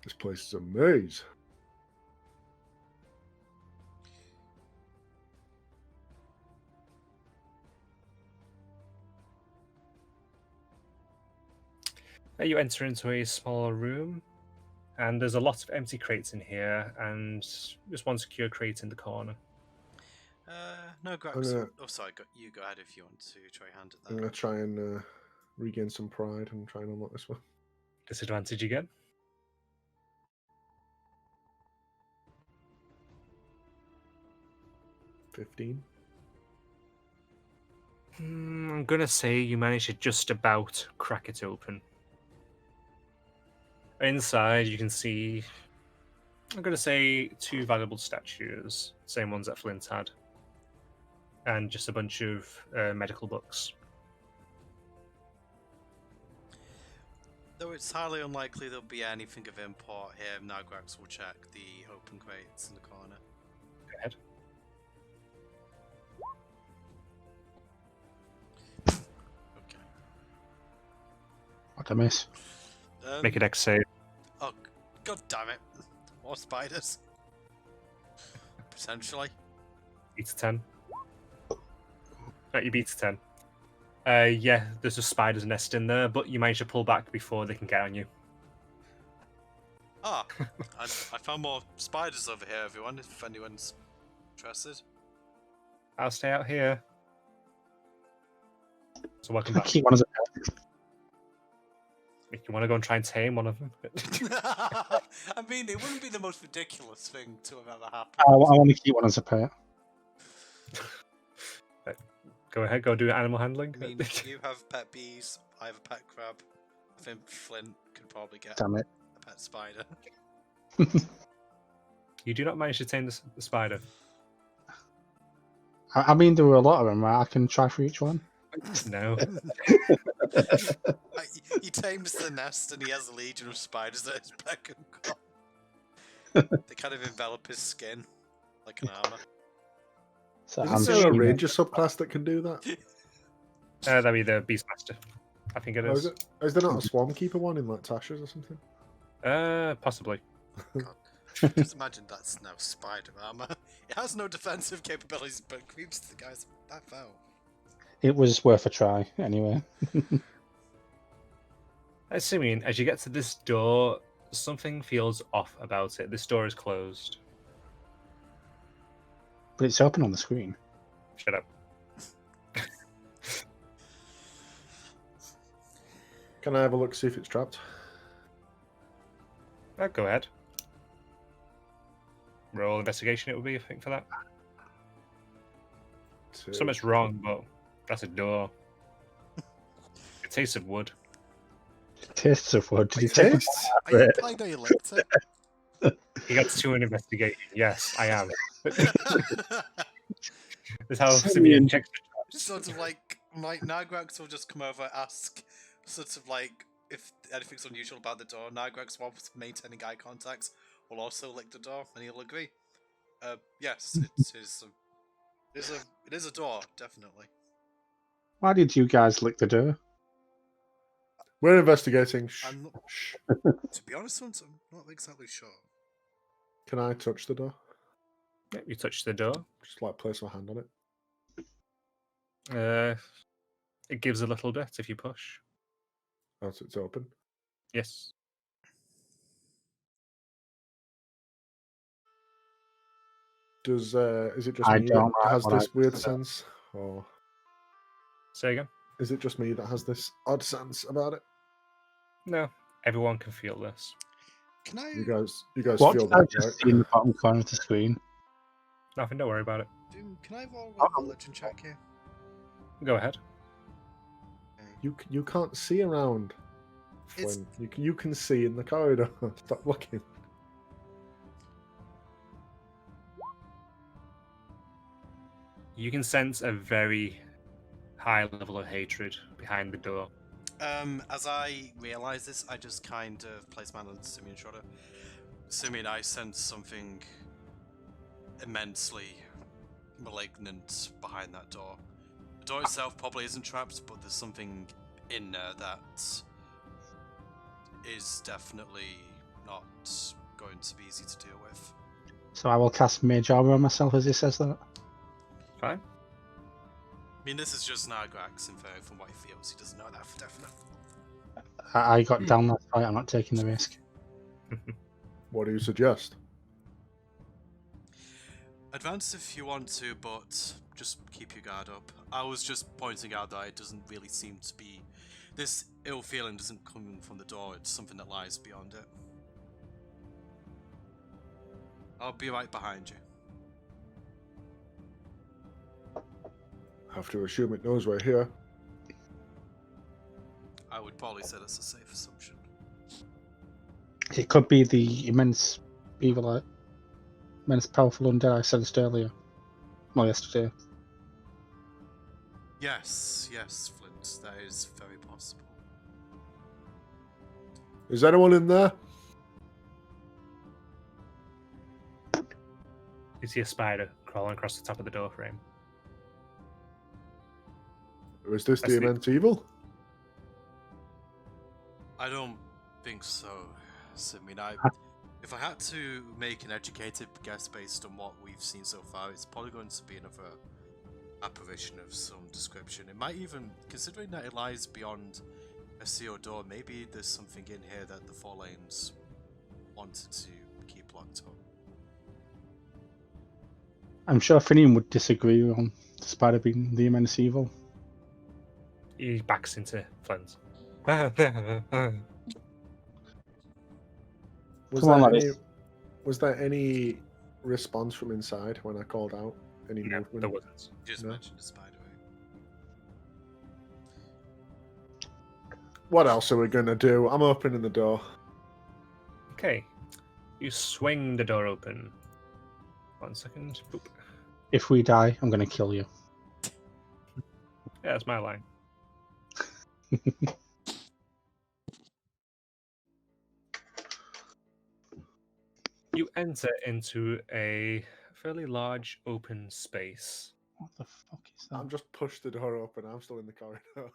This place is a maze. You enter into a smaller room, and there's a lot of empty crates in here, and just one secure crate in the corner. No, Grax. Oh, sorry. You go ahead if you want to try your hand at I'm that. gonna try and regain some pride and try and unlock this one. Disadvantage again. $15. I'm gonna say you managed to just about crack it open. Inside, you can see, I'm gonna say, 2 valuable statues, same ones that Flint had, and just a bunch of medical books. Though it's highly unlikely there'll be anything of import here, Nagrax will check the open crates in the corner. Go ahead. Okay. What a miss. Make a dex save. Oh, god damn it. More spiders. Potentially. Beat a 10. You beat a 10. Yeah, there's a spider's nest in there, but you manage to pull back before they can get on you. Ah, I found more spiders over here, everyone, if anyone's interested. I'll stay out here. So welcome back. Keep one as a pet. If you want to go and try and tame one of them. I mean, it wouldn't be the most ridiculous thing to have ever happened. I want to keep one as a pet. Go ahead, go do animal handling. I mean, you have pet bees, I have a pet crab. I think Flint could probably get Damn it. a pet spider. You do not manage to tame the spider. I mean, there were a lot of them, right? I can try for each one. No. He tames the nest and he has a legion of spiders at his beck and call. They kind of envelop his skin like an armor. So Is there a ranger subclass that can do that? That'd be the Beastmaster. I think it Oh, is. is there not a Swarm Keeper one in like Tasha's or something? Possibly. Just imagine that's no spider armor. It has no defensive capabilities, but creeps the guys that fell. It was worth a try, anyway. Symeon, as you get to this door, something feels off about it. This door is closed. But it's open on the screen. Shut up. Can I have a look, see if it's trapped? Go ahead. Roll investigation, it would be, I think, for that. Something's wrong, but that's a door. It tastes of wood. Tastes of wood. Did you It take tastes- Are you implying that you licked it? You got 2 in investigation. Yes, I am. That's how Symeon checks the traps. Sort of like Nagrax will just come over, ask sort of like if anything's unusual about the door. Nagrax, whilst maintaining eye contact, will also lick the door, and he'll agree. Yes, it is a door, definitely. Why did you guys lick the door? We're investigating. I'm not, Shh. to be honest, I'm not exactly sure. Can I touch the door? Yep, you touch the door. Just like place my hand on it. It gives a little bit if you push. Oh, so it's open. Yes. Does is it just I me don't that like has what this I weird said. sense, or Say again? is it just me that has this odd sense about it? No. Everyone can feel this. Can I? You guys What feel did I that, just right? see in the bottom corner of the screen? Nothing, don't worry about it. Can I roll Oh. a religion check here? Go ahead. You can't see around. It's- Flynn. You can see in the corridor. Stop looking. You can sense a very high level of hatred behind the door. As I realise this, I just kind of place my hand on Symeon's shoulder. Symeon, I sense something immensely malignant behind that door. The door itself probably isn't trapped, but there's something in there that is definitely not going to be easy to deal with. So I will cast Mage Armor on myself as he says that. Fine. I mean, this is just Nagrax inferring from what he feels. He doesn't know that for definite. I got down last fight. I'm not taking the risk. What do you suggest? Advance if you want to, but just keep your guard up. I was just pointing out that it doesn't really seem to be... This ill feeling doesn't come from the door, it's something that lies beyond it. I'll be right behind you. I have to assume it knows we're here. I would probably say that's a safe assumption. It could be the immense evil, immense powerful undead I sensed earlier. Well, yesterday. Yes, Flint, that is very possible. Is anyone in there? You see a spider crawling across the top of the door frame. Or is this I the see. immense evil? I don't think so, Symeon. If I had to make an educated guess based on what we've seen so far, it's probably going to be another apparition of some description. It might even, considering that it lies beyond a sealed door, maybe there's something in here that the Four Lanes wanted to keep locked up. I'm sure Finion would disagree on the spider being the immense evil. He backs into Flint. Was Come on, there laddie. was there any response from inside when I called out? Any No, movement? there wasn't. You just No. mentioned the spider, right? What else are we gonna do? I'm opening the door. Okay. You swing the door open. 1 second. Boop. If we die, I'm going to kill you. Yeah, that's my line. You enter into a fairly large open space. What the fuck is that? I'm just pushed the door open. I'm still in the corridor.